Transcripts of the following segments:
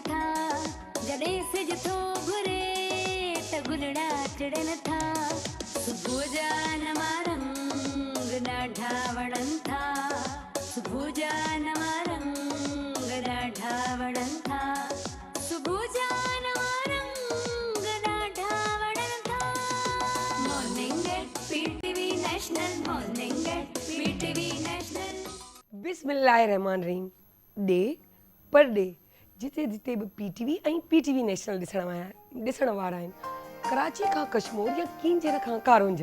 था जॾहिं सिज थो घुरे त गुलड़ा चढ़नि था सुबुह जा नवा रंग ॾाढा वणनि था सुबुह जा नवा रंग ॾाढा वणनि था सुबुह जा नवा रंग ॾाढा वणनि था morning at PTV national morning at PTV national बिस्मिल्लाहिर्रहमानिर्रहीम डे पर डे जिते जिते भी पीटीवी ऐं पीटीवी नेशनल ॾिसण वारा आहिनि कराची खां कश्मीर या किंजर खां कारंज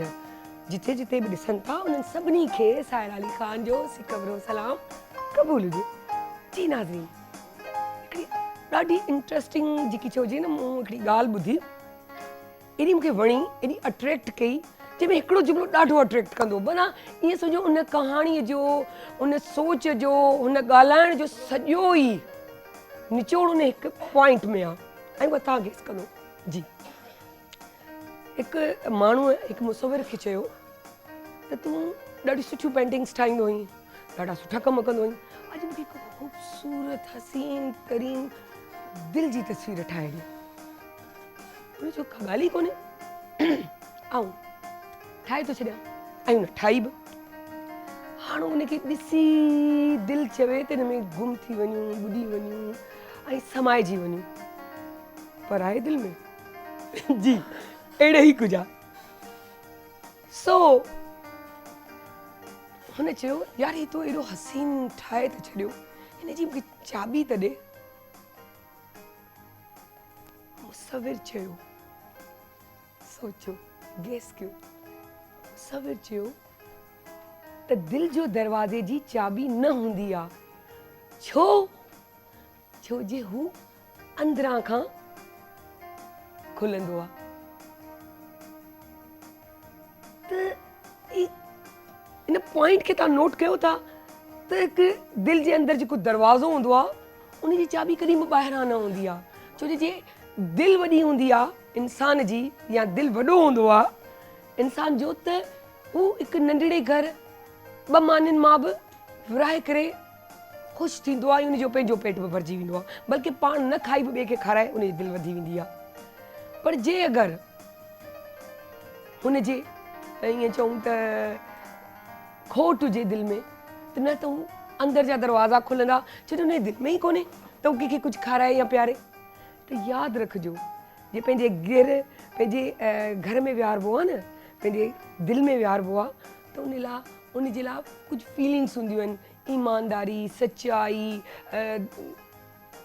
जिते जिते भी ॾिसनि था उन्हनि सभिनी खे साहिर अली ख़ान जो सिकबरो सलाम क़बूल हुजे। जी नाज़रीन हिकिड़ी ॾाढी इंट्रस्टिंग जेकी चइजे न मूं हिकिड़ी ॻाल्हि ॿुधी एॾी मूंखे वणी एॾी अट्रैक्ट कई जंहिंमें हिकिड़ो जुमिलो ॾाढो अट्रैक्ट कंदो माना ईअं सम्झो उन कहाणीअ जो उन सोच जो हुन ॻाल्हाइण जो सॼो ई निचोड़ उन हिकु पॉइंट में आहे ऐं उहा तव्हां गेस कंदो। जी हिकु माण्हूअ हिकु मुसविर खे चयो त तूं ॾाढी सुठियूं पेंटिंग्स ठाहींदो आहीं ॾाढा सुठा कम कंदो आहीं अॼु मूंखे हिकु ख़ूबसूरत हसीन तरीन दिलि जी तस्वीर ठाहे ॾे। उन जो का ॻाल्हि ई कोन्हे ऐं ठाहे थो छॾियां ऐं उन ठाही बि हाणे उनखे ॾिसी दिलि चवे त हिन में गुम थी वञूं ॿुॾी वञूं ऐं समाइजी वञूं पर आहे दिलि में जी अहिड़े ई कुझु आहे। सो हुन चयो यार ही तो एॾो हसीन ठाहे त छॾियो हिन जी मूंखे चाबी त ॾे। मुसविर चयो सोचो गेस कयो मुसविर चयो त दिलि जो दरवाज़े जी चाबी न हूंदी आहे छो जे हू अंदरां खां खुलंदो आहे त इन पॉइंट खे तव्हां नोट कयो था त हिकु दिलि जे अंदरि जेको दरवाज़ो हूंदो आहे उनजी चाबी कॾहिं बि ॿाहिरां न हूंदी आहे छो जे दिलि वॾी हूंदी आहे इंसान जी या दिलि वॾो हूंदो आहे इंसान जो त हू हिकु नंढड़े घर ॿ मानियुनि मां बि विराए करे ख़ुशि थींदो आहे उनजो पंहिंजो पेट बि भरिजी वेंदो आहे बल्कि पाण न खाई बि ॿिए खे खाराए उनजी दिलि वधी वेंदी आहे। पर जे अगरि हुनजे ईअं चऊं त खोट हुजे दिलि में त न त हू अंदरि जा दरवाज़ा खुलंदा छो जो हुनजे दिलि में ई कोन्हे त हू कंहिंखे कुझु खाराए या पियारे। त यादि रखिजो जे पंहिंजे पंहिंजे घर में विहारिबो आहे न पंहिंजे दिलि में विहारिबो आहे त उनजे लाइ कुझु फीलिंग्स हूंदियूं आहिनि ईमानदारी सचाई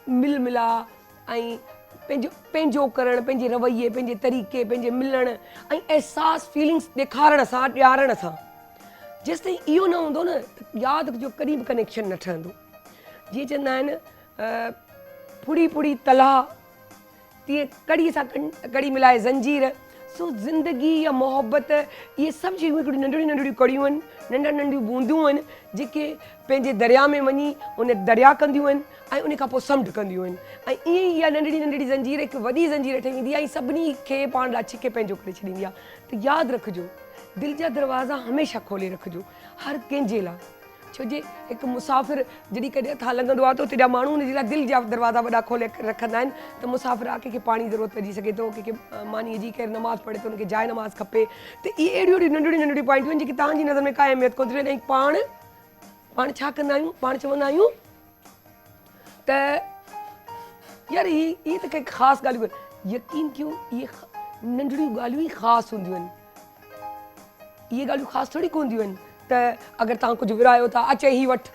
मिल मिला ऐं पंहिंजो करणु पंहिंजे रवैये पंहिंजे तरीक़े पंहिंजे मिलण ऐं अहसास फीलिंग्स ॾेखारण सां ॾियारण सां जेसिताईं इहो न हूंदो न त यादि रखिजो कॾहिं बि कनेक्शन न ठहंदो। जीअं चवंदा आहिनि फुड़ी फुड़ी तलाह तीअं कड़ीअ सां कड़ी मिलाए ज़ंजीर। सो ज़िंदगी या मोहबत इहे सभु शयूं हिकिड़ियूं नंढड़ियूं नंढड़ियूं कड़ियूं आहिनि नंढियूं बूंदियूं आहिनि जेके पंहिंजे दरिया में वञी उन दरिया कंदियूं आहिनि ऐं उन खां पोइ समुंड कंदियूं आहिनि ऐं ईअं ई इहा नंढड़ी नंढड़ी ज़ंजीर हिकु वॾी ज़ंजीर ठही वेंदी आहे ऐं सभिनी खे पाण लाइ छिके पंहिंजो करे छॾींदी आहे। त यादि रखिजो दिलि जा दरवाज़ा हमेशह खोले रखिजो हर कंहिंजे लाइ छो जे हिकु मुसाफ़िर जॾहिं कॾहिं था लंघंदो आहे त उते जा माण्हू हुनजे लाइ दिलि जा दरवाज़ा वॾा खोले रखंदा आहिनि त मुसाफ़िर आहे कंहिंखे पाणी ज़रूरत पइजी सघे थो कंहिंखे मानीअ जी केरु नमाज़ पढ़े थो हुनखे जाइ नमाज़ खपे त इहे अहिड़ियूं नंढियूं नंढियूं पॉइंटियूं आहिनि जेकी तव्हांजी नज़र में का अहमियत कोन थी ऐं पाण छा कंदा आहियूं पाण चवंदा आहियूं त यार इहे त कंहिं ख़ासि ॻाल्हियूं यकीन कयो इहे नंढड़ियूं ॻाल्हियूं ई ख़ासि हूंदियूं आहिनि इहे ॻाल्हियूं ख़ासि थोरी कोन हूंदियूं आहिनि त अगरि तव्हां कुझु विरायो था अचे ई वठि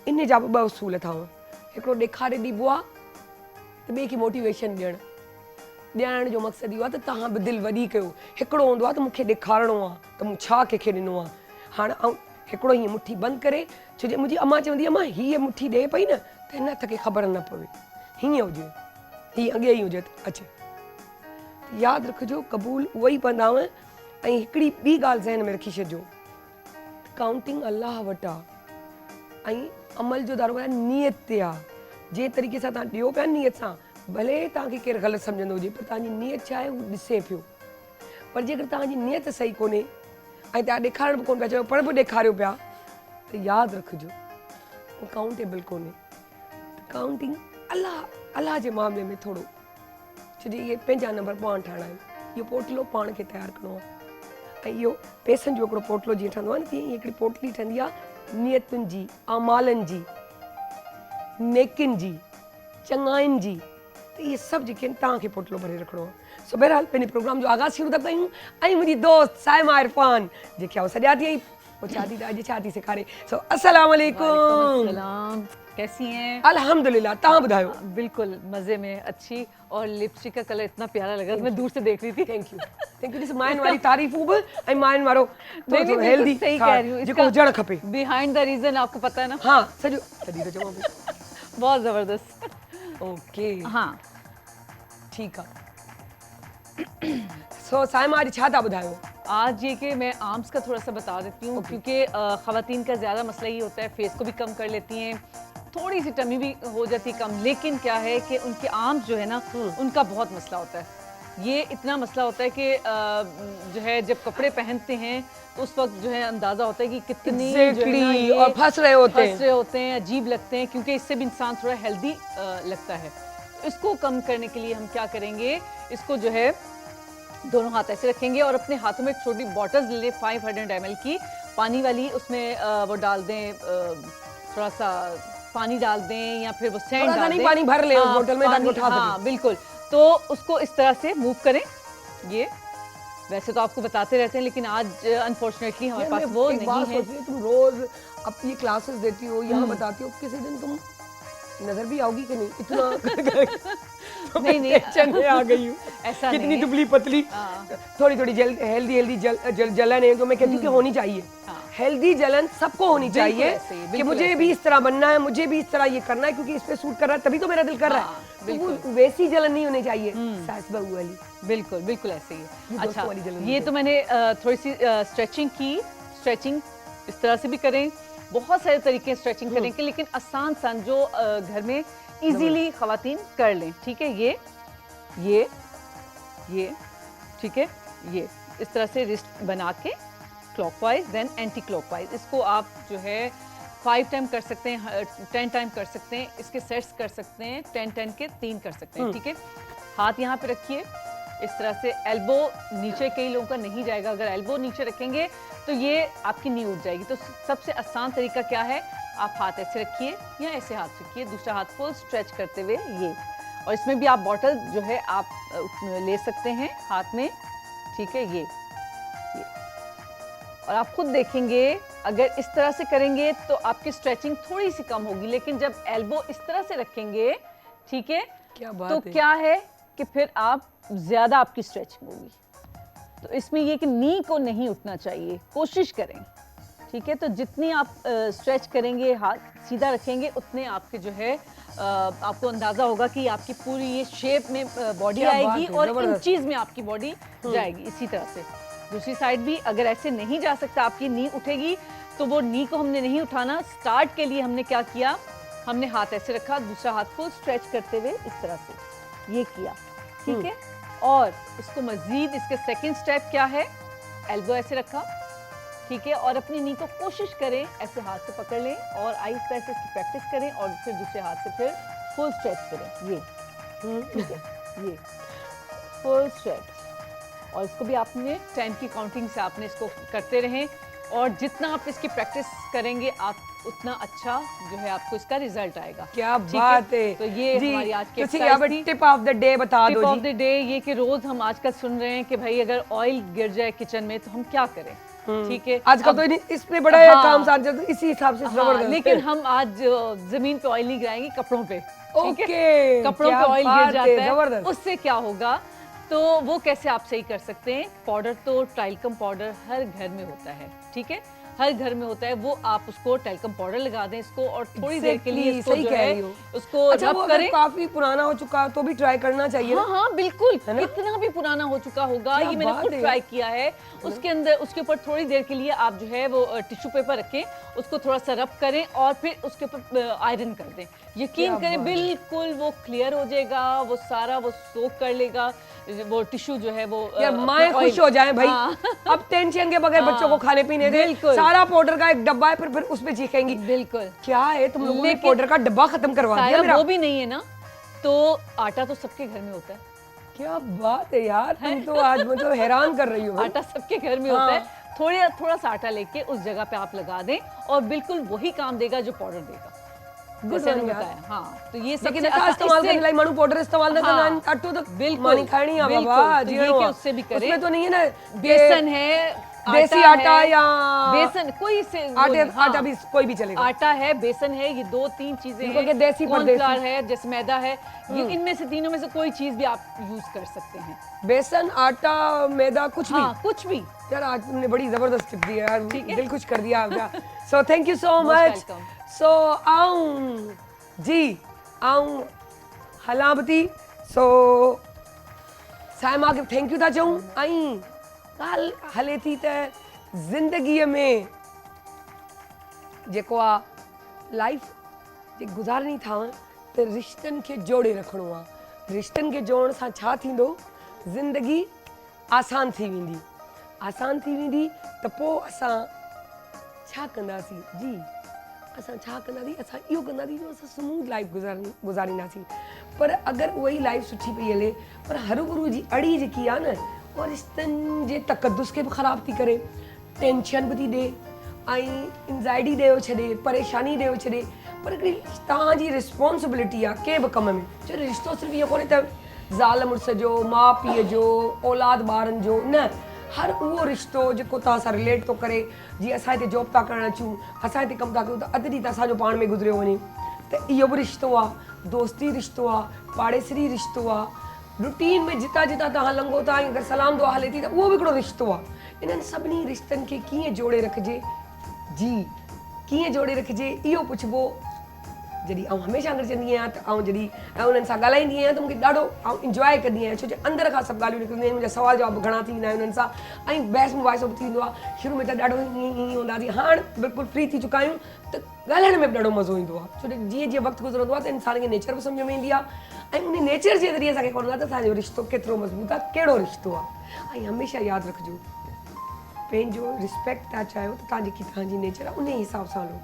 इन जा बि ॿ उसूल अथव हिकिड़ो ॾेखारे ॾिबो आहे त ॿिए खे मोटिवेशन ॾियण जो मक़सदु इहो आहे त तव्हां बि दिलि वॾी कयो हिकिड़ो हूंदो आहे त मूंखे ॾेखारिणो आहे त मूं छा कंहिंखे ॾिनो आहे हाणे ऐं हिकिड़ो हीअं मुठी बंदि करे छो जो मुंहिंजी अम्मा चवंदी अम्मा हीअ मुठी ॾे पई न त हिन हथ खे ख़बर न पवे हीअं हुजे हीअ अॻे ई हुजे त अचे यादि रखिजो क़बूल उहो ई पवंदाव ऐं हिकिड़ी ॿी ॻाल्हि ज़हन में रखी छॾिजो काउंटिंग अलाह वटि आहे ऐं अमल जो दारो नियत ते आहे जंहिं तरीक़े सां तव्हां ॾियो पिया नियत सां भले तव्हांखे केरु ग़लति सम्झंदो हुजे पर तव्हांजी नियत छा आहे हू ॾिसे पियो पर जेकर तव्हांजी नियत सही कोन्हे ऐं तव्हां ॾेखारण बि कोन पिया चयो पर बि ॾेखारियो पिया त यादि रखिजो उहो काउंटेबल कोन्हे त काउंटिंग अलाह अलाह जे मामले में थोड़ो छो ये पंहिंजा नंबर पाण ठाहिणा आहिनि, इहो पोटलो पाण खे तयारु करिणो आहे। ऐं इहो पैसनि जो हिकिड़ो पोटलो जीअं ठहंदो आहे न, तीअं हिकिड़ी पोटली ठहंदी आहे नियतुनि जी, अमालनि जी, नेकिन जी, चङाइनि जी। त इहे सभु जेके आहिनि तव्हांखे पोटलो भरे रखिणो आहे। सो बहरहाल पंहिंजे प्रोग्राम जो आगाज़ शुरू था कयूं ऐं मुंहिंजी दोस्त साइमा इरफान जेके आउं सॼा थी आई वो छा थी अॼु छा थी सेखारे। सो अस्सलाम वालेकुम। सलाम, कैसी हैं? अल्हम्दुलिल्लाह, तव्हां ॿुधायो? बिल्कुल मजे में, अच्छी। और लिपस्टिक का कलर इतना प्यारा लगा, मैं दूर से देख रही थी। Thank you. ॾिस माइन वारी तारीफ़ूं बि ऐं माइन वारो नहीं, थोरो नहीं, हेल्दी बिल्कुल सही कह रही हूँ। जेको हुजणु खपे। बिहाइंड द रीजन आपको पता है ना? हाँ सॼो तॾहिं त चवां पई। बहुत जबरदस्त। ओके हाँ, ठीकु आहे। सो साइमा अॼु छा था ॿुधायो? आज ये कि मैं आर्म्स का थोड़ा सा बता देती हूँ, क्योंकि ख़वातीन का ज़्यादा मसला ये होता है, फेस को भी कम कर लेती हैं, थोड़ी सी टमी भी हो जाती है कम, लेकिन क्या है कि उनके आर्म्स जो है ना उनका बहुत मसला होता है। ये इतना मसला होता है कि जो है जब कपड़े पहनते हैं तो उस वक्त जो है अंदाज़ा होता है कि कितनी जो है ना Exactly, ये और फंस रहे होते हैं। अजीब लगते हैं, क्योंकि इससे भी इंसान थोड़ा हेल्दी लगता है। तो इसको कम करने के लिए हम क्या करेंगे, इसको जो है दोनों हाथ ऐसे रखेंगे और अपने हाथों में एक छोटी बॉटल्स ले लें 500 ml की पानी वाली, उसमें वो डाल दें, थोड़ा सा पानी डाल दें या फिर वो सैंड डाल दें। पानी भर ले उस बोतल में ताकि उठा सकें। हाँ बिल्कुल। तो उसको इस तरह से मूव करें। ये वैसे तो आपको बताते रहते हैं, लेकिन आज अनफॉर्चुनेटली हमारे पास वो नहीं है। तुम रोज अपनी क्लासेस देती हो, यहाँ बताती हो, किसी दिन तुम नजर भी आओगी कि नहीं? इतना नहीं टेंशन में आ गई हूँ। ऐसा कितनी नहीं है। दुबली पतली, थोड़ी थोड़ी हेल्दी जलन है जो मैं कहती हूँ कि होनी चाहिए। हेल्दी जलन सबको होनी चाहिए ऐसे ही, कि बिल्कुल मुझे ऐसे भी इस तरह बनना है, मुझे भी इस तरह ये करना है, क्योंकि इस पे सूट कर रहा है तभी तो मेरा दिल कर रहा है। तो वो वैसी जलन नहीं होनी चाहिए सास बहू वाली। बिल्कुल बिल्कुल ऐसे ही है। दोस्तों अच्छा, वाली जलन ये तो मैंने थोड़ी सी स्ट्रेचिंग की। स्ट्रेचिंग इस तरह से भी करें, बहुत सारे तरीके स्ट्रेचिंग करने के, लेकिन आसान सान जो घर में इजीली खवातीन कर लें। ठीक है, ये ठीक है, ये इस तरह से रिस्ट बना के क्लॉकवाइज देन एंटी क्लॉकवाइज, इसको आप जो है 5 टाइम कर सकते हैं, 10 टाइम कर सकते हैं, इसके सेट्स कर सकते हैं 10-10 के 3 कर सकते हैं। ठीक है, हाथ यहाँ पे रखिए इस तरह से, एल्बो नीचे कई लोगों का नहीं जाएगा, अगर एल्बो नीचे रखेंगे तो ये आपकी नी उठ जाएगी। तो सबसे आसान तरीका क्या है, आप हाथ ऐसे रखिए या ऐसे हाथ रखिए, दूसरा हाथ फुल स्ट्रेच करते हुए ये, और इसमें भी आप बॉटल जो है आप ले सकते हैं हाथ में। ठीक है, ये और आप खुद देखेंगे अगर इस तरह से करेंगे तो आपकी स्ट्रेचिंग थोड़ी सी कम होगी, लेकिन जब एल्बो इस तरह से रखेंगे, ठीक है, क्या बात तो है। क्या है कि फिर आप ज्यादा आपकी स्ट्रेचिंग होगी। तो इसमें ये कि नी को नहीं उठना चाहिए, कोशिश करें। ठीक है, तो जितनी आप स्ट्रेच करेंगे, हाथ सीधा रखेंगे, उतने आपके जो है आपको अंदाजा होगा कि आपकी पूरी ये शेप में बॉडी क्या बात आएगी है, और जबरदस्त। इंचीज में आपकी बॉडी जाएगी। इसी तरह से दूसरी साइड भी अगर ऐसे नहीं जा सकता, आपकी नी उठेगी, तो वो नी को हमने नहीं उठाना। स्टार्ट के लिए हमने क्या किया, हमने हाथ ऐसे रखा, दूसरा हाथ को स्ट्रेच करते हुए इस तरह से ये किया। ठीक है, और इसको मजीद इसके सेकंड स्टेप क्या है, एल्बो ऐसे रखा, ठीक है, और अपनी नी को कोशिश करें ऐसे हाथ से पकड़ लें और आहिस्ता ऐसे इसकी प्रैक्टिस करें, और फिर दूसरे हाथ से फिर फुल स्ट्रेच करें, ये ठीक है, ये फुल स्ट्रेच। और इसको भी आपने 10 की काउंटिंग से आपने इसको करते रहें, और जितना आप इसकी प्रैक्टिस करेंगे आप उतना अच्छा जो है आपको इसका रिजल्ट आएगा। क्या ठीक बात है। तो ये जी, हमारी आज की ਤੁਸੀਂ exercise अब थी। टिप ऑफ द डे बता टिप दो ऑफ जी। द डे ये कि रोज हम आजकल सुन रहे हैं कि भाई अगर ऑयल गिर जाए किचन में तो हम क्या करें। ठीक है, आजकल तो इसमें बड़ा हाँ, काम साथ जाता है, इसी हिसाब से हाँ, जबरदस्त। लेकिन हम आज जमीन पे ऑयल नहीं गिराएंगे, कपड़ों पे। ठीक है? ओके, कपड़ों क्या पे ऑयल गिर बात है, जाता है, जबरदस्त। उससे क्या होगा, तो वो कैसे आप सही कर सकते हैं। पाउडर तो टाइल्कम पाउडर हर घर में होता है, ठीक है, हर घर में होता है, वो आप उसको टाइल्कम पाउडर लगा दें इसको, और थोड़ी देर के लिए इसको सही जो कह है रही हो। उसको अच्छा, रब वो अगर करें। काफी पुराना हो चुका है तो भी ट्राई करना चाहिए ना? हाँ हाँ बिल्कुल, है ना? कितना भी पुराना हो चुका होगा, क्या ये मैंने बात खुद है ट्राई किया है। उसके अंदर उसके ऊपर थोड़ी देर के लिए आप जो है वो टिश्यू पेपर रखें, उसको थोड़ा सा रब करें और फिर उसके ऊपर आयरन कर दें। यकीन क्या करें बात है। बिल्कुल वो क्लियर हो जाएगा, वो सारा वो सोक कर लेगा, वो टिश्यू जो है वो यार माएँ ऑयल। खुश हो जाएं भाई। हाँ। अब टेंशन के बगैर बच्चों को खाने पीने दे, बिल्कुल। सारा पाउडर का एक डब्बा है, फिर उसमें चीखेंगी बिल्कुल, क्या है तुम लोगों ने लेकिन पाउडर का डब्बा खत्म करवा दिया सायरा मेरा। वो भी नहीं है ना, तो आटा तो सबके घर में होता है, क्या बात है यार, तुम तो आज मतलब हैरान कर रही हो। आटा सबके घर में होता है। थोड़ा सा आटा लेके उस जगह पे आप लगा दें और बिल्कुल वही काम देगा जो पाउडर देगा। गुड जैसे वन मैंने यार। बताया, हाँ, तो ये लेकिन सबसे ऐसा इस्तेमाल करने लाइक मानू पाउडर इस्तेमाल ना करना हाँ, आटो तो बिल्कुल, मानी खानी है बिल्कुल, बाबा तो जी ये हाँ। कि उससे भी करें। उसमें तो नहीं है ना बेसन है, देसी आटा आटा है, या बेसन कोई से वो आटे नहीं, हाँ, आटा भी कोई भी चलेगा। आटा है, बेसन है, ये 2-3 चीजें इनको हैं। क्या देसी पर कॉर्नफ्लावर है, जैसे मैदा है, ये इनमें से तीनों में से कोई चीज भी आप यूज कर सकते हैं। बेसन, आटा, मैदा, कुछ भी। हाँ, कुछ भी। यार आज तुमने बड़ी जबरदस्त टिप दी है यार, ठीक है। दिल खुश कर दिया आपका। सो thank you so Most much. welcome. सो आऊं जी आऊं हलामती सो साइमा के थैंक यू था चऊं आई ॻाल्हि हले थी त ज़िंदगीअ में जेको आहे लाइफ जे गुज़ारणी अथव त रिश्तनि खे जोड़े रखिणो आहे। रिश्तनि खे जोड़ण सां छा थींदो, ज़िंदगी आसान थी वेंदी। आसान थी वेंदी त पोइ असां छा कंदासीं जी, असां छा कंदासीं, असां इहो कंदासीं जो असां स्मूथ लाइफ गुज़ारींदासीं। पर अगरि उहा ई लाइफ सुठी पई हले पर हरूभरू जी अड़ी जेकी आहे न उहा रिश्तनि जे तक़दुस खे बि ख़राबु थी करे, टेंशन बि थी ॾिए ऐं एंज़ाइटी ॾेयो छॾे, परेशानी ॾेयो छॾे। पर हिकिड़ी तव्हांजी रिस्पॉन्सिबिलिटी आहे कंहिं बि कम में, छो रिश्तो सिर्फ़ु इहो कोन्हे त ज़ाल मुड़ुस जो, माउ पीउ जो, औलाद ॿारनि जो, न, हर उहो रिश्तो जेको तव्हां सां रिलेट थो करे। जीअं असां हिते जॉब था करणु अचूं, असां हिते कमु था कयूं त अधु ॾींहुं त असांजो पाण में गुज़रियो वञे, त इहो बि रिश्तो आहे। दोस्ती रिश्तो आहे, पाड़ेसरी रिश्तो आहे, रूटीन में जितां जितां तव्हां लंघो था अगरि सलाम दुआ हले थी त उहो बि हिकिड़ो रिश्तो आहे। इन्हनि सभिनी रिश्तनि खे कीअं जोड़े रखिजे जी, कीअं जोड़े रखिजे इहो पुछिबो जॾहिं आउं हमेशह अगरि चवंदी आहियां त आउं जॾहिं उन्हनि सां ॻाल्हाईंदी आहियां त मूंखे ॾाढो आउं इंजॉय कंदी आहियां, छो जो अंदर खां सभु ॻाल्हियूं निकिरंदियूं आहिनि। मुंहिंजा सवाल जवाब घणा थी वेंदा आहिनि उन्हनि सां ऐं बहस मुबाहिसो बि थींदो आहे। शुरू में त ॾाढो हीअं हूंदासीं, हाणे बिल्कुलु फ्री थी चुका आहियूं त ॻाल्हाइण में बि ॾाढो मज़ो ईंदो आहे, छो जो जीअं जीअं वक़्तु गुज़रंदो आहे त इंसान खे नेचर बि सम्झ में ईंदी आहे ऐं उन नेचर जे ज़रिए असांखे ख़बर आहे त असांजो रिश्तो केतिरो मज़बूत आहे, कहिड़ो रिश्तो आहे। ऐं हमेशह यादि रखिजो, पंहिंजो रिस्पेक्ट तव्हां चाहियो त तव्हां जेकी तव्हांजी नेचर आहे उन हिसाब सां हलो।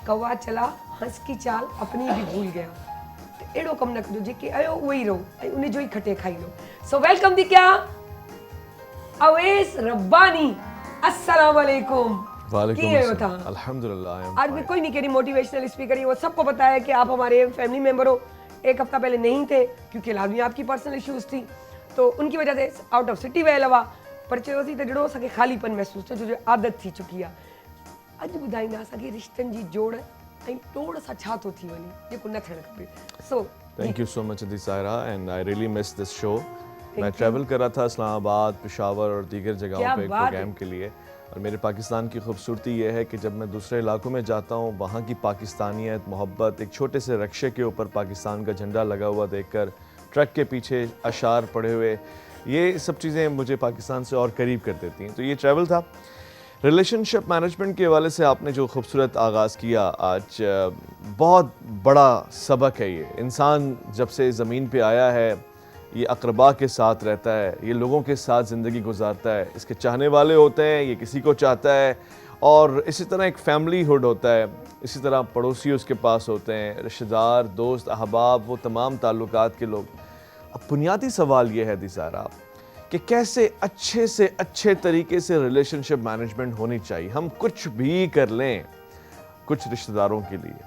कौवा चला हंस की चाल अपनी भी भूल गया, तो अहिड़ो कमु न कजो, जेके आयो उहो ई रहो ऐं उन जो ई खटे खाई लो। सो वेलकम थी क्या अवैस रब्बानी, अस्सलाम वालेकुम। अल्हम्दुलिल्लाह। आज मैं कोई नहीं कह रही मोटिवेशनल स्पीकर, ये वो सबको पता है कि आप हमारे फैमिली मेंबर हो। एक हफ्ता पहले नहीं थे क्योंकि लाजमी आपकी पर्सनल इश्यूज थी, तो उनकी वजह से आउट ऑफ सिटी वियल हुआ, पर चयोसीं त जहिड़ो असांखे ख़ालीपन महसूसु थियो, छो जो आदत थी चुकी आहे। अॼु ॿुधाईंदा असांखे रिश्तनि जी जोड़ ऐं तोड़ सां छा थो थी वञे जेको न थियणु खपे। सो thank you so much Saira and I really miss this show. मैं ट्रैवल कर रहा था इस्लामाबाद, पेशावर और दीगर जगहों पे प्रोग्राम के लिए, और मेरे पाकिस्तान की खूबसूरती ये है कि जब मैं दूसरे इलाकों में जाता हूँ वहाँ की पाकिस्तानियत, मोहब्बत, एक छोटे से रक्शे के ऊपर पाकिस्तान का झंडा लगा हुआ देखकर, ट्रक के पीछे अशार पड़े हुए, ये सब चीज़ें मुझे पाकिस्तान से और करीब कर देती हैं। तो ये ट्रैवल था। रिलेशनशिप मैनेजमेंट के हवाले से आपने जो खूबसूरत आगाज़ किया, आज बहुत बड़ा सबक है ये। इंसान जब से ज़मीन पे आया है ये अक़रबा के साथ रहता है, ये लोगों के साथ ज़िंदगी गुजारता है, इसके चाहने वाले होते हैं, ये किसी को चाहता है, और इसी तरह एक फैमिली हुड होता है, इसी तरह पड़ोसी उसके पास होते हैं, रिश्तेदार, दोस्त, अहबाब, वो तमाम ताल्लुकात के लोग। अब बुनियादी सवाल ये है दिसारा कि कैसे अच्छे से अच्छे तरीके से रिलेशनशिप मैनेजमेंट होनी चाहिए। हम कुछ भी कर लें कुछ रिश्तेदारों के लिए,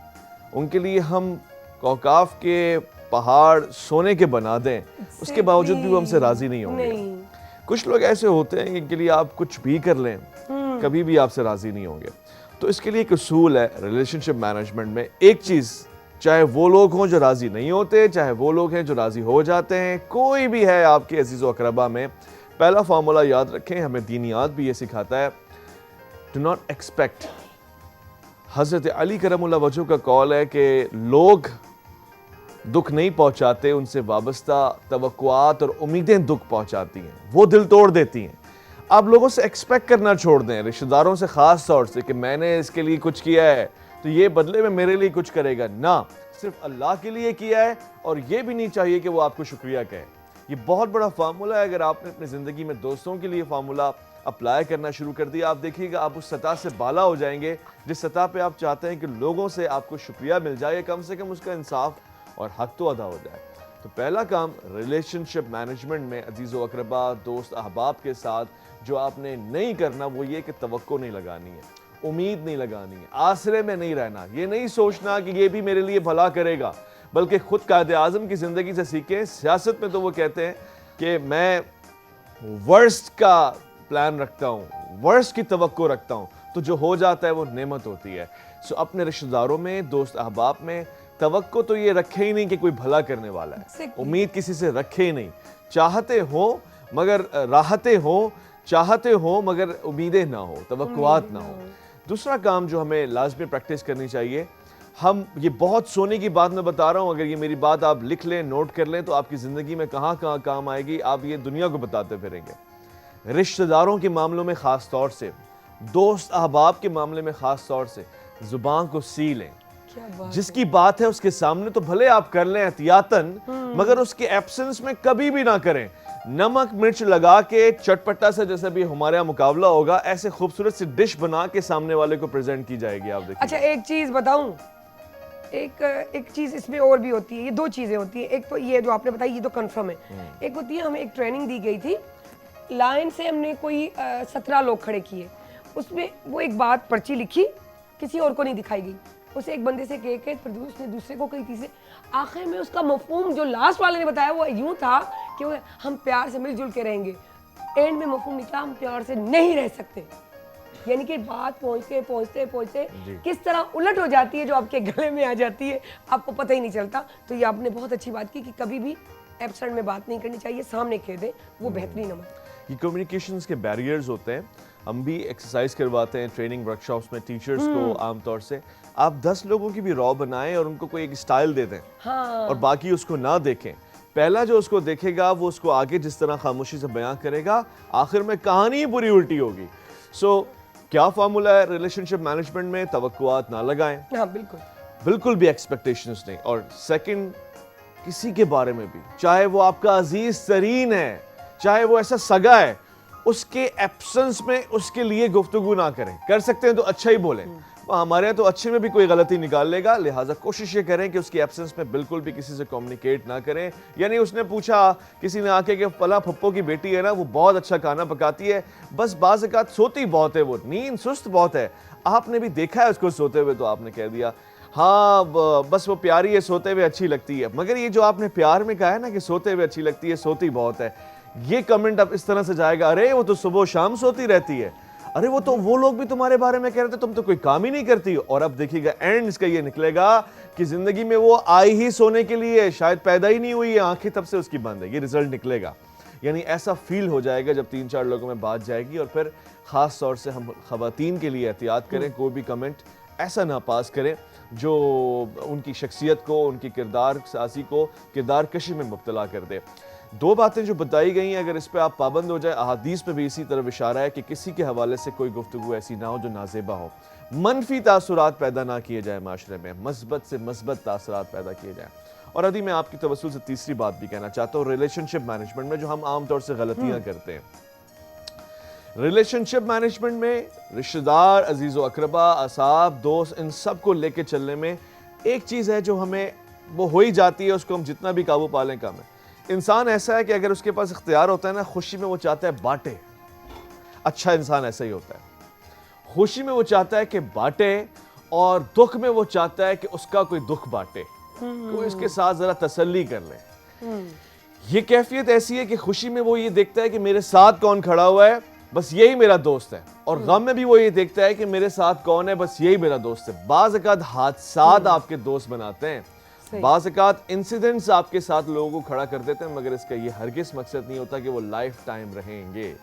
उनके लिए हम कौकाफ के पहाड़ सोने के बना दें, उसके बावजूद भी वो हमसे राज़ी नहीं होंगे। कुछ लोग ऐसे होते हैं जिनके लिए आप कुछ भी कर लें कभी भी आपसे राज़ी नहीं होंगे। तो इसके लिए एक उसूल है रिलेशनशिप मैनेजमेंट में, एक चीज़, चाहे वो लोग हों जो राज़ी नहीं होते, चाहे वो लोग हैं जो राज़ी हो जाते हैं, कोई भी है आपके अज़ीज़ व अक़रबा में, पहला फार्मूला याद रखें, हमें दीनियात भी ये सिखाता है, डू नॉट एक्सपेक्ट। हज़रत अली करमुल्लाह वजह का कौल है कि लोग दुख नहीं पहुंचाते, उनसे वाबस्ता तवक्कुआत और उम्मीदें दुख पहुंचाती हैं, वो दिल तोड़ देती हैं। आप लोगों से एक्सपेक्ट करना छोड़ दें, रिश्तेदारों से ख़ास तौर से, कि मैंने इसके लिए कुछ किया है तो ये बदले में मेरे लिए कुछ करेगा, ना, सिर्फ अल्लाह के लिए किया है, और ये भी नहीं चाहिए कि वो आपको शुक्रिया कहे। ये बहुत बड़ा फार्मूला है। अगर आपने अपनी ज़िंदगी में दोस्तों के लिए फार्मूला अप्लाई करना शुरू कर दिया, आप देखिएगा आप उस सतह से बाला हो जाएंगे जिस सतह पे आप चाहते हैं कि लोगों से आपको शुक्रिया मिल जाए, कम से कम उसका इंसाफ और हक तो अदा हो जाए। तो पहला काम रिलेशनशिप मैनेजमेंट में अजीज़ो अकरबा, दोस्त अहबाब के साथ जो आपने नहीं करना वो ये कि तवक्को नहीं लगानी है, उम्मीद नहीं लगानी है, आसरे में नहीं रहना, ये नहीं सोचना कि ये भी मेरे लिए भला करेगा, बल्कि खुद कायदे आज़म की ज़िंदगी से सीखें। सियासत में तो वो कहते हैं कि मैं वर्स्ट का प्लान रखता हूँ, वर्स्ट की तवक्को रखता हूँ, तो जो हो जाता है वो नेमत होती है। सो अपने रिश्तेदारों में, दोस्त अहबाब में तवक्को तो ये रखे ही नहीं कि कोई भला करने वाला है, उम्मीद किसी से रखे ही नहीं। चाहते हो मगर राहतें हो, चाहते हो मगर उम्मीदें ना हो, तवक्कुआत ना हो। दूसरा काम जो हमें लाजमी प्रैक्टिस करनी चाहिए, हम ये बहुत सोने की बात मैं बता रहा हूँ, अगर ये मेरी बात आप लिख लें, नोट कर लें, तो आपकी ज़िंदगी में कहाँ कहाँ काम आएगी, आप ये दुनिया को बताते फिरेंगे। रिश्तेदारों के मामलों में ख़ास तौर से, दोस्त अहबाब के मामले में ख़ास तौर से ज़ुबान को सी लें। जिसकी बात है उसके सामने तो भले आप कर लें एहतियातन, मगर उसके एब्सेंस में कभी भी ना करें। नमक मिर्च लगा के चटपटा सा, जैसे भी हमारे यहाँ मुकाबला होगा, ऐसे खूबसूरत सी डिश बना के सामने वाले को प्रेजेंट की जाएगी। आप देखिए। अच्छा, एक चीज बताऊं, एक चीज इसमें और भी होती है। ये दो चीजें होती हैं। एक तो ये जो आपने बताई, ये तो कंफर्म है। एक होती है, हमें एक ट्रेनिंग दी गई थी, लाइन से हमने कोई 17 लोग खड़े किए, उसमें वो एक बात पर्ची लिखी, किसी और को नहीं दिखाई गई, उसे एक बंदे से कह के फिर उसने दूसरे को कही, तीसरे, आखिर में उसका मफहूम जो लास्ट वाले ने बताया वो यूं था कि वो हम प्यार से मिलजुल के रहेंगे। एंड में मफहूम निकला हम प्यार से नहीं रह सकते। यानी कि बात पहुंचते पहुंचते पहुंचते किस तरह उलट हो जाती है, जो आपके गले में आ जाती है, आपको पता ही नहीं चलता। तो ये आपने बहुत अच्छी बात की कि कभी भी एब्सेंट में बात नहीं करनी चाहिए, सामने कह दें, वो बेहतरीन अमल। ये कम्युनिकेशंस के बैरियर्स होते हैं। हम भी एक्सरसाइज करवाते हैं ट्रेनिंग वर्कशॉप्स में टीचर्स को। आमतौर से आप 10 लोगों की भी रॉ बनाएं और उनको कोई एक स्टाइल दे दें, और बाकी उसको ना देखें। पहला जो उसको देखेगा वो उसको आगे जिस तरह खामोशी से बयां करेगा, आखिर में कहानी ही पूरी उल्टी होगी। सो क्या फार्मूला है रिलेशनशिप मैनेजमेंट में? तवक्कुआत ना लगाएं, हाँ, बिल्कुल भी एक्सपेक्टेशंस नहीं। और सेकंड, किसी के बारे में भी, चाहे वो आपका अजीज तरीन है, चाहे वो ऐसा सगा है, उसके एब्सेंस में उसके लिए गुफ्तगू ना करें। कर सकते हैं तो अच्छा ही बोलें, हमारे यहाँ तो अच्छे में भी कोई गलती निकाल लेगा, लिहाजा कोशिश ये करें कि उसकी एब्सेंस में बिल्कुल भी किसी से कम्युनिकेट ना करें। यानी उसने पूछा किसी ने आके कि फला पप्पो की बेटी है ना, वो बहुत अच्छा खाना पकाती है, बस बाज़ औक़ात सोती बहुत है, वो नींद सुस्त बहुत है। आपने भी देखा है उसको सोते हुए, तो आपने कह दिया हाँ बस वो प्यारी है, सोते हुए अच्छी लगती है। मगर ये जो आपने प्यार में कहा है ना कि सोते हुए अच्छी लगती है, सोती बहुत है, ये कमेंट अब इस तरह से जाएगा, अरे वो तो सुबह शाम सोती रहती है, अरे वो लोग भी तुम्हारे बारे में कह रहे थे, तुम तो कोई काम ही नहीं करती। और अब देखिएगा एंड इसका ये निकलेगा कि जिंदगी में वो आई ही सोने के लिए, शायद पैदा ही नहीं हुई है, आंखें तब से उसकी बंद है। ये रिजल्ट निकलेगा। यानी ऐसा फील हो जाएगा जब 3-4 लोगों में बात जाएगी। और फिर खास तौर से हम खवातीन के लिए एहतियात करें, कोई भी कमेंट ऐसा ना पास करें जो उनकी शख्सियत को, उनकी किरदार साजी को किरदार कशी में मुब्तला कर दे। 2 बातें जो बताई गई हैं, अगर इस पे आप पाबंद हो जाए, अहादीस में भी इसी तरफ इशारा है कि किसी के हवाले से कोई गुफ्तगू ऐसी ना हो जो नाज़ेबा हो, मनफी तासुरात पैदा ना किए जाए माशरे में, मस्बत से मस्बत तासुरात पैदा किए जाएँ। और अभी मैं आपकी तवज्जो से तीसरी बात भी कहना चाहता हूँ, रिलेशनशिप मैनेजमेंट में जो हम आमतौर से गलतियाँ करते हैं। रिलेशनशिप मैनेजमेंट में रिश्तेदार, अजीज़ व अकरबा, असाब, दोस्त, इन सब को लेके चलने में एक चीज़ है जो हमें वो हो ही जाती है, उसको हम जितना भी काबू पा लें कम है। इंसान ऐसा है कि अगर उसके पास इख्तियार होता है ना, खुशी में वो चाहता है बांटे। अच्छा इंसान ऐसा ही होता है, खुशी में वो चाहता है कि बांटे, और दुख में वो चाहता है कि उसका कोई दुख बांटे, कोई उसके साथ जरा तसल्ली कर ले। ये कैफियत ऐसी है कि खुशी में वो ये देखता है कि मेरे साथ कौन खड़ा हुआ है, बस यही मेरा दोस्त है, और गम में भी वो ये देखता है कि मेरे साथ कौन है, बस यही मेरा दोस्त है। बाज़ औक़ात हादसात आपके दोस्त बनाते हैं, बाज़ औक़ात इंसिडेंट्स आपके साथ लोगों को खड़ा कर देते हैं, मगर इसका ये हरगिज़ मकसद नहीं होता कि वो लाइफ टाइम रहेंगे।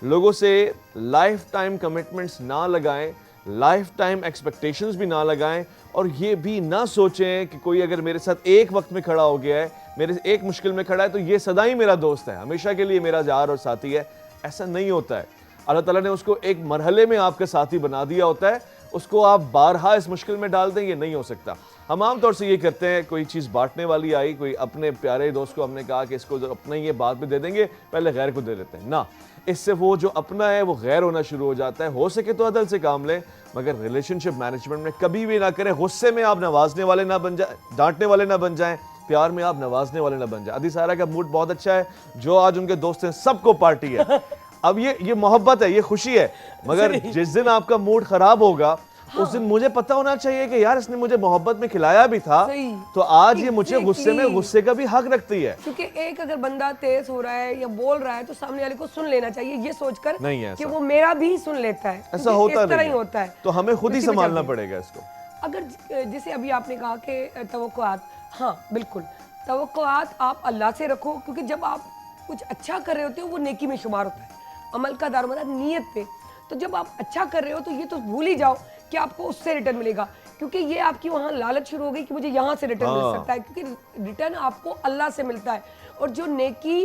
लोगों से लाइफ टाइम कमिटमेंट्स ना लगाएं, लाइफ टाइम एक्सपेक्टेशंस भी ना लगाएं, और ये भी ना सोचें कि कोई अगर मेरे साथ एक वक्त में खड़ा हो गया है, मेरे एक मुश्किल में खड़ा है, तो ये सदा ही मेरा दोस्त है, हमेशा के लिए मेरा यार और साथी है। ऐसा नहीं होता है। अल्लाह ताला ने उसको एक मरहले में आपका साथी बना दिया होता है, उसको आप बारहा इस मुश्किल में डाल दें, ये नहीं हो सकता। हम आम तौर से ये करते हैं, कोई चीज़ बांटने वाली आई, कोई अपने प्यारे दोस्त को हमने कहा कि इसको अपना ये बाद में दे देंगे, पहले गैर को दे देते हैं ना। इससे वो जो अपना है वो गैर होना शुरू हो जाता है। हो सके तो अदल से काम लें, मगर रिलेशनशिप मैनेजमेंट में कभी भी ना करें। गुस्से में आप नवाजने वाले ना बन जाए, डांटने वाले ना बन जाएं, प्यार में आप नवाजने वाले ना बन जाए। अदी सारा का मूड बहुत अच्छा है, जो आज उनके दोस्त हैं सबको पार्टी है। अब ये मोहब्बत है, ये खुशी है, मगर जिस दिन आपका मूड खराब होगा उस दिन मुझे पता होना चाहिए कि यार इसने मुझे मोहब्बत में खिलाया भी था, तो आज ये मुझे गुस्से का भी हक रखती है। क्योंकि एक अगर बंदा तेज हो रहा है या बोल रहा है तो सामने वाले को सुन लेना चाहिए, ये सोचकर नहीं है कि वो मेरा भी सुन लेता है। ऐसा होता नहीं है। होता है, तो हमें खुद ही संभालना पड़ेगा इसको। अगर जैसे अभी आपने कहा कि तवक्कुआत, हाँ बिल्कुल, तवक्कुआत आप अल्लाह से रखो, क्योंकि जब आप कुछ अच्छा कर रहे होते हो वो नेकी में शुमार होता है, अमल का दारोमदार नियत पे। तो जब आप अच्छा कर रहे हो तो ये तो भूल ही जाओ कि आपको उससे रिटर्न मिलेगा, क्योंकि ये आपकी वहाँ लालच शुरू हो गई कि मुझे यहाँ से रिटर्न मिल सकता है, क्योंकि रिटर्न आपको अल्लाह से मिलता है, और जो नेकी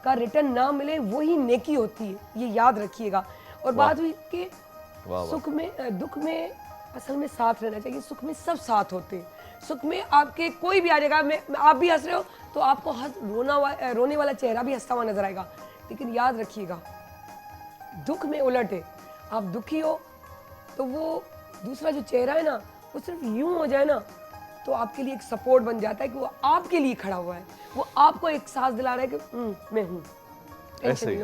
का रिटर्न ना मिले वही नेकी होती है, ये याद रखिएगा। और बात हुई कि सुख में दुख में असल में साथ रहना चाहिए, सुख में सब साथ होते हैं। सुख में आपके कोई भी आ जाएगा, आप भी हंस रहे हो तो आपको रोने वाला चेहरा भी हंसता हुआ नजर आएगा, लेकिन याद रखिएगा दुख में उलट है, आप दुखी हो तो वो दूसरा जो चेहरा है ना वो सिर्फ यूं हो जाए ना तो आपके लिए एक सपोर्ट बन जाता है कि वो आपके लिए खड़ा हुआ है, वो आपको एक सांस दिला रहा है कि मैं हूँ,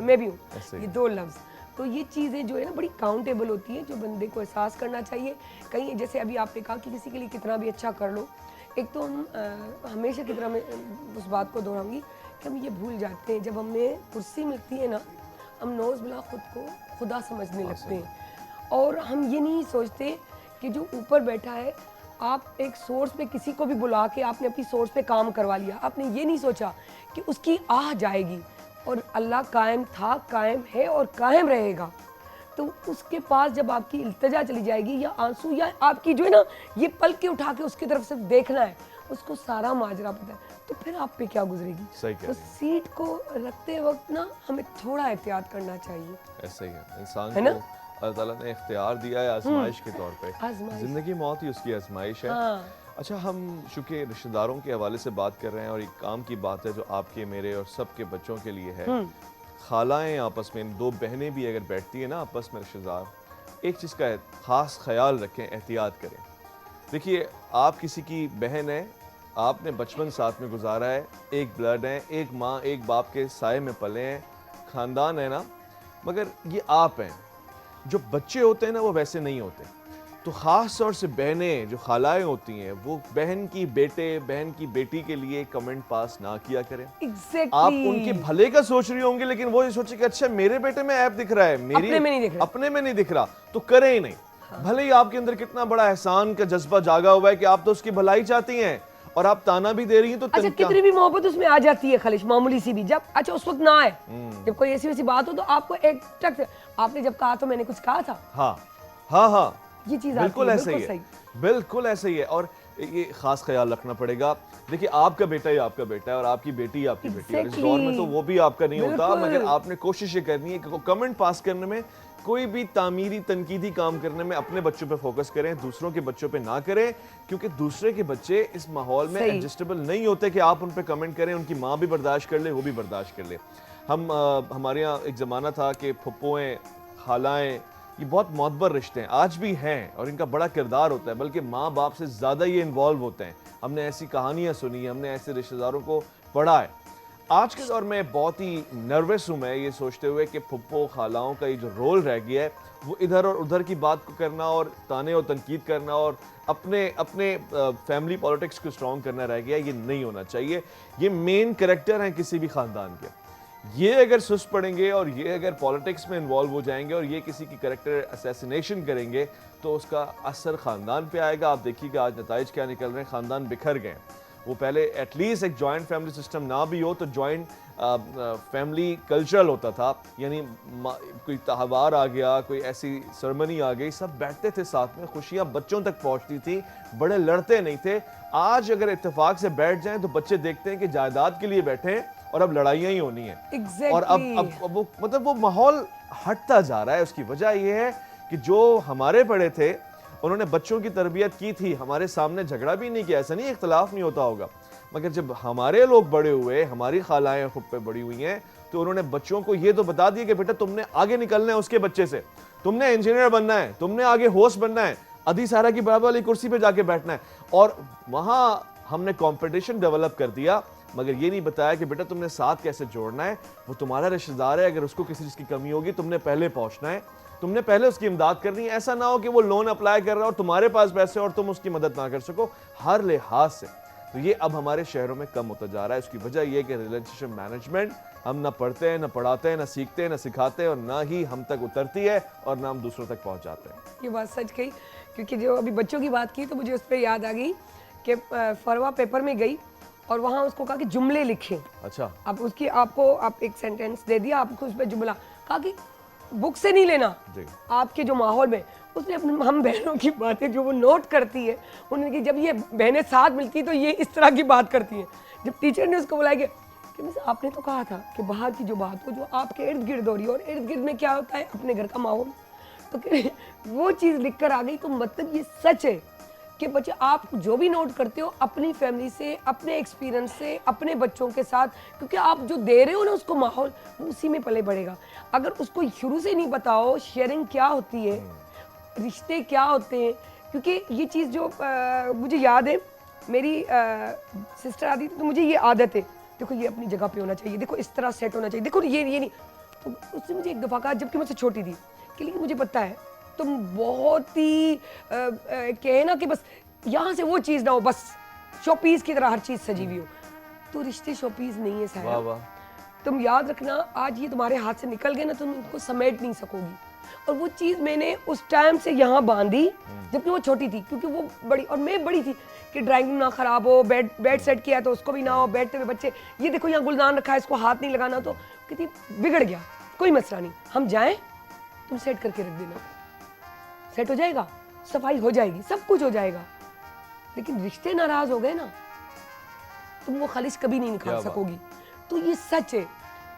मैं भी हूँ। ये दो लफ्ज, तो ये चीज़ें जो है ना बड़ी काउंटेबल होती है, जो बंदे को एहसास करना चाहिए। कहीं जैसे अभी आपने कहा कि किसी के लिए कितना भी अच्छा कर लो, एक तो हम हमेशा की तरह मैं उस बात को दोहराऊंगी कि हम ये भूल जाते हैं, जब हमें कुर्सी मिलती है ना हम नौज बिला खुद को खुदा समझने लगते हैं, और हम ये नहीं सोचते कि जो ऊपर बैठा है, आप एक सोर्स पे किसी को भी बुला के आपने अपनी सोर्स पे काम करवा लिया, आपने ये नहीं सोचा कि उसकी आह जाएगी, और अल्लाह कायम था, कायम है और कायम रहेगा। तो उसके पास जब आपकी इल्तिजा चली जाएगी या आंसू या आपकी जो है ना ये पलक के उठा के उसकी तरफ सिर्फ देखना है, उसको सारा माजरा पता है, तो फिर आप पे क्या गुजरेगी। सही तो सीट को रखते वक्त ना हमें थोड़ा एहतियात करना चाहिए। ऐसा ही है, इंसान है ना? को अल्लाह ताला ने इख्तियार दिया है आजमाइश के तौर पे, जिंदगी मौत ही उसकी आजमाइश है। अच्छा, हम चूंकि रिश्तेदारों के हवाले से बात कर रहे हैं और एक काम की बात है जो आपके मेरे और सबके बच्चों के लिए है, खालाएं आपस में, दो बहनें भी अगर बैठती है ना आपस में रिश्तेदार, एक चीज़ का खास ख्याल रखें, एहतियात करें। देखिए, आप किसी की बहन है, आपने बचपन साथ में गुजारा है, एक ब्लड है, एक माँ एक बाप के साए में पले हैं, ख़ानदान है ना, मगर ये आप हैं। जो बच्चे होते हैं ना वो वैसे नहीं होते, तो ख़ास तौर से बहनें जो खालाएं होती हैं वो बहन की बेटे बहन की बेटी के लिए कमेंट पास ना किया करें। आप उनके भले का सोच रही होंगे, लेकिन वो ये सोचे कि अच्छा मेरे बेटे में ऐप दिख रहा है, मेरी अपने में नहीं दिख रहा, तो करें ही नहीं। भले ही आपके अंदर कितना बड़ा एहसान का जज्बा जागा हुआ है कि आप तो उसकी भलाई चाहती हैं और आप ताना भी दे रही हैं, तो अच्छा कितनी भी मोहब्बत उसमें आ जाती है खालिश, मामूली सी भी, जब अच्छा उस वक्त ना आए, जब कोई ऐसी वैसी बात हो तो आपको एक टक, आपने जब कहा तो मैंने कुछ कहा था, हाँ हाँ हाँ, ये चीज बिल्कुल ऐसे ही है, बिल्कुल ऐसे ही है। और ये खास ख्याल रखना पड़ेगा। देखिए, आपका बेटा ही आपका बेटा है और आपकी बेटी आपकी बेटी है, इस दौर में तो वो भी आपका नहीं होता, मगर आपने कोशिश ये करनी है कि कमेंट पास करने में, कोई भी तामीरी तनकीदी काम करने में अपने बच्चों पे फोकस करें, दूसरों के बच्चों पे ना करें, क्योंकि दूसरे के बच्चे इस माहौल में एडजस्टेबल नहीं होते कि आप उन पे कमेंट करें, उनकी माँ भी बर्दाश्त कर ले, वो भी बर्दाश्त कर ले। हमारे यहाँ एक ज़माना था कि फुप्पोएँ, खालाएँ, ये बहुत मोतबर रिश्ते हैं, आज भी हैं, और इनका बड़ा किरदार होता है, बल्कि माँ बाप से ज़्यादा ये इन्वॉल्व होते हैं। हमने ऐसी कहानियाँ सुनी, हमने ऐसे रिश्तेदारों को पढ़ा है। आज के दौर में बहुत ही नर्वस हूँ मैं ये सोचते हुए कि फुप्पो खालाओं का ये जो रोल रह गया है वो इधर और उधर की बात को करना और ताने और तनकीद करना और अपने अपने फैमिली पॉलिटिक्स को स्ट्रॉन्ग करना रह गया। ये नहीं होना चाहिए। ये मेन कैरेक्टर हैं किसी भी ख़ानदान के। ये अगर सुस्त पड़ेंगे और ये अगर पॉलिटिक्स में इन्वॉल्व हो जाएंगे और ये किसी की कैरेक्टर असैसिनेशन करेंगे तो उसका असर ख़ानदान पे आएगा। आप देखिएगा आज नताइज क्या निकल रहे हैं, ख़ानदान बिखर गए। वो पहले एटलीस्ट एक जॉइंट फैमिली सिस्टम ना भी हो तो जॉइंट फैमिली कल्चरल होता था, यानी कोई त्यौहार आ गया, कोई ऐसी सेरेमनी आ गई, सब बैठते थे साथ में, खुशियाँ बच्चों तक पहुँचती थी, बड़े लड़ते नहीं थे। आज अगर इत्तेफाक से बैठ जाएं तो बच्चे देखते हैं कि जायदाद के लिए बैठे हैं और अब लड़ाइयाँ ही होनी है। और अब वो मतलब वो माहौल हटता जा रहा है। उसकी वजह यह है कि जो हमारे बड़े थे उन्होंने बच्चों की तरबियत की थी, हमारे सामने झगड़ा भी नहीं किया। ऐसा नहीं इख्तलाफ नहीं होता होगा, मगर जब हमारे लोग बड़े हुए, हमारी खालाएं खुद पे बड़ी हुई हैं, तो उन्होंने बच्चों को ये तो बता दिया कि बेटा तुमने आगे निकलना है उसके बच्चे से, तुमने इंजीनियर बनना है, तुमने आगे होस्ट बनना है, अदी सारा की बराबर वाली कुर्सी पे जाके बैठना है। और वहाँ हमने कंपटीशन डेवलप कर दिया, मगर ये नहीं बताया कि बेटा तुमने साथ कैसे जोड़ना है, वो तुम्हारा रिश्तेदार है, अगर उसको किसी चीज़ की कमी होगी तुमने पहले पहुंचना है, तुमने पहले उसकी इमदाद करनी है। ऐसा ना हो कि वो लोन अप्लाई कर रहा हो और तुम्हारे पास पैसे और तुम उसकी मदद ना कर सको हर लिहाज से। तो ये अब हमारे शहरों में कम होता जा रहा है। इसकी वजह ये कि रिलेशनशिप मैनेजमेंट हम ना पढ़ते हैं, ना पढ़ाते हैं, ना सीखते हैं, ना सिखाते हैं, और ना ही हम तक उतरती है और ना हम दूसरों तक पहुंच जाते हैं। ये बात सच कही, क्योंकि जो अभी बच्चों की बात की तो मुझे उस पर याद आ गई कि फरवा पेपर में गई और वहाँ उसको कहा कि जुमले लिखें। अच्छा, अब उसकी आप एक सेंटेंस दे दिया, आपको उस पर जुमला कहा कि बुक से नहीं लेना, जी। आपके जो माहौल में उसने अपने हम बहनों की बातें जो वो नोट करती है, उन्होंने जब ये बहनें साथ मिलती तो ये इस तरह की बात करती हैं। जब टीचर ने उसको बुलाया कि मिस आपने तो कहा था कि बाहर की जो बात हो जो आपके इर्द गिर्द हो रही है, और इर्द गिर्द में क्या होता है, अपने घर का माहौल, तो वो चीज़ लिख कर आ गई। तो मतलब ये सच है कि बच्चे आप जो भी नोट करते हो अपनी फैमिली से, अपने एक्सपीरियंस से, अपने बच्चों के साथ, क्योंकि आप जो दे रहे हो ना उसको माहौल, वो उसी में पले बढ़ेगा। अगर उसको शुरू से नहीं बताओ शेयरिंग क्या होती है, रिश्ते क्या होते हैं, क्योंकि ये चीज़ जो मुझे याद है, मेरी सिस्टर आती थी तो मुझे ये आदत है, देखो ये अपनी जगह पे होना चाहिए, देखो इस तरह सेट होना चाहिए, देखो ये नहीं। तो उसने मुझे एक दफ़ा कहा, जबकि मुझसे छोटी थी, कि लेकिन मुझे पता है तुम बहुत ही कहे ना कि बस यहाँ से वो चीज़ ना हो, बस शोपीस की तरह हर चीज़ सजी हुई हो। तो रिश्ते शोपीस नहीं है साहब। वाह वाह। तुम याद रखना, आज ये तुम्हारे हाथ से निकल गए ना, तुम इनको समेट नहीं सकोगी। और वो चीज़ मैंने उस टाइम से यहाँ बांधी जबकि वो छोटी थी, क्योंकि वो बड़ी और मैं बड़ी थी कि ड्राइंग रूम ना ख़राब हो, बेड सेट किया तो उसको भी ना हो, बैठते हुए बच्चे ये देखो यहाँ गुलदान रखा है इसको हाथ नहीं लगाना, तो कितनी बिगड़ गया। कोई मसला नहीं, हम जाएं, तुम सेट करके रख देना, सेट हो जाएगा, सफाई हो जाएगी, सब कुछ हो जाएगा। लेकिन रिश्ते नाराज हो गए ना, तुम वो खालिश कभी नहीं निकाल सकोगी। तो ये सच है।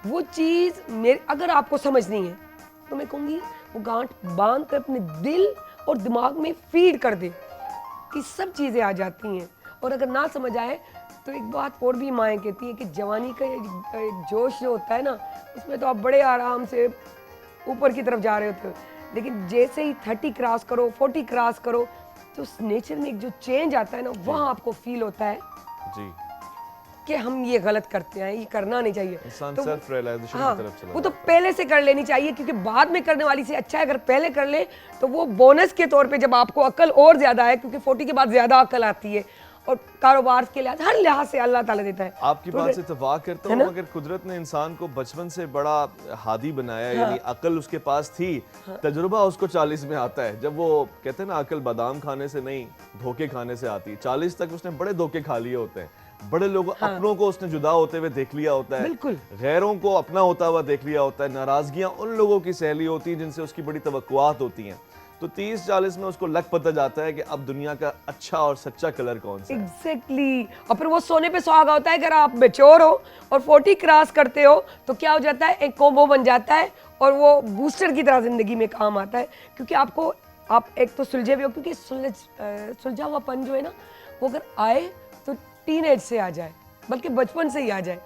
वो चीज़ मेरे अगर आपको समझनी है तो मैं कहूँगी वो गांठ बांध कर अपने दिल और दिमाग में फीड कर दे कि सब चीज़ें आ जाती हैं। और अगर ना समझ आए तो एक बात और भी माएँ कहती हैं कि जवानी का एक जोश जो होता है ना, उसमें तो आप बड़े आराम से ऊपर की तरफ जा रहे होते हो, लेकिन जैसे ही 30 क्रॉस करो, 40 क्रॉस करो, तो उस नेचर में एक जो चेंज आता है ना, वहाँ आपको फील होता है जी कि हम ये गलत करते हैं, ये करना नहीं चाहिए। इंसान तो सेल्फ रियलाइजेशन हाँ, की तरफ चला वो तो पहले से कर लेनी चाहिए, क्योंकि बाद में करने वाली से अच्छा है अगर पहले कर ले तो वो बोनस के तौर पे जब आपको अकल और ज्यादा है, क्योंकि 40 के बाद ज्यादा अकल आती है, और कारोबार के लिहाज हर लिहाज से अल्लाह ताला देता है। आपकी बात से इत्तेफाक करता हूँ, मगर कुदरत ने इंसान को बचपन से बड़ा हादी बनाया है, यानी अकल उसके पास थी, तजुर्बा उसको 40 में आता है। जब वो कहते हैं ना अकल बादाम खाने से नहीं धोखे खाने से आती है, 40 तक उसने बड़े धोखे खा लिए होते हैं, बड़े लोग अपनों को उसने जुदा होते हुए देख लिया होता है, बिल्कुल गैरों को अपना होता हुआ देख लिया होता है, नाराजगियां उन लोगों की सहली होती हैं जिनसे उसकी बड़ी तवक्कुआत होती हैं। तो 30-40 में उसको लग पता जाता है कि अब दुनिया का अच्छा और सच्चा कलर कौन सा है। एग्जैक्टली। और फिर वो सोने पे सुहागा होता है। अगर आप मैच्योर हो और 40 क्रॉस करते हो तो क्या हो जाता है, एक कोम्बो बन जाता है और वो बूस्टर की तरह जिंदगी में काम आता है, क्योंकि आपको आप एक तो सुलझे हुए हो, क्योंकि सुलझा हुआपन जो है ना, वो अगर आए तो टीनेज से आ जाए, बल्कि बचपन से ही आ जाए,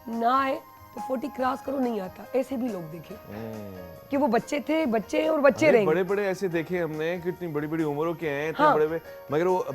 ना आए तो 40 क्रॉस करो नहीं आता। ऐसे भी लोग देखे कि वो बच्चे थे, बच्चे हैं और बच्चे रहेंगे। बड़े बड़े ऐसे देखे हमने कि इतनी बड़ी बड़ी उम्रों के हैं, इतने बड़े बड़े, मगर वो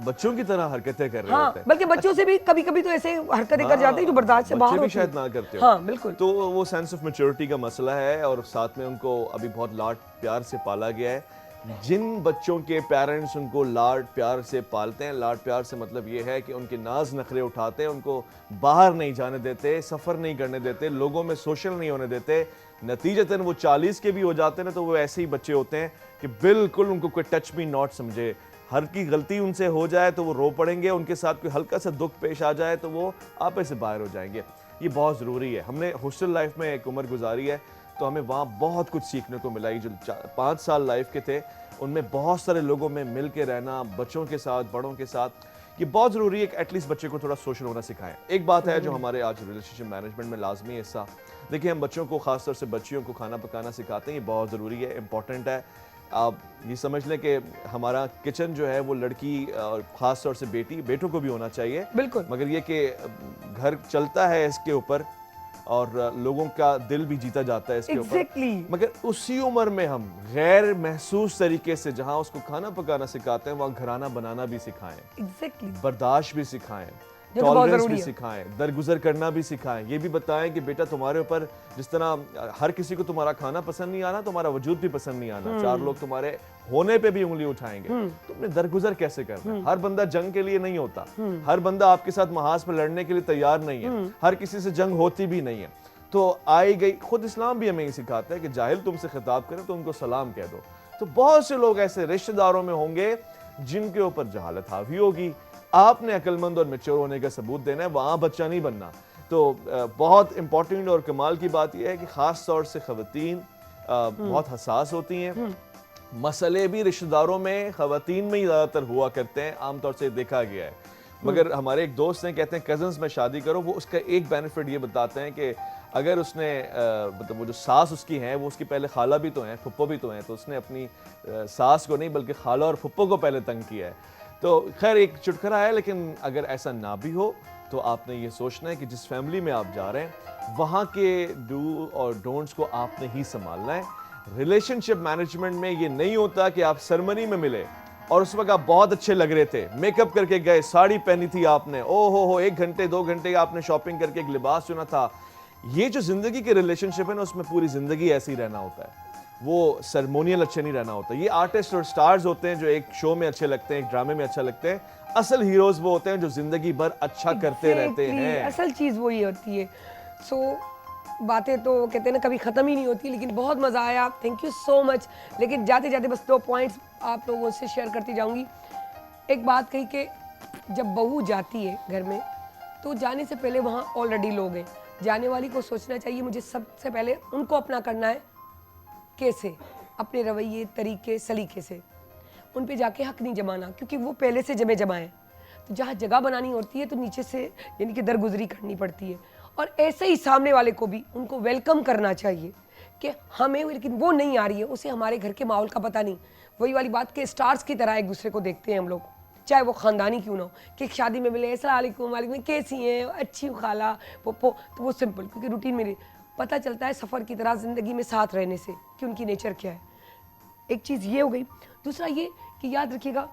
बच्चों की तरह हरकतें कर रहे होते हैं। बल्कि बच्चों से भी कभी कभी तो ऐसे हरकतें कर जाते हैं जो बर्दाश्त से बाहर भी होती शायद हैं। ना करते हो। हाँ बिल्कुल। तो वो सेंस ऑफ मैच्योरिटी का मसला है, और साथ में उनको अभी बहुत लाड प्यार से पाला गया है। जिन बच्चों के पेरेंट्स उनको लाड प्यार से पालते हैं, लाड प्यार से मतलब ये है कि उनके नाज नखरे उठाते हैं, उनको बाहर नहीं जाने देते, सफ़र नहीं करने देते, लोगों में सोशल नहीं होने देते, नतीजतन वो 40 के भी हो जाते हैं ना, तो वो ऐसे ही बच्चे होते हैं कि बिल्कुल उनको कोई टच मी नॉट समझे। हर की गलती उनसे हो जाए तो वो रो पड़ेंगे, उनके साथ कोई हल्का सा दुख पेश आ जाए तो वो आपे से बाहर हो जाएंगे। ये बहुत ज़रूरी है। हमने हॉस्टल लाइफ में एक उम्र गुजारी है, तो हमें वहाँ बहुत कुछ सीखने को मिला। जो 5 साल लाइफ के थे, उनमें बहुत सारे लोगों में मिल के रहना, बच्चों के साथ, बड़ों के साथ, ये बहुत ज़रूरी है कि एटलीस्ट बच्चे को थोड़ा सोशल होना सिखाएं। एक बात है जो हमारे आज रिलेशनशिप मैनेजमेंट में लाजमी हिस्सा, देखिए हम बच्चों को, ख़ासतौर से बच्चियों को खाना पकाना सिखाते हैं, ये बहुत ज़रूरी है, इंपॉर्टेंट है। आप ये समझ लें कि हमारा किचन जो है वो लड़की और ख़ास तौर से बेटों को भी होना चाहिए, बिल्कुल। मगर ये कि घर चलता है इसके ऊपर और लोगों का दिल भी जीता जाता है इसके ऊपर। Exactly. मगर उसी उम्र में हम गैर महसूस तरीके से जहां उसको खाना पकाना सिखाते हैं, वहां घराना बनाना भी सिखाएं, एग्जैक्टली बर्दाश्त भी सिखाएं, जो तो बहुत टॉलरेंस जरूरी भी है। सिखाएं, दरगुजर करना भी सिखाएं। ये भी बताएं कि बेटा तुम्हारे ऊपर जिस तरह हर किसी को तुम्हारा खाना पसंद नहीं आना, तुम्हारा वजूद भी पसंद नहीं आना, 4 लोग तुम्हारे होने पे भी उंगली उठाएंगे, तुमने दरगुजर कैसे करना है। हर बंदा जंग के लिए नहीं होता, हर बंदा आपके साथ महाज पर लड़ने के लिए तैयार नहीं है, हर किसी से जंग होती भी नहीं है। तो आई गई, खुद इस्लाम भी हमें सिखाता है कि जाहिल तुमसे खिताब करे तो उनको सलाम कह दो। तो बहुत से लोग ऐसे रिश्तेदारों में होंगे जिनके ऊपर जहालत हावी होगी, आपने अक्लमंद और मैच्योर होने का सबूत देना है, वहां बच्चा नहीं बनना। तो बहुत इंपॉर्टेंट और कमाल की बात यह है कि खास तौर से खवातीन बहुत हसास होती हैं। मसले भी रिश्तेदारों में खवातीन में ही ज़्यादातर हुआ करते हैं, आमतौर से देखा गया है। मगर हमारे एक दोस्त हैं, कहते हैं कजन्स में शादी करो, वो उसका एक बेनिफिट ये बताते हैं कि अगर उसने मतलब वो जो सास उसकी हैं, वो उसकी पहले खाला भी तो हैं, फुप्पो भी तो हैं, तो उसने अपनी सास को नहीं बल्कि खाला और फुप्पो को पहले तंग किया है। तो खैर एक चुटकुला है, लेकिन अगर ऐसा ना भी हो तो आपने ये सोचना है कि जिस फैमिली में आप जा रहे हैं वहाँ के डू और डोंट्स को आपने ही संभालना है। रिलेशनशिप मैनेजमेंट में ये नहीं होता कि आप सेरेमनी में मिले और उस वक्त आप बहुत अच्छे लग रहे थे, मेकअप करके गए, साड़ी पहनी थी आपने, ओ हो 1 घंटे 2 घंटे आपने शॉपिंग करके एक लिबास चुना था। ये जो जिंदगी के रिलेशनशिप है ना, उसमें पूरी जिंदगी ऐसे ही रहना होता है, वो सेरेमोनियल अच्छे नहीं रहना होता। ये आर्टिस्ट और स्टार्स होते हैं जो एक शो में अच्छे लगते हैं, एक ड्रामे में अच्छा लगते हैं। असल हीरोज वो होते हैं जो जिंदगी भर अच्छा करते रहते हैं। असल चीज वही होती है। सो बातें तो कहते हैं ना कभी खत्म ही नहीं होती, लेकिन बहुत मजा आया, थैंक यू सो मच। लेकिन जाते जाते बस 2 पॉइंट्स आप लोगों से शेयर करती जाऊंगी। एक बात कही कि जब बहू जाती है घर में तो जाने से पहले वहाँ ऑलरेडी लोग हैं, जाने वाली को सोचना चाहिए मुझे सबसे पहले उनको अपना करना है, कैसे अपने रवैये तरीके सलीके से उन पे जाके हक नहीं जमाना, क्योंकि वो पहले से जमे जमाए। तो जहाँ जगह बनानी होती है तो नीचे से यानी कि दरगुजरी करनी पड़ती है। और ऐसे ही सामने वाले को भी उनको वेलकम करना चाहिए कि हमें, लेकिन वो नहीं आ रही है, उसे हमारे घर के माहौल का पता नहीं। वही वाली बात कि स्टार्स की तरह एक दूसरे को देखते हैं हम लोग, चाहे वो ख़ानदानी क्यों ना हो, कि शादी में मिले अस्सलाम वालेकुम वालेकुम कैसी हैं, अच्छी हो खाला पप्पो, तो वो सिंपल, क्योंकि रूटीन में पता चलता है सफ़र की तरह ज़िंदगी में साथ रहने से कि उनकी नेचर क्या है। एक चीज़ ये हो गई। दूसरा ये कि याद रखिएगा,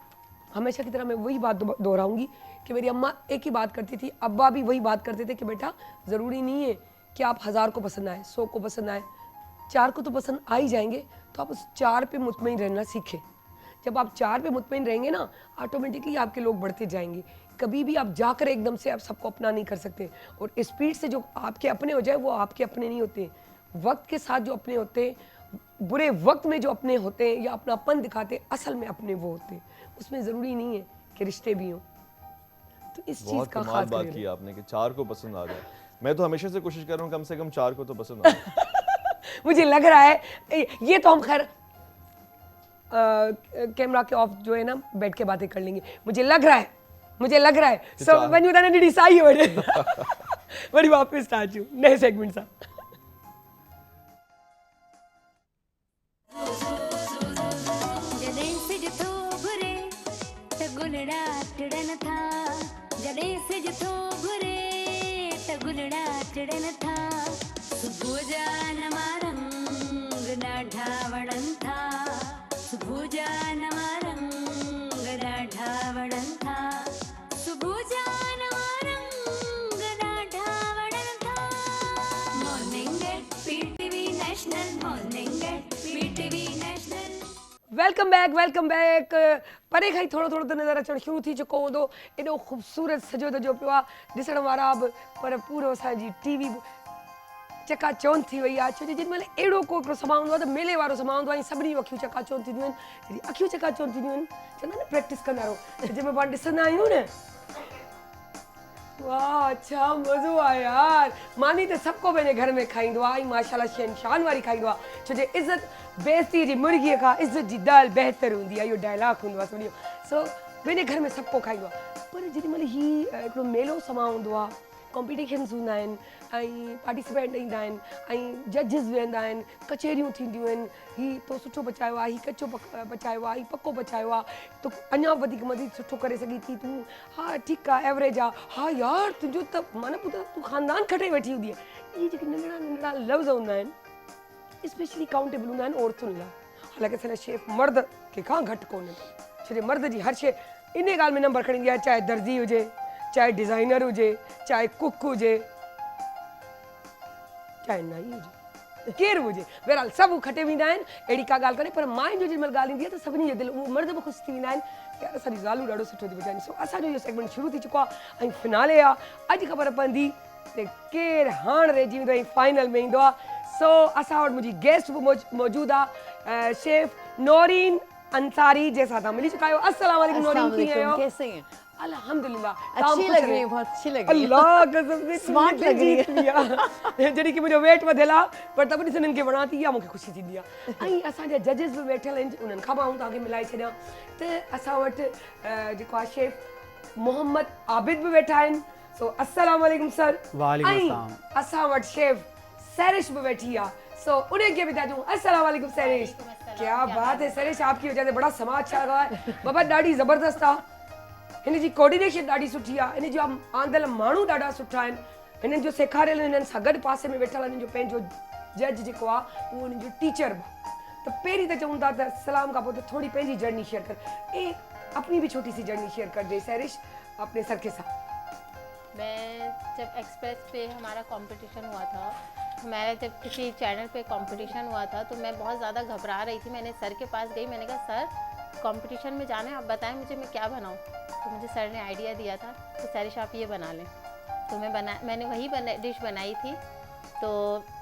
हमेशा की तरह मैं वही बात दोहराऊंगी कि मेरी अम्मा एक ही बात करती थी, अब्बा भी वही बात करते थे कि बेटा ज़रूरी नहीं है कि आप 1000 को पसंद आए, 100 को पसंद आए, 4 को तो पसंद आ ही जाएंगे। तो आप उस 4 पे मुतमईन रहना सीखें। जब आप 4 पे मुतमईन रहेंगे ना, ऑटोमेटिकली आपके लोग बढ़ते जाएंगे। कभी भी आप जाकर एकदम से आप सबको अपना नहीं कर सकते, और स्पीड से जो आपके अपने हो जाए वो आपके अपने नहीं होते। वक्त के साथ जो अपने होते हैं, बुरे वक्त में जो अपने होते हैं या अपनापन दिखाते हैं, असल में अपने वो होते हैं। उसमें ज़रूरी नहीं है कि रिश्ते भी हों। तो इस चीज़ का खास बात की आपने कि 4 को पसंद आ जाए। मैं तो हमेशा से कोशिश कर रहा हूँ कम से कम 4 को तो पसंद आ जाए। मुझे लग रहा है ये तो हम खैर कैमरा के ऑफ जो है ना बैठ के बातें कर लेंगे। मुझे लग रहा है so when you done decide बड़ी वापस स्टार्ट यू नए सेगमेंट सा। जदे से जथो घुरे त गुलड़ा चिड़न था, जदे से जथो घुरे त गुलड़ा चिड़न था, सुबह जान मारंग ढावणन था, सुबह जान मारंग ढावणन था, सुबह जान मारंग ढावणन था। Morning at PTV national, morning at PTV national. Welcome back. परे खाई थोड़ो थोड़ो तो नज़र अचणु शुरू थी चुको हूंदो, एॾो ख़ूबसूरत सजो धजो पियो आहे ॾिसण वारा बि, पर पूरो असांजी टीवी चकाचौंध थी वई आहे। छो जो जेॾी महिल अहिड़ो को हिकिड़ो समां हूंदो आहे त मेले वारो समां हूंदो आहे, सभिनी जूं अखियूं चकाचौंध थींदियूं आहिनि। जॾहिं अखियूं चकाचौंध थींदियूं आहिनि, चवंदा आहिनि प्रैक्टिस कंदा रहो, जंहिंमें पाण ॾिसंदा आहियूं न, वाह छा मज़ो आहे यार। मानी त सबको पंहिंजे घर में खाईंदो आहे, ऐं माशाल्लाह शहनशान वारी खाईंदो आहे, छो जो इज़त बेइज़ती जी मुर्गीअ खां इज़त जी दाल बहितर हूंदी आहे, इहो डायलॉग हूंदो आहे सभिनी जो। सो पंहिंजे घर में सबको खाईंदो आहे। पर जेॾी महिल हीउ हिकिड़ो मेलो समां हूंदो आहे, कॉम्पिटिशन्स हूंदा आहिनि ऐं पार्टिसिपेंट ईंदा आहिनि ऐं जजिस वेंदा आहिनि, कचहरियूं थींदियूं आहिनि, हीउ तो सुठो पचायो आहे, हीउ कचो पचायो आहे, हीउ पको पचायो आहे, तो अञा वधीक मज़ीद सुठो करे सघी थी तूं, हा ठीकु आहे एवरेज आहे, हा यार तुंहिंजो त माना पुट तूं ख़ानदान खटे वेठी हूंदी आहे। इहे जेके नंढड़ा नंढड़ा लफ़्ज़ हूंदा आहिनि स्पेशली काउंटेबल हूंदा आहिनि औरतुनि लाइ, हालांकि असांजा शेफ मर्द कंहिंखां घटि कोन्हे, छो मर्द जी हर शइ इन ॻाल्हि में नंबर खणी ईंदी आहे, चाहे दर्जी हुजे, चाहे डिज़ाइनर हुजे, चाहे कुक हुजे, चाहे नाई हुजे, केरु हुजे, बहरहाल सभु खटे वेंदा आहिनि, अहिड़ी का ॻाल्हि कोन्हे। पर माइन जो जेॾीमहिल ॻाल्हि ईंदी आहे त सभिनी जो दिलि उहे मर्द बि ख़ुशि थी वेंदा आहिनि कि यार असांजी ज़ालूं ॾाढो सुठो थी पचाइनि। सो असांजो इहो सेगमेंट शुरू थी चुको आहे ऐं फिनाले आहे, अॼु ख़बर पवंदी त केरु हाणे रहिजी वेंदो ऐं फाइनल में ईंदो आहे। सो असां वटि मुंहिंजी गेस्ट बि मौजूदु आहे, शेफ नौरीन अंसारी जैसा था मिली चुका है। अस्सलाम वालेकुम नौरीन, कैसे हैं? अल्हम्दुलिल्लाह अच्छी लग रही है, बहुत अच्छी लग रही है। अल्लाह कसम से स्मार्ट लग रही है। जड़ी कि मुझे वेट वधेला पर तब ॾिस इन्हनि खे वणा थी या मूंखे ख़ुशी थींदी आहे। ऐं असांजा जजिस बि वेठल आहिनि, उन्हनि खां मां तव्हांखे मिलाए छॾियां त असां वटि जेको आहे शेफ मोहम्मद आबिद बि वेठा आहिनि। सो अस्सलाम वालेकुम सर। वालेकुम अस्सलाम। असां वटि शेफ सैरिश भी बैठी है, सो उन्हें क्या बता दूं। अस्सलाम वालेकुम सैरिश। क्या बात है सैरिश, आपकी वजह से बड़ा समाज छा रहा है बाबा, ॾाढी ज़बरदस्त आहे, हिन जी कोऑर्डिनेशन ॾाढी सुठी आहे, हिन जो आंदल माण्हू ॾाढा सुठा आहिनि, हिननि जो सेखारियल हिननि सां गॾु पासे में वेठल हिननि जो पंहिंजो जज जेको आहे उहो हिननि जो टीचर बि। त पहिरीं त चऊं था त सलाम खां पोइ त थोड़ी पंहिंजी जर्नी शेयर कर, अपनी भी छोटी सी जर्नी शेयर कर दे सैरिश अपने सर के साथ। मैं जब एक्सप्रेस पे हमारा कंपटीशन हुआ था, हमारा जब किसी चैनल पे कंपटीशन हुआ था तो मैं बहुत ज़्यादा घबरा रही थी। मैंने सर के पास गई, मैंने कहा सर कंपटीशन में जाना है, आप बताएं मुझे मैं क्या बनाऊं। तो मुझे सर ने आइडिया दिया था कि सैरिश आप ये बना लें, तो मैंने वही डिश बनाई थी, तो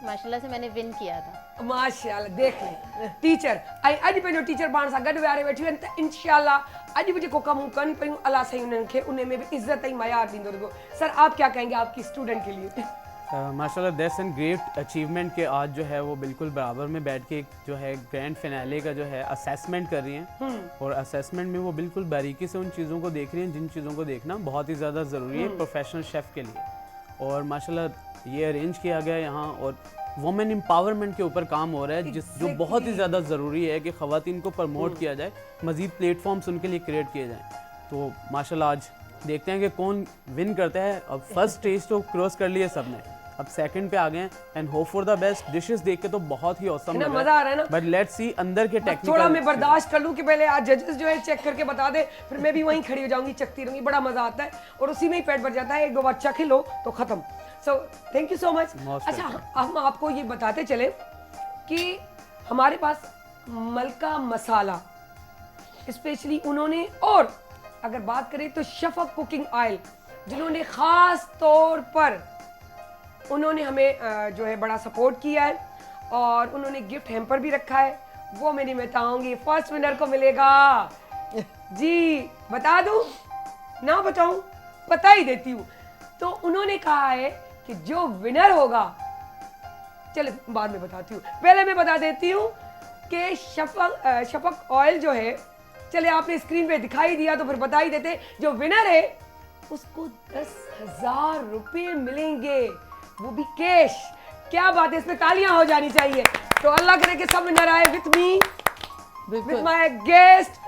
माशाल्लाह से मैंने विन किया था। माशाल्लाह, देख ले टीचर ऐं अॼु पंहिंजो टीचर पाण सां गॾु विहारे वेठियूं आहिनि, त इंशाल्लाह अॼु बि जेको कमु कनि पियूं अलाह साईं उन्हनि खे उन में भी इज़्ज़त ऐं मयार ॾींदो रहिबो। सर आप क्या कहेंगे आपकी स्टूडेंट के लिए? माशाल्लाह दैट्स एन ग्रेट अचीवमेंट के आज जो है वो बिल्कुल बराबर में बैठ के जो है ग्रैंड फिनाले का जो है असेसमेंट कर रही हैं, और असेसमेंट में वो बिल्कुल बारीकी से उन चीज़ों को देख रही हैं जिन चीज़ों को देखना बहुत ही ज़्यादा ज़रूरी है प्रोफेशनल शेफ़ के लिए। और माशाल्लाह ये अरेंज किया गया यहाँ, और वुमेन एम्पावरमेंट के ऊपर काम हो रहा है, जो बहुत ही ज़्यादा ज़रूरी है कि ख़वातीन को प्रमोट किया जाए, मज़ीद प्लेटफॉर्म्स उनके लिए क्रिएट किए जाएँ। तो माशाल्लाह आज देखते हैं कि कौन विन करता है। अब फर्स्ट स्टेज तो क्रॉस कर लिया सब ने, अब सेकंड पे आ गए हैं, and hope for the best. Dishes देख के तो बहुत ही औसम लग मजा आ रहा है ना, बट लेट्स सी अंदर के टेक्निकल। थोड़ा मैं बर्दाश्त कर लूं कि पहले आज जजेस जो है चेक करके बता दे, फिर मैं भी वहीं खड़ी हो जाऊंगी, चखती रहूंगी, बड़ा मजा आता है और उसी में ही पेट भर जाता है, एक दो बार चख लो तो खत्म। सो थैंक यू सो मच। अच्छा, हम आपको ये बताते चले कि हमारे पास मलका मसाला स्पेशली उन्होंने, और अगर बात करें तो शफक कुकिंग ऑयल जिन्होंने खास तौर पर उन्होंने हमें जो है बड़ा सपोर्ट किया है, और उन्होंने गिफ्ट हैम्पर भी रखा है, वो मैं नहीं बताऊंगी, फर्स्ट विनर को मिलेगा। जी बता दूं ना बताऊं? बता ही देती हूँ। तो उन्होंने कहा है कि जो विनर होगा, चले बाद में बताती हूँ, पहले मैं बता देती हूँ कि शफक ऑयल जो है, चले आपने स्क्रीन पे दिखाई दिया तो फिर बता ही देते, जो विनर है उसको 10,000 रुपये मिलेंगे, वो भी कैश। क्या बात है, इसमें तालियां हो जानी चाहिए। तो अल्लाह करे कि सब विनर आए with me, with my guest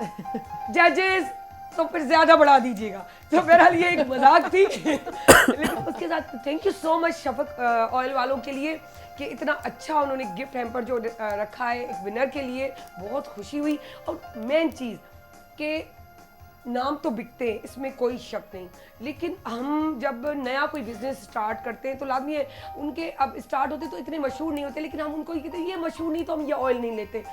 जजेस, तो फिर ज्यादा बढ़ा दीजिएगा। तो बहरहाल ये एक मजाक थी लेकिन उसके साथ thank you so much Shafaq oil वालों के लिए कि इतना अच्छा उन्होंने गिफ्ट हैम्पर जो रखा है एक विनर के लिए, बहुत खुशी हुई। और मेन चीज़ कि नाम तो बिकते हैं, इसमें कोई शक नहीं, लेकिन हम जब नया कोई बिजनेस स्टार्ट करते हैं तो लाजमी है, उनके अब स्टार्ट होते तो इतने मशहूर नहीं होते, लेकिन हम उनको ये कहते हैं ये मशहूर नहीं तो हम ये ऑयल नहीं लेते।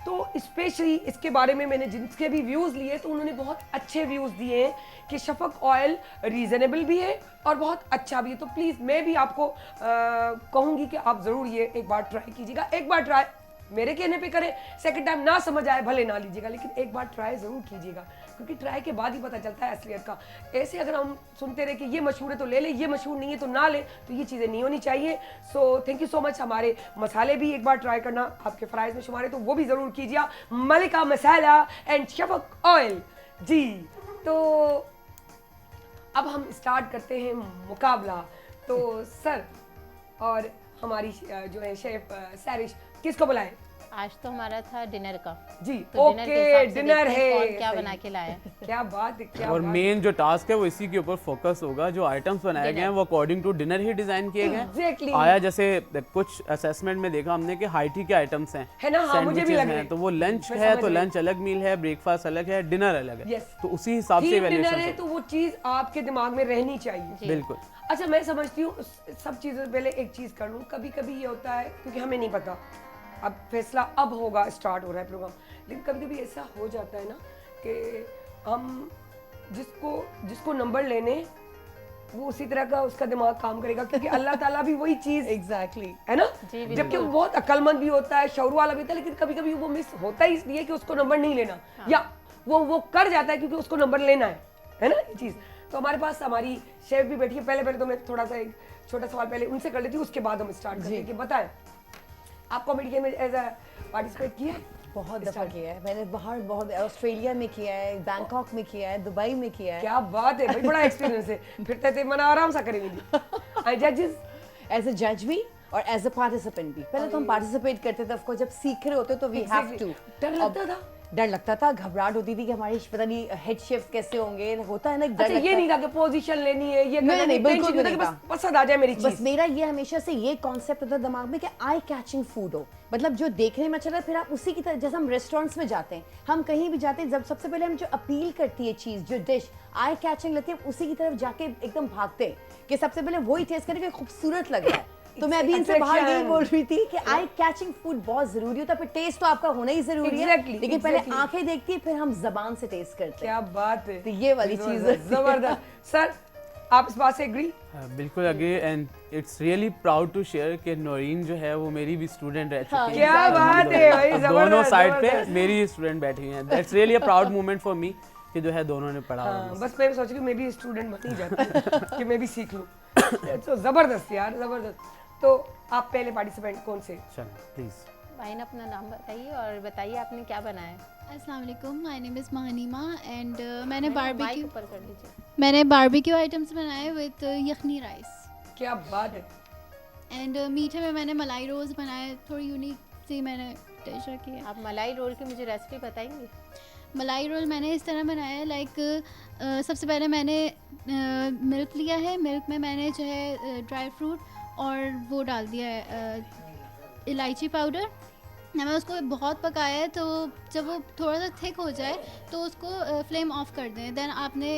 तो स्पेशली इसके बारे में मैंने जिनके भी व्यूज़ लिए तो उन्होंने बहुत अच्छे व्यूज़ दिए हैं कि शफक ऑयल रीज़नेबल भी है और बहुत अच्छा भी है। तो प्लीज़ मैं भी आपको कहूँगी कि आप ज़रूर ये एक बार ट्राई कीजिएगा। एक बार ट्राई मेरे कहने पे करें, सेकंड टाइम ना समझ आए भले ना लीजिएगा, लेकिन एक बार ट्राई ज़रूर कीजिएगा, क्योंकि ट्राई के बाद ही पता चलता है असलियत का। ऐसे अगर हम सुनते रहे कि ये मशहूर है तो ले ले, ये मशहूर नहीं है तो ना ले, तो ये चीज़ें नहीं होनी चाहिए। सो थैंक यू सो मच। हमारे मसाले भी एक बार ट्राई करना आपके फ्राइज़ में शुमार है तो वो भी ज़रूर कीजिए, मलिका मसाला एंड शफक ऑयल जी। तो अब हम स्टार्ट करते हैं मुकाबला। तो सर और हमारी जो है शेफ सैरिश किसको बुलाएं? आज तो हमारा था डिनर का, जी तो डिनर के हिसाब ओके से डिनर देखते हैं है। कौन क्या सही। बना के लाया। क्या बात है, क्या और बात मेन जो टास्क है वो इसी के ऊपर फोकस होगा। जो आइटम्स बनाए गए हैं वो अकॉर्डिंग टू डिनर ही डिजाइन किए गए हैं। Exactly. आया जैसे कुछ असेसमेंट में देखा हमने कि हाइटी के आइटम्स हैं, है ना, हाँ, मुझे भी sandwiches लग रहे हैं, हैं। तो वो लंच मैं है समझ तो रही लंच अलग मील है, ब्रेकफास्ट अलग है, डिनर अलग है। Yes. तो उसी हिसाब से थीम डिनर है इवैल्यूएशन तो वो चीज आपके दिमाग में रहनी चाहिए। बिल्कुल। अच्छा मैं समझती हूँ सब चीज़ों से पहले एक चीज़ कर लूँ। कभी कभी ये होता है क्योंकि हमें नहीं पता, अब फैसला अब होगा, स्टार्ट हो रहा है प्रोग्राम, लेकिन कभी कभी ऐसा हो जाता है ना कि हम जिसको नंबर लेने वो उसी तरह का उसका दिमाग काम करेगा, क्योंकि अल्लाह ताला भी वही चीज़ एग्जैक्टली है ना, जी, जबकि वो बहुत अक्लमंद भी होता है, शौर वाला भी होता है, लेकिन कभी कभी वो मिस होता ही इसलिए कि उसको नंबर नहीं लेना, या वो कर जाता है क्योंकि उसको नंबर लेना है ना ये चीज़। तो हमारे पास हमारी शेफ भी बैठी है। पहले तो मैं थोड़ा सा एक छोटा सवाल पहले उनसे कर लेती हूँ, उसके बाद हम स्टार्ट करते हैं कि बताएं आप कॉमेडी में एज अ पार्टिसिपेट किए? बहुत दफा किया है मैंने, बाहर बहुत, ऑस्ट्रेलिया में किया है, बैंकॉक में किया है, दुबई में किया है। क्या बात है भाई, बड़ा एक्सपीरियंस है, फिर तो मना आराम सा करेंगे। जजेस एज अ जज भी और एज अ पार्टिसिपेंट भी। पहले तो हम पार्टिसिपेट करते थे, ऑफ कोर्स जब सीख रहे होते तो वी हैव टू। डर लगता था? डर लगता था, घबराहट होती थी कि हमारे पता नहीं हेड शेफ कैसे होंगे, होता है ना एक डर अच्छा, ये लगता नहीं था कि पोजीशन लेनी है, ये करना नहीं, बिल्कुल tension भी नहीं था नहीं कि बस पसंद आ जाए मेरी बस चीज। मेरा ये हमेशा से ये कॉन्सेप्ट होता है दिमाग में कि आई कैचिंग फूड हो, मतलब जो देखने में अच्छा लगे, फिर आप उसी की तरह, जैसे हम रेस्टोरेंट्स में जाते हैं, हम कहीं भी जाते हैं, जब सबसे पहले हम जो अपील करती है चीज, जो डिश आई कैचिंग लगती है, उसी की तरफ जाके एकदम भागते हैं कि सबसे पहले वही टेस्ट करें कि खूबसूरत लग रहा है। तो मैं अभी इनसे बाहर यही बोल रही थी कि आई कैचिंग फूड बहुत जरूरी होता है, फिर टेस्ट तो आपका होना ही जरूरी है, लेकिन पहले आंखें देखती है, फिर हम जबान से टेस्ट करते हैं। क्या बात है, तो ये वाली चीज है। जबरदस्त। सर आप इस बात से एग्री? बिल्कुल अगे, and it's really proud to share कि नौरीन जो है वो मेरी भी स्टूडेंट रह चुकी है। क्या बात है भाई, अब जबरदस्त, दोनों साइड पे जबरदस्त। मेरी स्टूडेंट बैठी हुई हैं। That's really a proud moment for me कि जो है दोनों ने पढ़ा हुआ है। बस मैं सोच रही हूँ मैं भी स्टूडेंट बन ही जाती कि मैं भी सीख लूँ। तो जबरदस्त यार, जबरदस्त। तो आप पहले पार्टिसिपेंट कौन से? चलो प्लीज भाई ने अपना नाम बताइए और बताइए आपने क्या बनाया है। अस्सलाम वालेकुम, माय नेम इज़ महानीमा एंड मैंने माइक बारबेक्यू ऊपर कर लीजिए। मैंने बारबेक्यू आइटम्स बनाए विद यखनी राइस क्या बात है। एंड मीठे में मैंने मलाई रोज़ बनाए, थोड़ी यूनिक सी मैंने डिश रखी है। आप मलाई रोल की मुझे रेसिपी बताएंगे? मलाई रोल मैंने इस तरह बनाया है, लाइक सबसे पहले मैंने मिल्क लिया है, मिल्क में मैंने जो है ड्राई फ्रूट और वो डाल दिया है इलायची पाउडर। मैंने उसको बहुत पकाया है, तो जब वो थोड़ा सा थिक हो जाए तो उसको फ्लेम ऑफ कर दें। देन आपने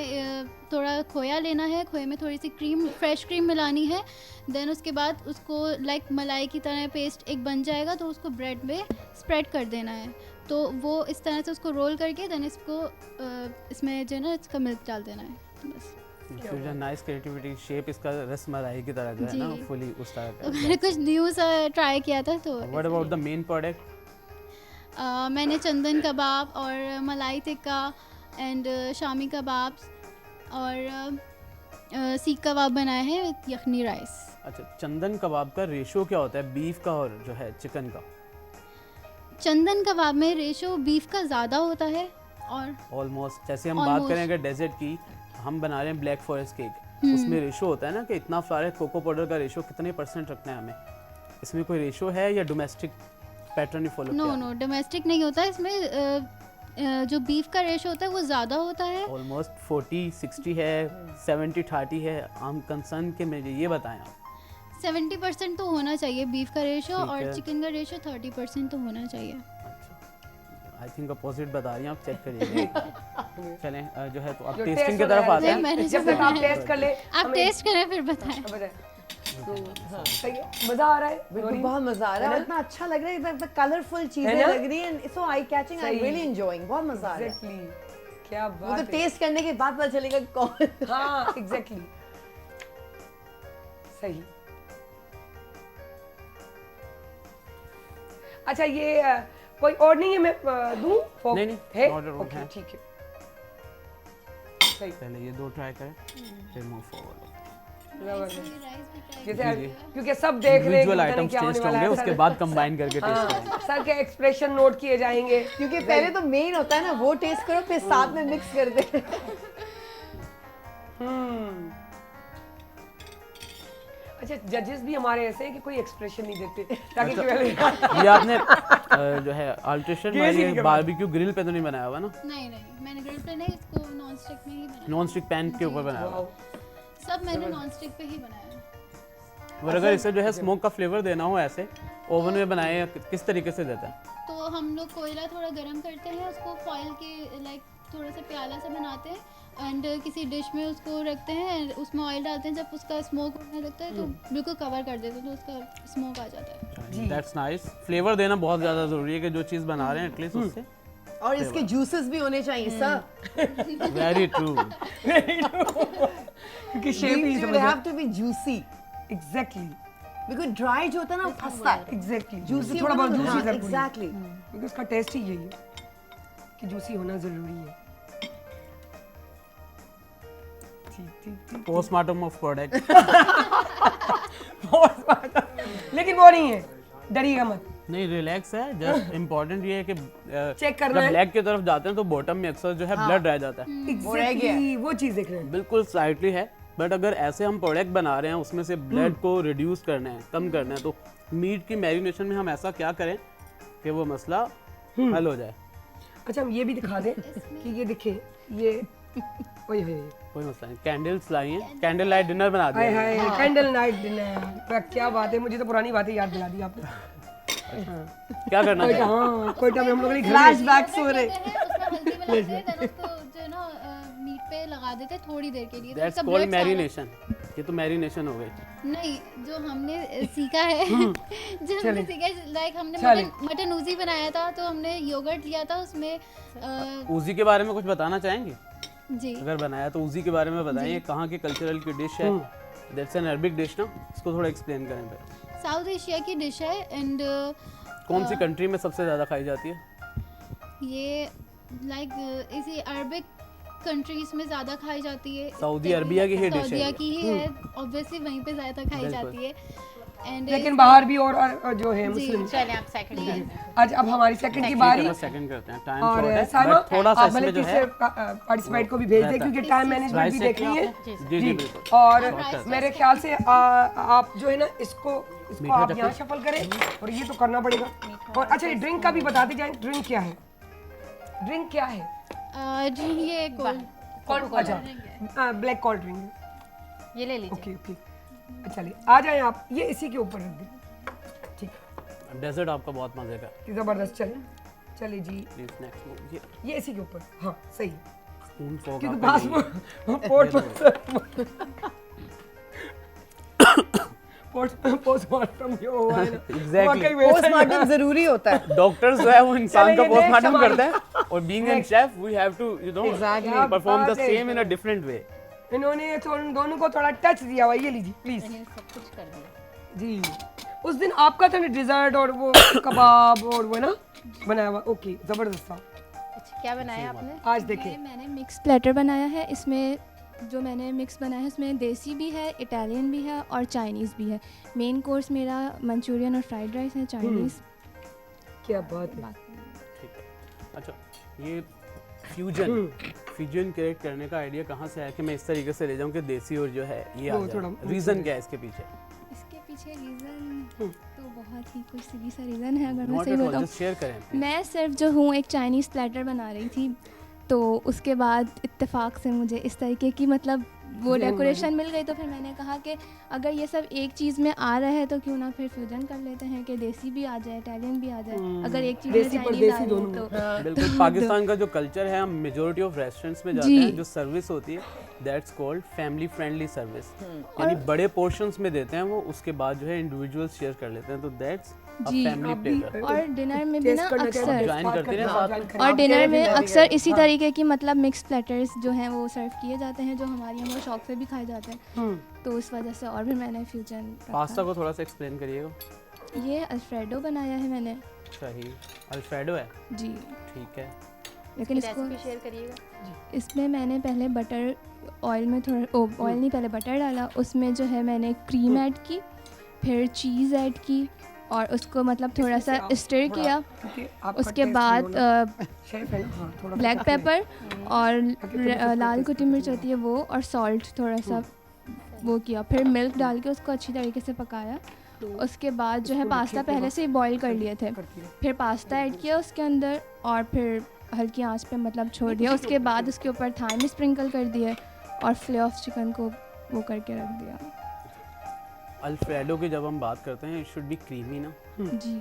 थोड़ा खोया लेना है, खोए में थोड़ी सी क्रीम, फ्रेश क्रीम मिलानी है। देन उसके बाद उसको लाइक मलाई की तरह पेस्ट एक बन जाएगा, तो उसको ब्रेड में स्प्रेड कर देना है। तो वो इस तरह से उसको रोल करके देन इसको इसमें जो है ना इसका मिल्क डाल देना है, बस। नाइस क्रिएटिविटी, शेप इसका रसमलाई की तरह जो है ना, जी। फुली उस तरह तो का। मैंने कुछ न्यू सा ट्राई किया था। तो what about the main product? मैंने चंदन कबाब और मलाई टिक्का एंड शामी कबाब्स और सीख कबाब बनाए हैं विद यखनी राइस। अच्छा, चंदन कबाब का रेशो क्या होता है बीफ का और जो है चिकन का? चंदन कबाब में रेशो बीफ का ज़्यादा होता है और ऑलमोस्ट जैसे हम बात Almost. करें अगर डेजर्ट की, हम बना रहे हैं ब्लैक फॉरेस्ट केक, उसमें रेशो होता है ना कि इतना फ्लावर, कोको पाउडर का रेशो कितने % रखना है हमें, इसमें कोई रेशो है या डोमेस्टिक पैटर्न ही फॉलो नो किया? नो डोमेस्टिक नहीं होता है इसमें। जो बीफ का रेशो होता है वो ज़्यादा होता है। ऑलमोस्ट 40-60 है, 70-30 है। हम कंसर्न के मुझे ये बताएं आप। 70% तो होना चाहिए बीफ का रेशो, ठीक और है। चिकन का रेशो 30% तो होना चाहिए। आई थिंक अपोजिट बता रही हैं आप, चेक करिए। चलें जो है तो अब जो टेस्टिंग taste की होता तरफ है, आते हैं। मैंने जब जो तक आप बनाया- टेस्ट कर ले आप टेस्ट करें फिर बताएं। बताएं। तो सही है, मजा आ रहा है। बिल्कुल नौरीन? बहुत मजा आ रहा है, है ना? इतना अच्छा लग रहा है, इतना कलरफुल चीजें है ना? लग रही हैं, सो आई कैचिंग, आई सही। रियली एंजॉयिंग, बहुत मजा आ रहा है। Exactly. क्या वो बात तो है। टेस्ट करने के बाद पता चलेगा कौन। हाँ एग्जैक्टली सही। अच्छा ये कोई और नहीं है, मैं दूं? fork? नहीं, नहीं, है? order ओके है। ठीक है। सही। पहले ये 2 ट्राई करें, फिर मूव फॉरवर्ड। जैसे जी। क्योंकि सब देख रहे हैं कि इंडिविजुअल पता नहीं आइटम्स क्या होने टेस्ट वाला होंगे, है। उसके सर- बाद कंबाइन करके टेस्ट हाँ, करेंगे। सर के एक्सप्रेशन नोट किए जाएंगे। क्योंकि पहले तो मेन होता है ना, वो टेस्ट करो फिर साथ में मिक्स कर दे। अच्छा जजेस भी हमारे ऐसे हैं कि कोई एक्सप्रेशन नहीं देते ताकि पहले ये आपने जो है अल्ट्रेशन Gaze ही नहीं में करवाते। बारबेक्यू ग्रिल पे तो नहीं बनाया हुआ ना? नहीं मैंने ग्रिल पे नहीं, इसको नॉन स्टिक में ही बनाया। नॉन स्टिक पैन के ऊपर बनाया हुआ। सब मैंने नॉन स्टिक पे ही बनाया। और अगर इसे जो है स्मोक का फ्लेवर देना हो ऐसे ओवन में बनाए या किस तरीके से देता है? तो हम लोग कोयला थोड़ा गर्म करते हैं, उसको फॉइल के लाइक थोड़ा सा प्याला सा बनाते हैं एंड किसी डिश में उसको रखते हैं, उसमें ऑयल डालते हैं, जब उसका स्मोक होने लगता है तो बिल्कुल कवर कर देते हैं तो उसका स्मोक आ जाता है। That's nice. फ्लेवर देना बहुत ज़्यादा ज़रूरी है कि जो चीज़ बना रहे हैं एटलीस्ट उससे। और इसके जूसेस भी होने चाहिए सर। Very true. क्योंकि शेप ही They have to be juicy exactly because dry जो होता है ना वो फंसता है। एग्जैक्टली Juicy जूसी थोड़ा बहुत होना- जूसी हाँ, जरूरी है exactly। क्योंकि उसका टेस्ट ही यही है कि जूसी होना जरूरी है। ठीक पोस्टमार्टम ऑफ प्रोडक्ट। लेकिन वो नहीं है, डरिएगा मत। नहीं रिलैक्स है, जस्ट इम्पोर्टेंट ये है कि चेक करना जब है ब्लैक की तरफ जाते हैं तो बॉटम में अक्सर जो है ब्लड रह जाता है। एग्जैक्टली वो चीज देख रहे हैं। बिल्कुल स्लाइटली है, बट अगर ऐसे हम प्रोडक्ट बना रहे हैं उसमें से ब्लड को रिड्यूस करना है, कम करना है, तो मीट की मैरिनेशन में हम ऐसा क्या करें कि वो मसला हल हो जाए। अच्छा हम ये भी दिखा दें कि ये देखिए ये ओए होए कोई मसला नहीं। कैंडल्स लाई हैं, कैंडल लाइट डिनर बना हाय दिया है। हाय कैंडल नाइट डिनर, क्या बात है, मुझे तो पुरानी बातें याद दिला दी आपने। क्या करना कोयटा, चाहिए? हाँ कोयटा में हम लोगों ने घर में फ्लैशबैक्स हो रहे। उसमें हल्दी मिलाते हैं, then उसको जो है ना मीट पे लगा देते हैं थोड़ी देर के लिए। तो दैट्स उसका कॉल्ड blood सारा- मैरिनेशन। ये तो मैरिनेशन हो गई। नहीं, जो हमने सीखा है जो हमने सीखा है लाइक हमने चले। मटन उजी बनाया था तो हमने योगर्ट लिया था उसमें उजी के बारे में कुछ बताना चाहेंगे? जी अगर बनाया तो उजी के बारे में बताइए, कहाँ की कल्चरल की डिश है? दैट्स एन अरबिक डिश ना, इसको थोड़ा एक्सप्लेन करें फिर। साउथ एशिया की डिश है एंड कौन सी कंट्री में सबसे ज़्यादा खाई जाती है? ये लाइक इसी अरबिक कंट्रीज में ज़्यादा खाई जाती है। सऊदी अरबिया की ही डिश है सऊदीया ये। की ही है, ऑब्वियसली वहीं पे ज़्यादा खाई बिल्कुल। जाती है एंड लेकिन बाहर भी और जो है मुस्लिम। चले आप सेकंड आज अब हमारी सेकंड की बारी बस सेकंड करते हैं, टाइम और शॉर्ट है, साइमा बट थोड़ा सा आप इसमें मतलब जो किससे है पार्टिसिपेट को भी भेज दें रहता है। क्योंकि टाइम मैनेजमेंट भी Rice देखनी है। जी जी बिल्कुल। और मेरे ख्याल से आप जो है ना इसको आप यहाँ शफल करें और ये तो करना पड़ेगा। और अच्छा ये ड्रिंक का भी बताते जाएं, ड्रिंक क्या है? ड्रिंक क्या है? जी ये कोल्ड अच्छा ब्लैक कोल्ड ड्रिंक। ये ले लीजिए। ओके ओके चलिए आ जाएं आप, ये इसी के ऊपर रख दें। ठीक डेजर्ट आपका बहुत मजे का। है जबरदस्त। चले चलिए जी प्लीज नेक्स्ट मूव। ये इसी के ऊपर, हाँ सही है स्पून फोक क्योंकि आपका पास पोस्टमार्टम जो हुआ है ना, Exactly. वाकई वैसा ही पोस्टमार्टम जरूरी होता है। डॉक्टर्स जो है वो इंसान का चलेंगे पोस्टमार्टम next करता है और being an chef we have to you know Exactly. Perform the बात है। Same in a different way. इन्होंने तो उन दोनों को थोड़ा टच दिया हुआ, ये लीजिए प्लीज सब कुछ कर दिया। जी। उस दिन आपका था ना डिजर्ट और वो कबाब और वो ना बनाया हुआ, ओके जबरदस्त था। अच्छा क्या बनाया आपने? आज देखें मैंने मिक्स प्लेटर बनाया है। इसमें जो मैंने मिक्स बनाया है उसमें देसी भी है, इटालियन भी है और चाइनीज़ भी है। मेन कोर्स मेरा मंचूरियन और फ्राइड राइस है, चाइनीज़। क्या बात है। ठीक है। अच्छा ये फ्यूजन क्रिएट करने का आइडिया कहाँ से आया कि मैं इस तरीके से ले जाऊँ कि देसी और जो है ये आ वो जाए? थोड़ा- रीजन क्या है इसके पीछे? इसके पीछे रीज़न तो बहुत ही कुछ सीधी सा रीज़न है, अगर मैं नॉट सही एट ऑल, बताऊँ। जस्ट शेयर करें please। मैं सिर्फ जो हूँ एक चाइनीज़ प्लेटर बना रही थी, तो उसके बाद इत्तेफाक से मुझे इस तरीके की मतलब वो जहन में डेकोरेशन मिल गई, तो फिर मैंने कहा कि अगर ये सब एक चीज़ में आ रहा है तो क्यों ना फिर फ्यूजन कर लेते हैं कि देसी भी आ जाए, इटालियन भी आ जाए। अगर एक चीज़ में देसी पर चाइनीज़ आ देसी रही है दोनों। तो बिल्कुल पाकिस्तान का जो कल्चर है, हम मेजोरिटी ऑफ रेस्टोरेंट्स में जाते जी। हैं, जो सर्विस होती है that's called family friendly service, यानी बड़े पोर्शंस में देते हैं वो, उसके बाद जो है इंडिविजुअल्स शेयर कर लेते हैं, तो दैट्स अ जी। फैमिली आप भी प्लेटर। और डिनर में भी ना टेस्ट करना अक्सर चाहें ज्वाइन करते हैं साथ में। और डिनर में अक्सर इसी हाँ। तरीके की मतलब मिक्स प्लेटर्स जो हैं वो सर्व किए जाते हैं, जो हमारे यहाँ बहुत शौक से भी खाए जाते हैं, तो उस वजह से और भी मैंने फ्यूजन पास्ता को थोड़ा सा एक्सप्लेन करिएगा। ये अल्फ्रेडो बनाया है मैंने सही, अल्फ्रेडो है, जी। ठीक है। लेकिन इसको रेसिपी शेयर करिएगा। इसमें मैंने पहले बटर ऑयल में थोड़ा ऑयल नहीं पहले बटर डाला, उसमें जो है मैंने क्रीम ऐड की, फिर चीज़ ऐड की और उसको मतलब थोड़ा सा स्टर किया। उसके बाद ब्लैक पेपर और लाल कुटी मिर्च होती है वो, और सॉल्ट थोड़ा सा वो किया, फिर मिल्क डाल के उसको अच्छी तरीके से पकाया। उसके बाद जो है पास्ता पहले से ही बॉईल कर लिए थे, फिर पास्ता ऐड किया उसके अंदर और फिर हल्की आंच पे मतलब छोड़ दिया। उसके बाद उसके ऊपर थाइम स्प्रिंकल कर दिए और फिले ऑफ चिकन को वो करके रख दिया। अल्फ्रेडो की जब हम बात करते हैं, इट शुड बी क्रीमी ना, जी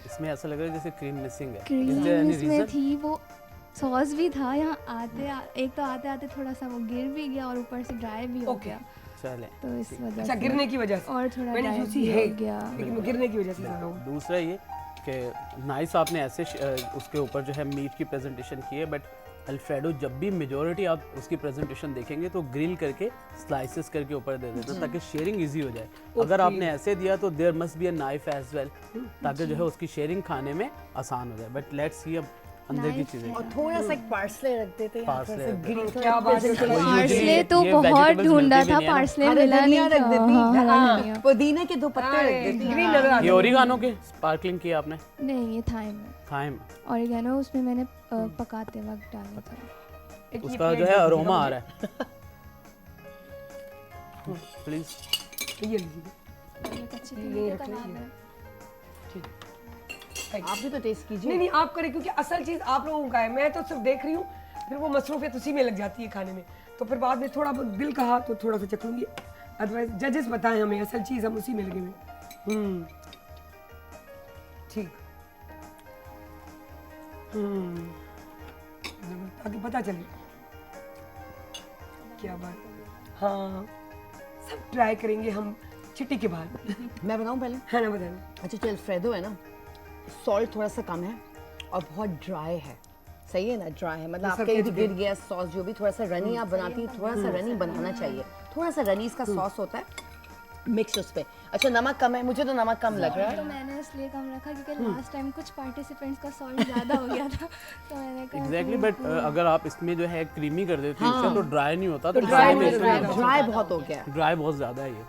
इसमें ऐसा लग रहा है जैसे क्रीम मिसिंग है। Is क्रीम there any इसमें reason? थी, वो सॉस भी था यहाँ एक तो आते आते थोड़ा सा वो गिर भी गया और ऊपर से ड्राई भी हो गया, चले। तो इस वजह अच्छा से गिरने की वजह से और थोड़ा मैंने ड्राई सोची भी है हो गया। लेकिन वो गिरने की वजह से ज़्यादा हो। दूसरा ये कि नाइस आपने ऐसे उसके ऊपर जो है मीट की प्रेजेंटेशन की है, बट अल्फ्रेडो जब भी मेजॉरिटी आप उसकी प्रेजेंटेशन देखेंगे तो ग्रिल करके स्लाइसेस करके ऊपर दे देते हैं ताकि शेयरिंग इजी हो जाए। अगर आपने ऐसे दिया तो there must be a knife as well, ताकि जो है उसकी शेयरिंग खाने में आसान हो जाए। बट लेट्स सी अब अंदर की चीजें। और थोड़ा सा पार्सले रख देते हैं यहाँ पर पार्सले से रख देते ग्रीन क्या बात है। पार्सले तो ये बहुत vegetables ढूंढा मिलती भी था, नहीं है ना। पार्सले हरा मिला नहीं धनिया रख था। देती, हाँ, हरा हाँ, धनिया। पुदीने के 2 पत्ते रख देती। ग्रीन नजर आ ये ओरिगानो के स्पार्कलिंग किया आपने? नहीं, ये थाइम है। थाइम, ऑरिगेनो उसमें मैंने पकाते वक्त डाला था। उसका जो है अरोमा आ रहा है। प्लीज ये लीजिए। ये कच्ची पनीर का कबाब है। आप भी तो टेस्ट कीजिए। नहीं नहीं आप करें, क्योंकि असल चीज़ आप लोगों का है, मैं तो सिर्फ देख रही हूँ, फिर वो मसरूफियत उसी में लग जाती है खाने में, तो फिर बाद में थोड़ा बहुत दिल कहा तो थोड़ा सा चख लूँगी, अदरवाइज जजेस बताएं हमें, असल चीज़ हम उसी में लगे हुए। ठीक। ताकि पता चले क्या बात। हाँ सब ट्राई करेंगे हम छुट्टी के बाद। मैं बताऊँ पहले? है ना, बताना। अच्छा जो अल्फ्रेडो है ना, सॉल्ट थोड़ा सा कम है और बहुत ड्राई है। सही है ना, ड्राई है, मतलब आपका ये गिर गया सॉस जो भी थोड़ा सा रनी आप बनाती है, थोड़ा सा रनी बनाना चाहिए, थोड़ा सा रनी इसका सॉस होता है मिक्स उस पे। अच्छा नमक कम है, मुझे तो नमक कम लग रहा तो है। मैंने इसलिए कम रखा क्योंकि लास्ट टाइम कुछ पार्टिसिपेंट्स का सॉल्ट ज़्यादा हो गया था, तो मैंने कहा एग्जैक्टली। बट अगर आप इसमें जो है क्रीमी कर देते हैं इससे तो ड्राई नहीं होता, तो ड्राई ड्राई बहुत हो गया। ड्राई बहुत ज़्यादा है ये।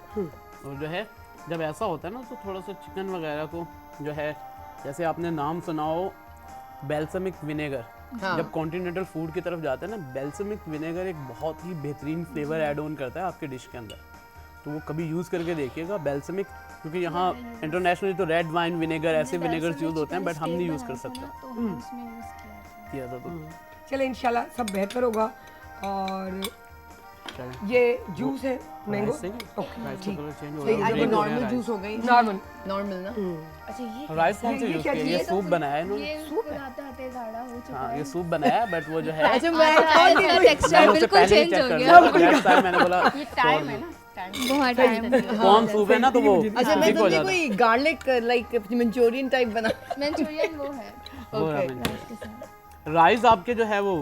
और जो है जब ऐसा होता है ना तो थोड़ा सा चिकन वगैरह को जो है, जैसे आपने नाम सुना हो बेल्समिक विनेगर, जब कॉन्टिनेंटल फूड की तरफ जाते हैं ना, बेल्समिक विनेगर एक बहुत ही बेहतरीन फ्लेवर ऐड ऑन करता है आपके डिश के अंदर, तो वो कभी यूज़ करके देखिएगा बेल्समिक, क्योंकि यहाँ इंटरनेशनली तो रेड वाइन विनेगर ऐसे विनेगर्स यूज़ होते हैं, बट हम नहीं यूज़ कर सकते। तो हम उसमें यूज़ किया था। चले इंशाल्लाह सब बेहतर होगा। और ये जूस है मैंगो, ओके ठीक। ये नॉर्मल जूस हो गई, नॉर्मल ना। अच्छा ये राइस कौन से यूज़ किया? ये सूप बनाया है इन्होंने। ये सूप आते गाढ़ा हो चुका हाँ है। ये सूप बनाया है, बट वो जो है अच्छा मैं इसका टेक्सचर बिल्कुल चेंज हो गया। मैंने बोला टाइम है ना, बहुत टाइम कौन सूप है ना, तो वो अच्छा मैं thick हो तो जाता है। कोई गार्लिक लाइक मंचूरियन टाइप बना। मंचूरियन वो है वो Okay. ramen। के साथ। राइस आपके जो है वो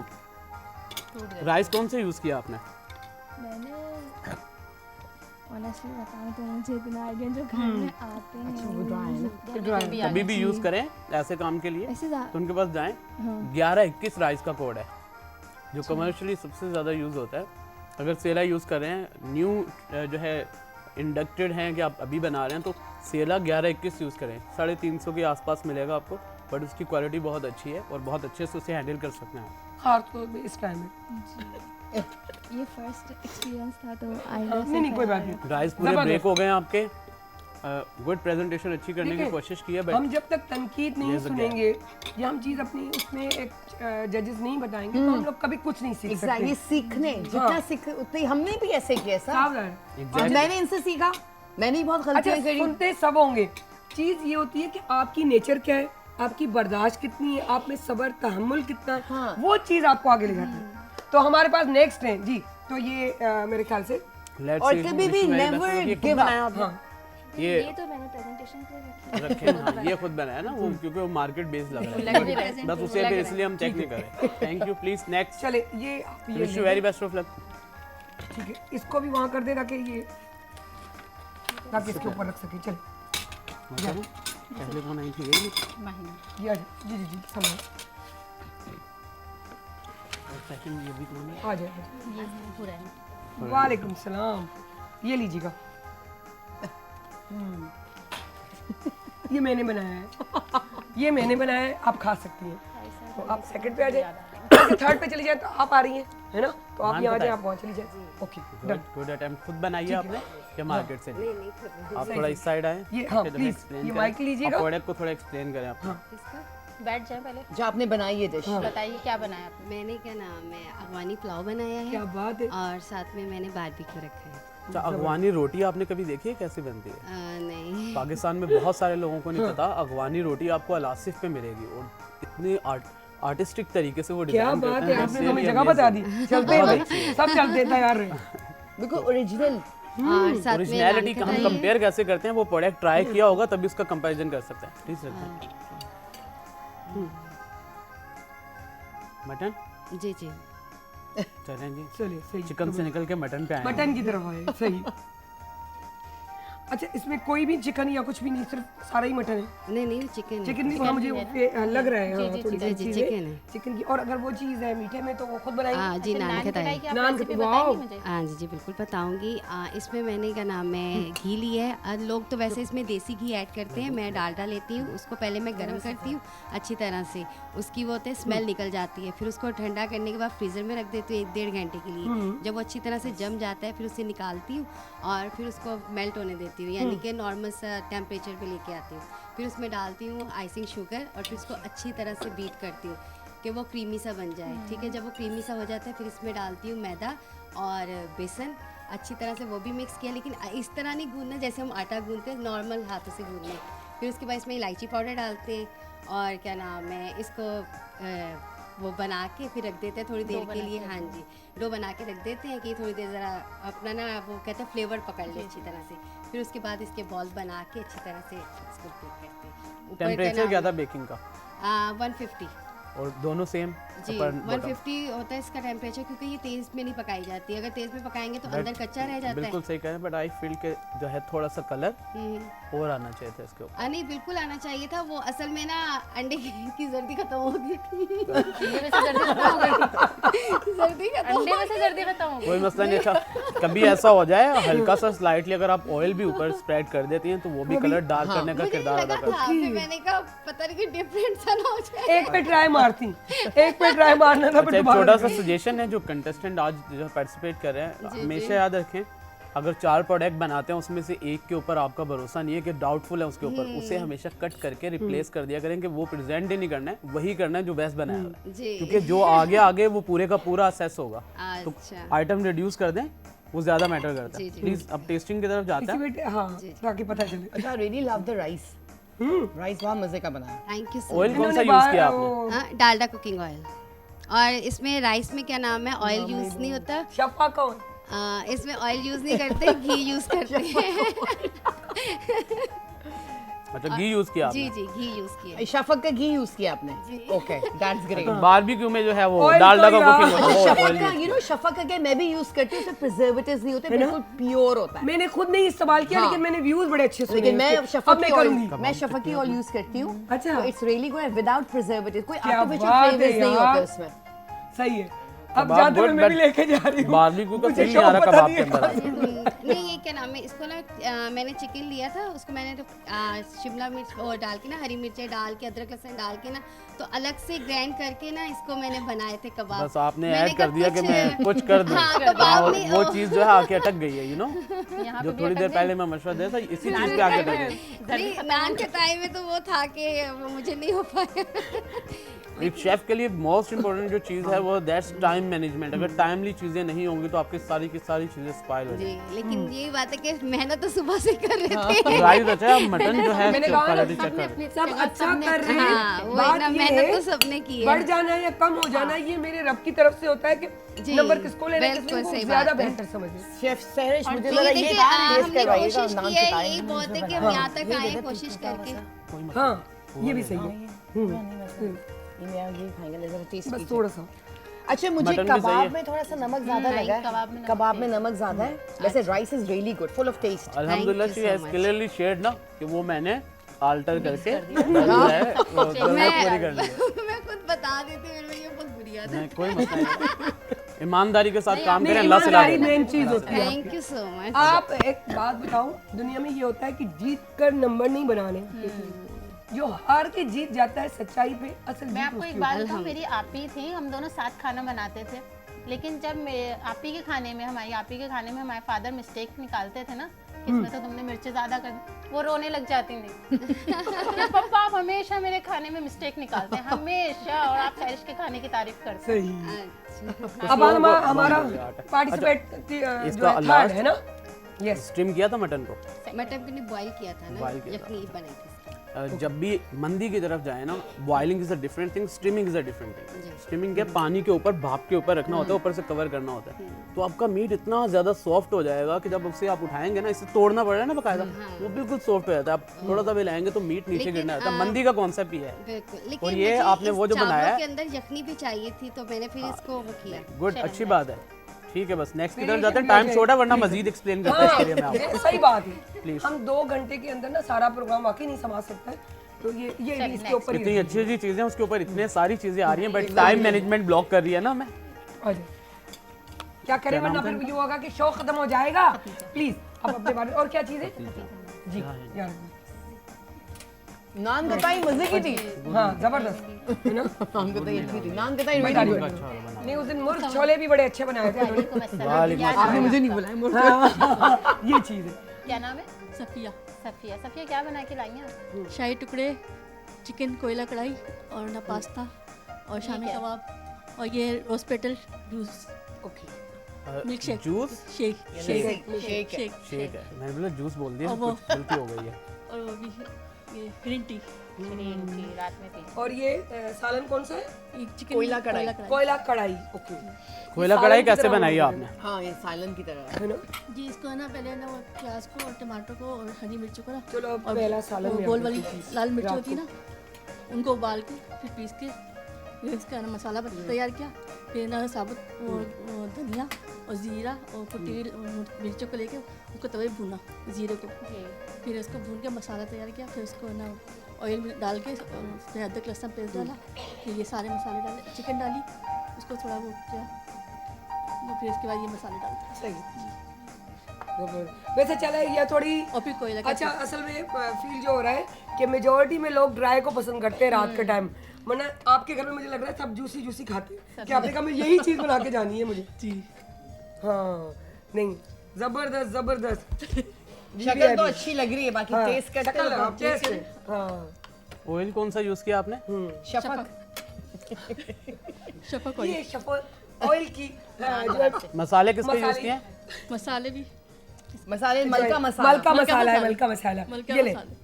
राइस कौन से यूज़ किया आपने? मैंने ऑनेस्टली बताऊं तो मुझे इतना आइडिया जो घर में आते हैं कभी भी यूज़ करें ऐसे काम के लिए ऐसे तो उनके पास जाएं। 1121 राइस का कोड है जो कमर्शियली सबसे ज़्यादा यूज़ होता है। अगर सेला यूज़ कर रहे हैं, न्यू जो है इंडक्टेड हैं कि आप अभी बना रहे हैं, तो सेला 1121 यूज़ करें। 350 के आसपास मिलेगा आपको, बट उसकी क्वालिटी बहुत अच्छी है और बहुत अच्छे से उसे हैंडल कर सकते हैं आप। हाँ तो इस टाइम में ये फर्स्ट एक्सपीरियंस था तो आइडिया नहीं कोई बात नहीं। राइस पूरे ब्रेक हो गए हैं आपके। गुड प्रेजेंटेशन अच्छी करने की देखिए, कोशिश की है, हम बट जब तक तनकीद नहीं ये तो सुनेंगे या हम चीज़ अपनी उसमें एक जजेस नहीं बताएंगे तो हम लोग कभी कुछ नहीं सीख सकते। ये सीखने जितना सीख उतने ही हमने भी ऐसे किया सर। सावधान। और मैंने इनसे सीखा, मैंने भी बहुत अच्छा गलतियां करी। सुनते सब होंगे, चीज़ ये होती है कि आपकी नेचर क्या है, आपकी बर्दाश्त कितनी है, आप में सब्र तहम्मुल कितना है, हाँ। वो चीज़ आपको आगे ले जाती है। तो हमारे पास नेक्स्ट है जी, तो ये मेरे ख्याल से let's और see, कभी भी wish you very never best। ये खुद give up। बनाया आपने? हाँ ये ये तो मैंने प्रेजेंटेशन के लिए रखी रखे हाँ, ये खुद बनाया ना वो, क्योंकि वो मार्केट बेस्ड लग रहा है, बस उसे अभी इसलिए हम चेक नहीं कर रहे। Thank you. Please next. चले ये आप ये wish you very best of luck. ठीक है, इसको भी वहाँ कर दे ताकि ये ताकि इसके ऊपर रख सके। चल पहले कौन आई थी? यही ये आ जाए। जी जी जी सामान सेकंड ये भी कौन है? आ जाए। वालेकुम सलाम, ये लीजिएगा। ये मैंने बनाया है, ये मैंने बनाया है, आप खा सकती हैं। तो आप सेकंड पे आ जाए। से थर्ड पे चली जाए तो आप आ रही हैं, है ना? तो आप हाँ, यहाँ पता जाए, है। आप वहाँ चली जाए। Okay done. Good attempt. खुद बनाइए आपने या मार्केट से? आप थोड़ा इस साइड आए। ये हाँ तो मैं प्लीज explain ये करें। माइक लीजिएगा। आप प्रोडक्ट को थोड़ा एक्सप्लेन करें आप। बैठ जाए पहले, जो आपने बनाई है डिश, बताइए क्या बनाया आपने। मैंने क्या नाम है अफगानी पुलाव बनाया है क्या बात है। और साथ में मैंने बारबेक्यू रखा है। अच्छा, अफगानी रोटी आपने कभी देखी है कैसे बनती है? नहीं पाकिस्तान में बहुत सारे लोगों को नहीं पता, अफगानी रोटी आपको अलासिफ पे मिलेगी और इतनी आर्टिस्टिक तरीके से वो क्या डिजाइन बात करते है, हैं। आपने तो हमें जगह बता दी। चलते हैं भाई, सब चलते हैं तैयार रहे। बिल्कुल ओरिजिनल। और साथ में ओरिजिनलिटी नान हम कढ़ाई है। कंपेयर कैसे करते हैं, वो प्रोडक्ट ट्राई किया होगा तभी उसका कंपैरिजन कर सकते हैं। प्लीज रखते हैं मटन। जी जी चलें जी, चलिए सही। चिकन से निकल के मटन पे आए हैं। मटन की तरफ आए, सही। अच्छा, इसमें कोई भी चिकन या कुछ भी नहीं, सिर्फ सारा ही मटन है? नहीं नहीं चिकन चिकन नहीं, वहाँ मुझे लग रहा है हाँ, थोड़ी सी जी, चीज़ें चिकन है। चिकन की। और अगर वो चीज़ है मीठे में तो वो खुद बनाएंगे? हाँ जी नान खटाई। नान खटाई, वाओ। हाँ जी जी बिल्कुल बताऊंगी। इसमें मैंने क्या नाम है घी लिया है। लोग तो वैसे इसमें देसी घी ऐड करते हैं, मैं डालडा लेती हूँ। उसको पहले मैं गर्म करती हूँ अच्छी तरह से, उसकी वो होते है स्मेल निकल जाती है। फिर उसको ठंडा करने के बाद फ्रीज़र में रख देती हूँ 1-1.5 घंटे के लिए। जब वो अच्छी तरह से जम जाता है फिर उसे निकालती हूँ और फिर उसको मेल्ट होने देती हूँ, यानी कि नॉर्मल सा टेम्परेचर पे लेके आती हूँ। फिर उसमें डालती हूँ आइसिंग शुगर और फिर उसको अच्छी तरह से बीट करती हूँ कि वो क्रीमी सा बन जाए। ठीक है, जब वो क्रीमी सा हो जाता है फिर इसमें डालती हूँ मैदा और बेसन, अच्छी तरह से वो भी मिक्स किया, लेकिन इस तरह नहीं गूंदना जैसे हम आटा गूंदते हैं, नॉर्मल हाथों से गूंदना। फिर उसके बाद इसमें इलायची पाउडर डालते हैं और क्या नाम है इसको वो बना के फिर रख देते हैं थोड़ी देर के लिए। हाँ जी, डो बना के रख देते हैं कि थोड़ी देर ज़रा अपना ना वो कहते हैं फ्लेवर पकड़ ले अच्छी तरह से। फिर उसके बाद इसके बॉल बना के अच्छी तरह से इसको बेक करते हैं। ऊपर टेम्परेचर क्या था बेकिंग का? 150 और दोनों सेम? जी 150 होता है इसका टेम्परेचर, क्योंकि ये तेज़ में नहीं पकाई जाती है। अगर तेज़ में पकाएंगे तो अंदर कच्चा रह जाता बिल्कुल है। सही कह रहे हैं, बट आई फील के जो है थोड़ा सा कलर और आना चाहिए था इसके ऊपर। नहीं बिल्कुल आना चाहिए था। वो असल में ना अंडे की जर्दी खत्म हो गई थी। जर्दी खत्म अंडे में से जल्दी खत्म हो गई। कोई मसला नहीं था। कभी ऐसा हो जाए हल्का सा स्लाइटली अगर आप ऑयल भी ऊपर स्प्रेड कर देती हैं तो वो भी कलर डार्क करने का मुझे किरदार अदा लगा करता था, फिर मैंने कहा पता नहीं कि डिफरेंट सा ना हो जाए। एक पे ट्राई मारती, एक पे ट्राई मारना था, है। फिर एक दोबारा छोटा सा सजेशन है जो कंटेस्टेंट आज जो पार्टिसिपेट कर रहे हैं, हमेशा याद रखें अगर 4 प्रोडक्ट बनाते हैं उसमें से एक के ऊपर आपका भरोसा नहीं है कि डाउटफुल है उसके ऊपर, उसे हमेशा कट करके रिप्लेस कर दिया करें कि वो प्रेजेंट ही नहीं करना है, वही करना है जो बेस्ट बनाया हुआ है। जी। क्योंकि जो आगे आगे वो पूरे का पूरा असेस होगा। तो अच्छा आइटम रिड्यूस कर दें, वो ज्यादा मैटर करता है। जी, जी। प्लीज अब टेस्टिंग की तरफ जाते इसी हैं। बेटे हाँ, ताकि पता चले। अच्छा, really love the rice. Rice बहुत मजे का बना है। थैंक यू सो ऑयल कौन सा इन्होंने यूज किया वो- आपने? Dalda cooking oil. और इसमें राइस में क्या नाम है ऑयल यूज़ नहीं होता। शफा कौन? इसमें ऑयल यूज़ नहीं करते, घी यूज़ करते हैं। अच्छा घी यूज किया जी आपने? जी घी यूज़ किया। शफक का घी यूज किया आपने? Okay, that's great. बारबेक्यू में जो है वो Oil डालडा तो का यार- कुकिंग होता है, वो शफक oil का use- यू नो शफक का मैं भी यूज करती हूँ, उसमें प्रिजर्वेटिव्स नहीं होते, बिल्कुल प्योर होता है। मैंने खुद नहीं इस्तेमाल किया, हाँ। लेकिन मैंने व्यूज बड़े अच्छे सुने लेकिन हैं मैं उसके। शफक अब मैं की ऑयल करूंगी। मैं शफक की ऑयल यूज करती हूँ। अच्छा। तो it's really good without preservative, कोई क्या आर्टिफिशियल बात है फ्लेवर्स नहीं यार। होते उसमें। सही है। अब कबाब जाते हुए good, मैं भी but लेके जा रही हूँ। बारबेक्यू का मुझे फील नहीं आ रहा शौक पता कबाब नहीं के है। अंदर। नहीं ये क्या नाम है इसको ना मैंने चिकन लिया था, उसको मैंने तो शिमला मिर्च और डाल के ना, हरी मिर्चें डाल के, अदरक लहसुन डाल के ना, तो अलग से ग्राइंड करके ना इसको मैंने बनाए थे कबाब। बस आपने मैंने ऐड कर कहा दिया कि कुछ- मैं कुछ कर दूं। हाँ, कबाब और नहीं, वो ओ। चीज जो है आके अटक गई है, यू नो यहाँ जो पे भी थोड़ी अटक देर गई। पहले मैं मशवरा दिया था, इसी चीज पे आके अटक गई। नहीं नान के टाइम में तो वो था कि वो मुझे नहीं हो पाया। एक शेफ के लिए मोस्ट इम्पोर्टेंट जो चीज है वो दैट्स टाइम मैनेजमेंट। अगर टाइमली चीजें नहीं होंगी तो आपकी सारी की सारी चीजें स्पॉइल हो जी जाएंगी। लेकिन यही बात है कि मेहनत तो सुबह से कर रहे थे। राइस अच्छा है, मटन जो है मैंने कहा ना, क्वालिटी चेक कर। सब अच्छा कर रहे हैं। हाँ वो बात ना ये मेहनत है, तो सबने की है। बढ़ जाना या कम हो जाना ये मेरे रब की तरफ से होता है कि जी, नंबर किसको लेना है, बिल्कुल किसको सही ज्यादा बात है। बेहतर समझे। शेफ सहरिश मुझे तो लगा ये ये देखिए बात टेस्ट हमने करवाइएगा, कोशिश नान की है, खटाई। यही बहुत है कि हम यहाँ तक आए कोशिश करके। हाँ ये भी सही है। ये खाएंगे, जरा टेस्ट बस कीजिए। थोड़ा सा। अच्छा मुझे मटन भी सही कबाब है। में थोड़ा सा नमक ज्यादा लगा है। कबाब में नमक ज्यादा है। वैसे rice is really good, full of taste. अल्हम्दुलिल्लाह you she so has much. Clearly shared ना कि वो मैंने आल्टर करके जो है वो पूरी कर ली है। मैं खुद बता देती हूँ, मेरे में ये बहुत बुरी आदत है। नहीं कोई मसला नहीं, ईमानदारी के साथ काम नहीं, करें, अल्लाह से ईमानदारी लाभ मेन चीज होती है। Thank you so much. आप एक बात बताओ, दुनिया में ये होता है कि जीत कर नंबर नहीं बनाने, जो हार के जीत जाता है सच्चाई पे, असल मैं जीत आपको उसकी एक होती बात बताऊं, मेरी आपी थी, हम दोनों साथ खाना बनाते थे, लेकिन जब आपी के खाने में, हमारी आपी के खाने में हमारे फादर मिस्टेक निकालते थे ना, इसमें तो तुमने मिर्चें ज़्यादा कर दी, वो रोने लग जाती थी कि पापा आप हमेशा मेरे खाने में मिस्टेक निकालते हैं, हमेशा, और आप सैरिश के खाने की तारीफ करते हैं। सही। अब हमारा पार्टिसिपेट जो थर्ड है ना, यस, स्टीम किया था मटन को। मटन को बॉईल किया था ना, Boil किया था। यखनी बनाई थी। जब भी मंदी की तरफ जाए ना, boiling is a different thing, steaming is a different thing. Steaming के पानी के ऊपर, भाप के ऊपर रखना होता है, ऊपर से कवर करना होता है, तो आपका मीट इतना ज़्यादा सॉफ्ट हो जाएगा कि जब उसे आप उठाएंगे ना, इसे तोड़ना पड़ रहा है ना बकायदा, वो बिल्कुल सॉफ्ट हो जाता है। आप थोड़ा सा भी लाएंगे तो मीट नीचे गिरना होता है। मंदी का कॉन्सेप्ट ये है। बिल्कुल, लेकिन और ये मुझे आपने इस वो जो बनाया चावल के अंदर यखनी भी चाहिए थी, तो मैंने फिर इसको वो किया। गुड, अच्छी बात है। ठीक है, बस नेक्स्ट की तरफ जाते हैं, टाइम शॉर्ट है, वरना मजीद एक्सप्लेन करते हैं इसके लिए मैं आपको। ये सही बात है। Please. हम 2 घंटे के अंदर ना सारा प्रोग्राम वाकई नहीं संभाल सकते हैं, तो ये भी इसके ऊपर इतनी अच्छी अच्छी चीजें, उसके ऊपर इतने सारी चीजें आ रही हैं, बट टाइम मैनेजमेंट ब्लॉक कर रही है ना हमें। क्या करें, वरना फिर ये होगा कि शो खत्म हो जाएगा। प्लीज अब अपने बारे में और क्या चीज़ है जी यार। नान कताई मजे की थी। हाँ जबरदस्त है ना, नान कताई अच्छी थी, नान कताई मैं तारीफ करती हूँ। नहीं उस दिन मुर्ग छोले भी बड़े अच्छे बनाए थे उन्होंने। आपने मुझे नहीं बुलाया मुर्ग। ये चीज़ है। क्या नाम है? सफिया, सफिया। सफिया क्या बना के लाई हैं? शाही टुकड़े, चिकन कोयला कढ़ाई और ना पास्ता और शामी कबाब और ये rose petal juice, milk shake, juice, shake shake shake है। शेक ठीक है, मैंने बोला जूस बोल दिया, और वो- कुछ गलती हो गई है। और वो भी ये ग्रीन टी, ग्रीन टी रात में पी। और ये सालन कौन सा है? ये चिकन कोयला कढ़ाई। कोयला कढ़ाई। ओके, कोयला कढ़ाई कैसे बनाई है आपने? हाँ ये सालन की तरह है ना। जी। इसको ना पहले ना वो प्याज को और टमाटर को और हरी मिर्चों को ना, चलो अब और पहला सालन वो में गोल आते वाली हैं चीज़। लाल मिर्च रात होती है ना, उनको उबाल के फिर पीस के फिर इसका ना मसाला तैयार किया, फिर ना साबुत वो धनिया और ज़ीरा और कुटी हुई मिर्चों को लेके उसको तवे पे भूना, ज़ीरे को, फिर इसको भून के मसाला तैयार किया, फिर उसको ना ऑयल में डाल के उसमें अदरक लहसुन पेस्ट डाला, फिर ये सारे मसाले डाले, चिकन डाली, उसको थोड़ा वो किया, तो फिर इसके बाद ये मसाले डालते। सही। वैसे चला ये थोड़ी और फिर कोयला का अच्छा, असल में फील जो हो रहा है कि मेजोरिटी में लोग ड्राई को पसंद करते हैं रात के टाइम, वरना आपके घर में मुझे लग रहा है सब जूसी जूसी खाते हैं। कि आपने कहा मैं यही चीज़ बना के जानी है मुझे। जी। हाँ नहीं, जबरदस्त जबरदस्त। शक्ल तो अच्छी लग रही है, बाकी हाँ, टेस्ट करते शक्ल, हो टेस्ट है। हाँ ऑयल कौन सा यूज किया आपने? शफक। शफक ऑयल, ये शफल ऑयल की जो है मसाले किसके यूज मसाले- किए हैं? मसाले भी मसाले मलका मसाला। मलका मसाला है, मलका मसाला। मलका ये ले मसाले,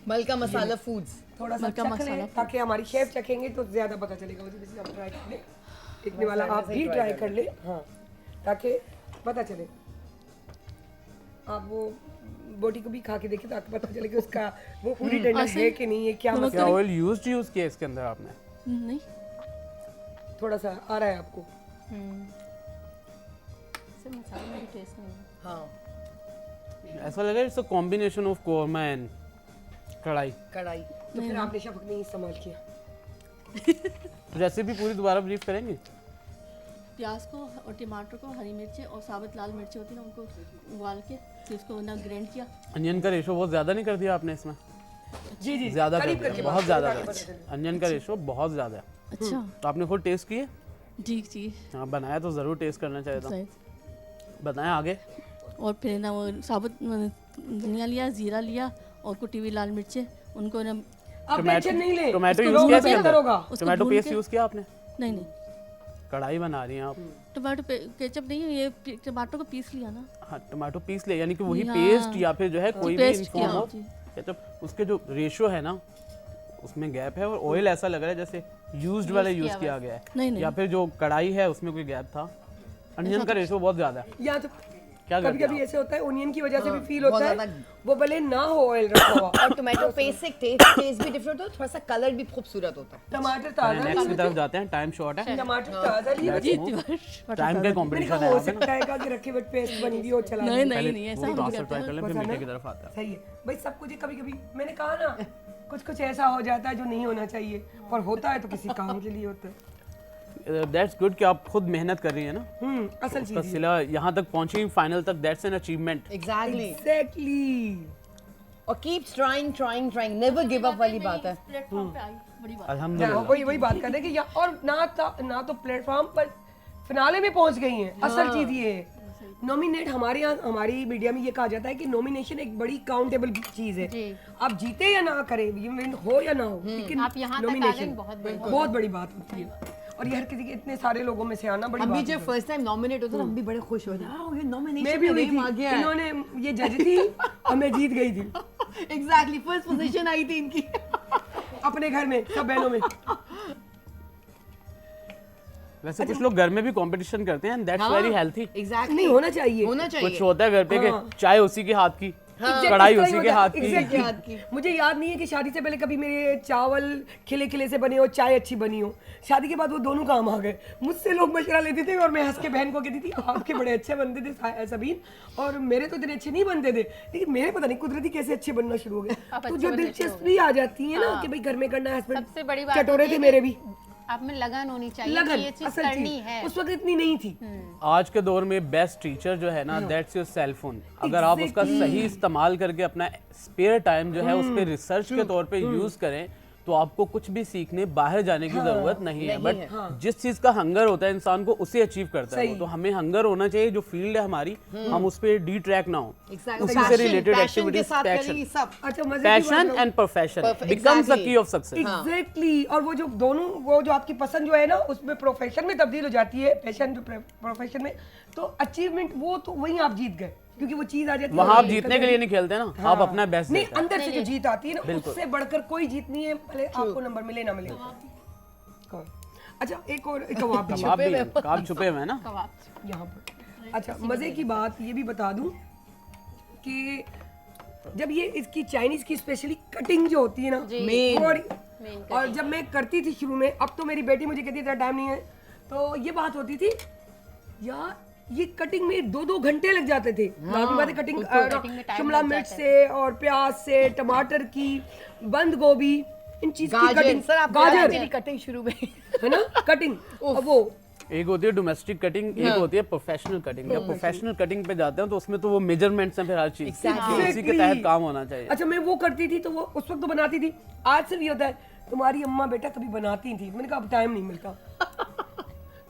मलका मसाला फूड्स। थोड़ा सा मलका चख मसाला। लें ताकि हमारी शेफ चखेंगे तो ज्यादा पता चलेगा। मुझे किसी का ट्राई कर ले, इतने वाला आप भी ट्राई कर ले। हाँ ताकि पता चले, आप वो बोटी को भी खा के देखिए ताकि पता चले कि उसका वो पूरी टेंडर है कि नहीं है, क्या क्या मसला। ऑयल यूज किया इसके अंदर आपने? नहीं थोड़ा सा आ रहा है आपको। इससे मसाले में भी टेस्ट नहीं है। हाँ ऐसा लगा it's a combination of korma and कढ़ाई। कढ़ाई। तो फिर आपने शफक नहीं इस्तेमाल किया। रेसिपी पूरी दोबारा ब्रीफ करेंगे? प्याज को और टमाटर को, हरी मिर्चें और साबुत लाल मिर्चें होती है ना, उनको उबाल के फिर उसको ना ग्राइंड किया। अनियन का रेशो बहुत ज़्यादा नहीं कर दिया आपने इसमें? जी जी ज़्यादा कर करीब दिया, करके बहुत ज़्यादा कर बात दिया। करें। अनियन का रेशो बहुत ज़्यादा है। अच्छा। तो आपने खुद टेस्ट किए? जी जी। हाँ, बनाया तो ज़रूर टेस्ट करना चाहिए था। सही। बताएं आगे। और फिर ना वो साबुत धनिया लिया, ज़ीरा लिया और कुटी हुई लाल मिर्चें, उनको ना आप टेंशन नहीं ले, टोमेटो इसको यूज़ किया रोगा इसके बेहतर होगा। अंदर? टोमेटो भून पेस्ट के- यूज़ किया आपने? नहीं नहीं, कढ़ाई बना रही हैं आप? टमाटो केचप नहीं, ये टमाटर को पीस लिया ना। हाँ, टमाटो पीस ले, यानी कि वही हाँ। पेस्ट या फिर जो है कोई भी पेस्ट इनफॉर्म किया, हो जी। केचप, उसके जो रेशो है ना उसमें गैप है, और ऑयल ऐसा लग रहा है जैसे यूज्ड वाला यूज किया गया है, नहीं नहीं, या फिर जो कढ़ाई है उसमें कोई गैप था। अनियन का रेशो बहुत ज्यादा है। या तो क्या कभी करते कभी हैं ऐसे होता है ओनियन की वजह से भी फील बहुत होता है, ज़्यादा। वो भले ना हो ऑयल रखा हुआ। और टोमेटो पेस्ट से टेस्ट भी डिफरेंट होता है, थोड़ा सा कलर भी खूबसूरत होता है। टमाटर आप? ताजा नेक्स्ट की लिए तरफ जाते हैं, टाइम शॉर्ट है। टमाटर ताजा लिए Let's बच्चे। move। टाइम का कंपटीशन है हो यहाँ पे ना। सकता है कि रखे हुए पेस्ट बनी हुई हो चला नहीं दी। नहीं नहीं, ऐसा पूरी हम नहीं process try करते कर हैं। लें, फिर पसंद मीठे है? की तरफ आता है। सही है भाई, सब कुछ कभी कभी मैंने कहा ना कुछ कुछ ऐसा हो जाता है जो नहीं होना चाहिए, और होता है तो किसी काम के लिए होता है। दैट्स गुड कि आप खुद मेहनत कर रही हैं ना, असल उसका चीज सिला यहाँ तक पहुँची फाइनल तक, that's an achievement. Exactly. Exactly. और keep trying never give up वाली बात है। अल्हम्दुलिल्लाह। वही बात कर रहे हैं कि और ना तो प्लेटफॉर्म पर फिनाले में पहुंच गई हैं। असल चीज ये है, नॉमिनेट हमारे यहाँ हमारी मीडिया में ये कहा जाता है कि नॉमिनेशन एक बड़ी काउंटेबल चीज है। आप जीते या ना करें, ये हो या ना हो, लेकिन आप यहाँ तक आ गए, नॉमिनेशन बहुत बड़ी बात होती है। और ये हर किसी के इतने सारे लोगों में से आना बड़ी हम बात भी है। जब फर्स्ट टाइम नॉमिनेट होते हम भी बड़े खुश होते हैं, ये नॉमिनेशन मैं भी हुई थी, आ गया है। इन्होंने ये जज थी और मैं जीत गई थी। एग्जैक्टली फर्स्ट पोजीशन आई थी इनकी अपने घर में सब बहनों में। वैसे कुछ लोग घर में भी कंपटीशन करते हैं, दैट्स वेरी हेल्थी। एग्जैक्टली नहीं होना चाहिए। कुछ होता है घर पे कि चाय उसी के हाथ की, कढ़ाई उसी के हाथ की। मुझे याद नहीं है कि शादी से पहले कभी मेरे चावल खिले खिले से बने हो, चाय अच्छी बनी हो। शादी के बाद वो दोनों काम आ गए। मुझसे लोग मशवरा लेते थे और मैं हंस के बहन को कहती थी आपके बड़े अच्छे बनते थे सबीन, और मेरे तो इतने अच्छे नहीं बनते थे, लेकिन मेरे पता नहीं कुदरती कैसे अच्छे बनना शुरू हो गए। तो जो दिलचस्पी आ जाती है ना कि भाई घर में करना है, सबसे बड़ी बात चटोरे थे मेरे भी। आप में लगन होनी चाहिए लगन कि ये चीज असल करनी चीज है। उस वक्त इतनी नहीं थी। आज के दौर में बेस्ट टीचर जो है ना, दैट्स योर सेल फोन। अगर आप उसका सही इस्तेमाल करके अपना स्पेयर टाइम जो है उस पर रिसर्च के तौर पे यूज करें, तो आपको कुछ भी सीखने बाहर जाने की जरूरत नहीं है। बट जिस चीज का हंगर होता है इंसान को, उसे अचीव करता है वो। तो हमें हंगर होना चाहिए, जो फील्ड है हमारी, हम उस पर डी ट्रैक ना हो, उसी से related activities, passion and profession becomes the key of success. Exactly. और वो जो आपकी पसंद जो है ना, उसमें प्रोफेशन में तब्दील हो जाती है, पैशन जो प्रोफेशन में, तो अचीवमेंट वो तो वहीं आप जीत गए, क्योंकि वो चीज आ जाती है। वहाँ आप जीतने के लिए नहीं खेलते ना, आप अपना बेस्ट नहीं, देते हैं। अंदर से जो जीत आती है ना, उससे बढ़कर कोई जीत नहीं है, भले आपको नंबर मिले ना मिले। कौन? अच्छा, एक और कबाब भी कबाब छुपे हुए हैं ना यहाँ पर। अच्छा, मजे की बात ये भी बता दूं कि जब ये इसकी चाइनीज की स्पेशली कटिंग जो होती है ना, और जब मैं करती थी शुरू में, अब तो मेरी बेटी मुझे कहती है तेरा टाइम नहीं है, तो ये बात होती थी यार, ये कटिंग में 2-2 घंटे लग जाते थे। लाजमी बात है, कटिंग शिमला मिर्च से और प्याज से, टमाटर की, बंद गोभी, इन चीज की कटिंग, गाजर कटिंग शुरू में है ना, कटिंग। अब वो एक होती है डोमेस्टिक कटिंग, एक होती है प्रोफेशनल कटिंग। जब प्रोफेशनल कटिंग पे जाते हैं तो उसमें तो वो मेजरमेंट्स हैं, फिर हर चीज उसी के तहत काम होना चाहिए। अच्छा, मैं वो करती थी, तो वो उस वक्त तो बनाती थी। आज से भी होता है, तुम्हारी अम्मा बेटा कभी बनाती थी, मैंने कहा अब टाइम नहीं मिलता।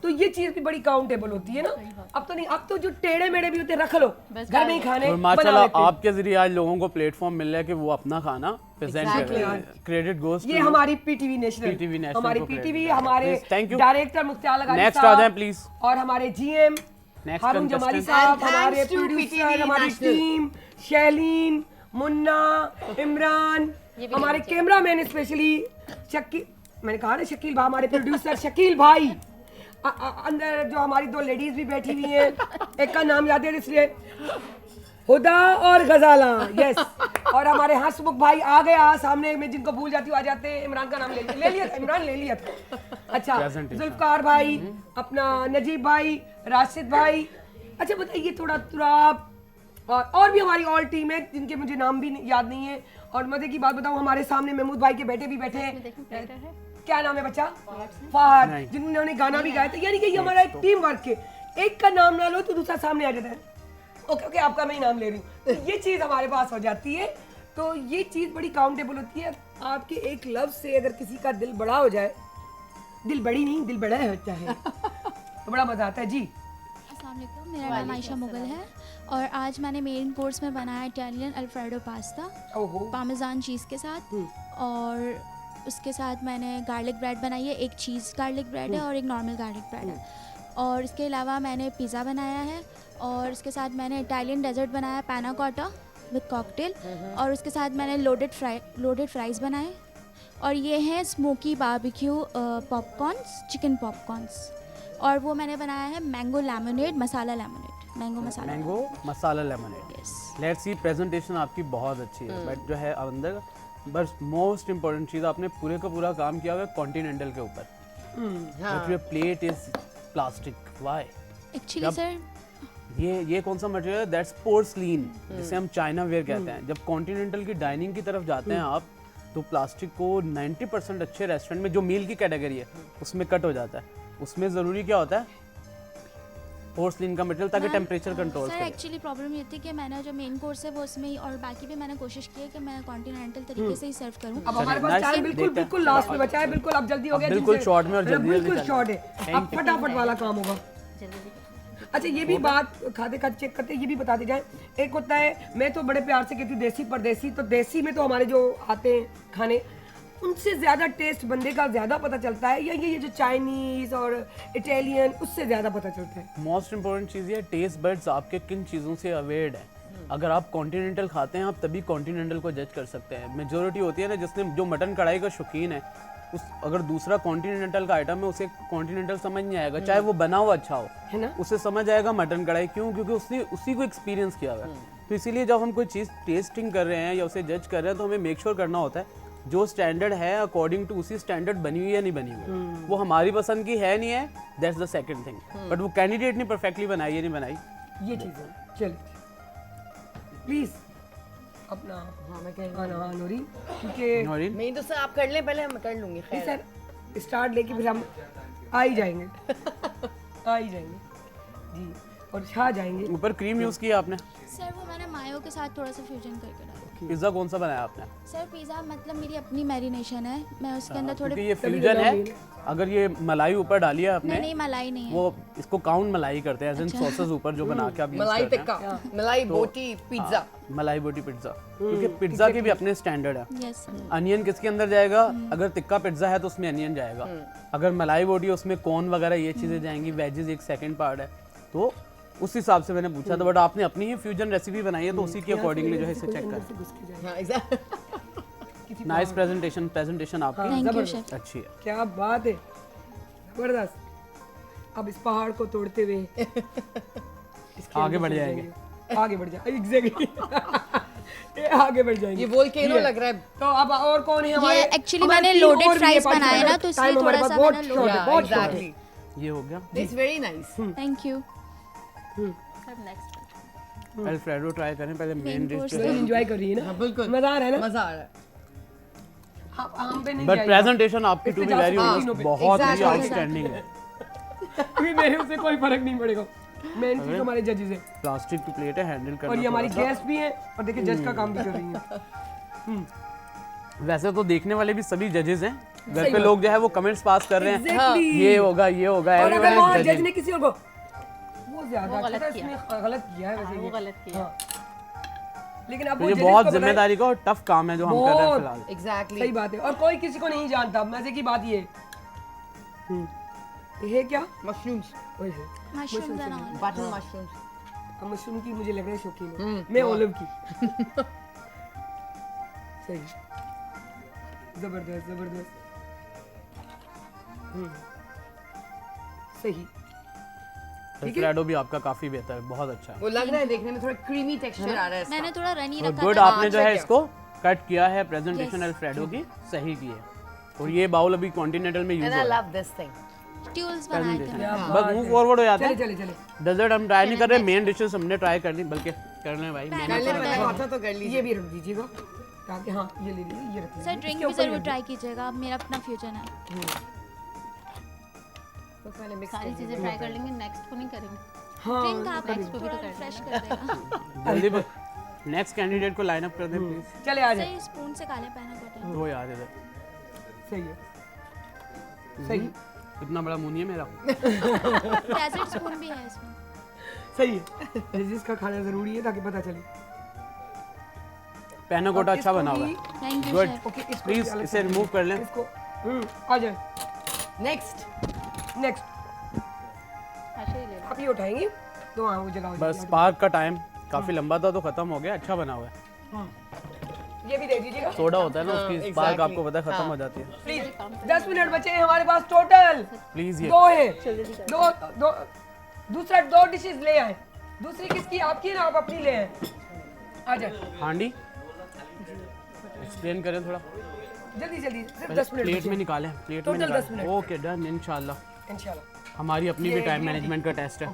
तो ये चीज भी बड़ी काउंटेबल होती है ना। अब तो नहीं, अब तो जो टेढ़े मेढ़े भी होते रख लो, घर में ही खाने और माशाल्लाह आपके जरिए आज लोगों को प्लेटफॉर्म मिल रहा है कि वो अपना खाना प्रेजेंट कर रहे हैं। क्रेडिट गोस ये हमारी पीटीवी नेशनल, हमारी पीटीवी, हमारे डायरेक्टर मुख्तार लगानी नेक्स्ट आ जाए प्लीज, और हमारे जीएम हारून जमाली साहब, हमारे प्रोड्यूसर, हमारी टीम, शैलीन, मुन्ना, इमरान, हमारे कैमरामैन स्पेशली शकील, मैंने कहा ना शकील भाई, हमारे प्रोड्यूसर शकील भाई, अंदर जो हमारी 2 लेडीज भी बैठी हुई हैं, एक का नाम याद है इसलिए, हुदा और गजाला, यस। और हमारे हंसमुख भाई आ गया सामने में, जिनको भूल जाती हूँ आ जाते हैं। इमरान का नाम ले लिया था, इमरान ले लिया था। अच्छा, जुल्फकार भाई, अपना नजीब भाई, राशिद भाई। अच्छा बताइए थोड़ा तुराब, और भी हमारी ऑल टीम है जिनके मुझे नाम भी याद नहीं है। और मजे की बात बताऊं, हमारे सामने महमूद भाई के बेटे भी बैठे हैं, क्या नाम है बच्चा, फहद, जिन्होंने गाना भी गाया था। यानी कि ये हमारा एक टीम वर्क है, एक का नाम ना लो तो दूसरा सामने आ जाता है। ओके, आपका मैं ही नाम ले रही हूँ, तो ये चीज हमारे पास हो जाती है। तो ये चीज बड़ी काउंटेबल होती है। आपके एक लफ्ज से अगर किसी का दिल बड़ा हो जाए, दिल बड़ी नहीं दिल बड़ा होता है, तो बड़ा मजा आता है। जी अस्सलाम वालेकुम, मेरा नाम आयशा मुगल है और आज मैंने मेन कोर्स में बनाया इटालियन अल्फ्रेडो पास्ता पामेजान चीज़ के साथ, और उसके साथ मैंने गार्लिक ब्रेड बनाई है। एक चीज़ गार्लिक ब्रेड है और एक नॉर्मल गार्लिक ब्रेड है। और इसके अलावा मैंने पिज़्ज़ा बनाया है, और इसके साथ मैंने इटालियन डेजर्ट बनाया पैना कोटा विद कॉकटेल, और उसके साथ मैंने लोडेड फ्राइज़ बनाए। और ये हैं smoky barbecue popcorns, chicken popcorns, और वो मैंने बनाया है mango lemonade, masala lemonade, mango masala lemonade. Let's see, presentation आपकी बहुत अच्छी है, बट जो है अंदर बस मोस्ट इम्पोर्टेंट चीज़, आपने पूरे का पूरा काम किया हुआ है कॉन्टिनेंटल के ऊपर, but your plate is plastic. Why? Actually sir ये कौन सा मटेरियल है? दैट्स पोर्सलीन, जिसे हम चाइना वेयर कहते हैं। जब कॉन्टिनेंटल की डाइनिंग की तरफ जाते हैं आप, तो प्लास्टिक को 90% अच्छे रेस्टोरेंट में, जो मील की कैटेगरी है, उसमें कट हो जाता है। उसमें ज़रूरी क्या होता है? पोर्सलिन का मटेरियल, ताकि टेम्परेचर कंट्रोल सर करे। एक्चुअली प्रॉब्लम ये थी कि मैंने जो मेन कोर्स है वो उसमें ही, और बाकी भी मैंने कोशिश की है कि मैं कॉन्टिनेंटल तरीके से ही सर्व करूँ। अब हमारे पास nice, टाइम बिल्कुल देखते हैं। बिल्कुल लास्ट में बचा है, बिल्कुल अब जल्दी हो गया, बिल्कुल जिनसे- short में और जल्दी बिल्कुल जल्दी शॉर्ट है, अब फटाफट वाला काम होगा। अच्छा ये भी बात खाते खाते चेक करते ये भी बताते जाए, एक होता है, मैं तो बड़े प्यार से कहती हूँ देसी परदेसी, तो देसी में तो हमारे जो आते हैं खाने उनसे ज्यादा टेस्ट बंदे का ज्यादा पता चलता है, या ये जो चाइनीज और इटालियन उससे ज्यादा पता चलता है? मोस्ट इंपॉर्टेंट चीज़ ये टेस्ट बड्स आपके किन चीज़ों से अवेयर्ड है। अगर आप कॉन्टिनेंटल खाते हैं आप तभी कॉन्टिनेंटल को जज कर सकते हैं। मेजोरिटी होती है ना, जिसने जो मटन कढ़ाई का शौकीन है, उस अगर दूसरा कॉन्टिनेंटल का आइटम है उसे कॉन्टिनेंटल समझ नहीं आएगा, चाहे वो बना हुआ अच्छा हो, है ना? उसे समझ आएगा मटन कढ़ाई। क्यों? क्योंकि उसने उसी को एक्सपीरियंस किया हुआ है। तो इसीलिए जब हम कोई चीज़ टेस्टिंग कर रहे हैं या उसे जज कर रहे हैं तो हमें मेक श्योर करना होता है जो स्टैंडर्ड है अकॉर्डिंग टू उसी स्टैंडर्ड बनी हुई है नहीं बनी हुई। वो हमारी पसंद की है नहीं है, that's the second thing. But वो कैंडिडेट ने परफेक्टली बनाई है नहीं बनाई, ये चीज़ है। चल प्लीज अपना हाँ नूरी, क्योंकि नौरीन नहीं तो सर आप कर लें पहले, मैं कर लूँगी। नहीं खैर सर स्टार्ट लेके फिर हम आ ही जाएंगे आ ही जाएंगे जी, और छा जाएंगे। ऊपर क्रीम यूज़ किया आपने। सर वो मैंने मायो के साथ थोड़ा सा फ्यूजन करके डाला। पिज्ज़ा कौन सा बनाया आपने? सर पिज़्ज़ा मतलब मेरी अपनी मैरिनेशन है, मैं उसके अंदर क्योंकि थोड़े ये फ्यूजन है। अगर ये मलाई ऊपर डाली है आपने, नहीं मलाई नहीं है। वो इसको काउंट मलाई करते हैं, सॉसेस ऊपर जो बना के आप यूज मलाई करते हैं। टिक्का, मलाई बोटी, पिज्जा। मलाई बोटी पिज्ज़ा, क्योंकि पिज्ज़ा के भी अपने स्टैंडर्ड है। यस अनियन किसके अंदर जाएगा? अगर टिक्का पिज्ज़ा है तो उसमें अनियन जाएगा, अगर मलाई बोटी है उसमें कॉर्न वगैरह ये चीज़ें जाएंगी, वेजेस एक सेकंड पार्ट है। तो उस हिसाब से मैंने पूछा था, बट आपने अपनी ही फ्यूजन रेसिपी बनाई है तो उसी के अकॉर्डिंगली जो है इसे चेक करें। हाँ एग्जैक्ट। नाइस प्रेजेंटेशन आपकी थैंक यू शेफ। अच्छी है। क्या बात है, जबरदस्त। अब इस पहाड़ को तोड़ते हुए इसके आगे अंदर बढ़ चले जाएंगे। आगे बढ़ जाए एग्जैक्टली ये आगे बढ़ जाएंगे। ये वोल्केनो लग रहा है। तो अब और कौन है हमारे? ये एक्चुअली हमारे मैंने तीन लोडेड और भी फ्राइज है बनाए ना, तो इसलिए टाइम हमारे थोड़ा पास सा बहुत मैंने short है, Yeah, बहुत short है। exactly. ये हो गया। It's very nice. Thank you. सब नेक्स्ट अल्फ्रेडो ट्राई करें पहले, मेन डिश course जो तो है। एंजॉय कर रही है ना, बिल्कुल मजा आ रहा है ना? मजा आ रहा है। हम पे नहीं बट जाएगा। प्रेजेंटेशन आपकी इस टू पे बी जा वेरी सकते हैं ऑनेस्ट तीनों पे। बहुत ही Exactly. आउटस्टैंडिंग है। क्योंकि मेरे उससे कोई फर्क नहीं पड़ेगा, मेन चीज हमारे जजेस है, प्लास्टिक की प्लेट है, हैंडल करना और ये हमारी थोड़ा सा- गेस्ट भी है, और देखिए जज का काम भी कर रही है। वैसे तो देखने वाले भी सभी जजेस हैं, घर पे लोग जो है वो कमेंट्स पास कर रहे हैं, Exactly. ये होगा और अगर वहाँ everyone is जज judging। ने किसी और को वो ज्यादा वो गलत अच्छा था, किया। इसने गलत किया है वैसे वो ये। गलत किया। हाँ। लेकिन अब तो वो ये judges बहुत को पता है- जिम्मेदारी का और टफ काम है जो हम कर रहे हैं बहुत। फिलहाल। एग्जैक्टली। सही बात है, और कोई किसी को नहीं जानता। मजे की बात ये ये क्या मशरूम्स, ओए है, mushrooms and all. Button mushrooms. Mushroom की मुझे लग रहा है शौकीन है, मैं ओलिव की। सही, जबरदस्त जबरदस्त। सही। अल्फ्रेडो भी आपका काफी बेहतर है, बहुत अच्छा है। वो लग रहा है देखने में थोड़ा क्रीमी टेक्सचर आ रहा है मैंने इसका। थोड़ा रनी और रखा गुड था। आपने जो है check इसको कट किया है, प्रेजेंटेशन Yes. अल्फ्रेडो की सही की है। और ये बाउल अभी कॉन्टिनेंटल में यूज एंड हो आई रहा है। Love this thing. ट्यूल्स बनाए थे मैंने। बस मूव फॉरवर्ड हो जाते चले हैं। चले चले, डेजर्ट हम ट्राई नहीं कर रहे, मेन डिशेस हमने ट्राई कर ली, बल्कि कर लें भाई। पहले कर ले, तो मैंने डर- हाथा तो कर ली। ये भी रख दीजिएगा ताकि हाँ ये ले लीजिए, ये रख लीजिए। सर ड्रिंक इसके भी ऊपर जरूर ये- ट्राई कीजिएगा, अब मेरा अपना फ्यूजन है। तो पहले मिक्स सारी चीजें ट्राई कर लेंगे, नेक्स्ट को नहीं करेंगे। हाँ ड्रिंक आप next को भी तो थोड़ा कर रिफ्रेश लेना। कर देगा। जल्दी नेक्स्ट कैंडिडेट को लाइन अप कर दें प्लीज। चले आ जाए। सही स्पून से काले पैना करते वो यार इधर सही है, सही इतना बड़ा मुंह नहीं है मेरा। डेजर्ट स्पून भी है इसमें। सही है, जिसका खाना जरूरी है ताकि पता चले। पैना कोटा अच्छा इसको बना हुआ भी- है। Thank you Good. Chef. Okay, इसको प्लीज भी अलग इसे से रिमूव कर लें। इसको आ जाए। नेक्स्ट। नेक्स्ट ऐसे ही ले लो। आप ये उठाएंगे तो हाँ वो जगह हो बस जाएगी। पार्क का टाइम काफी लंबा था तो खत्म हो गया, अच्छा बना हुआ है। ये भी दे दीजिएगा सोडा होता है ना उसकी exactly. स्पार्क आपको पता है खत्म हो जाती है। प्लीज। 10 मिनट बचे हैं हमारे पास टोटल, प्लीज ये 2 है, दो दूसरा 2 डिशेस ले आए। दूसरी किसकी? आपकी है ना, आप अपनी ले आए। आ जाए हांडी एक्सप्लेन करें थोड़ा, जल्दी जल्दी, सिर्फ 10 मिनट प्लेट बचे में हैं। निकालें, प्लेट में Total 10 निकालें। मिनट। ओके डन, इंशाल्लाह। इंशाल्लाह। हमारी अपनी भी ये टाइम ये मैनेजमेंट का टेस्ट है।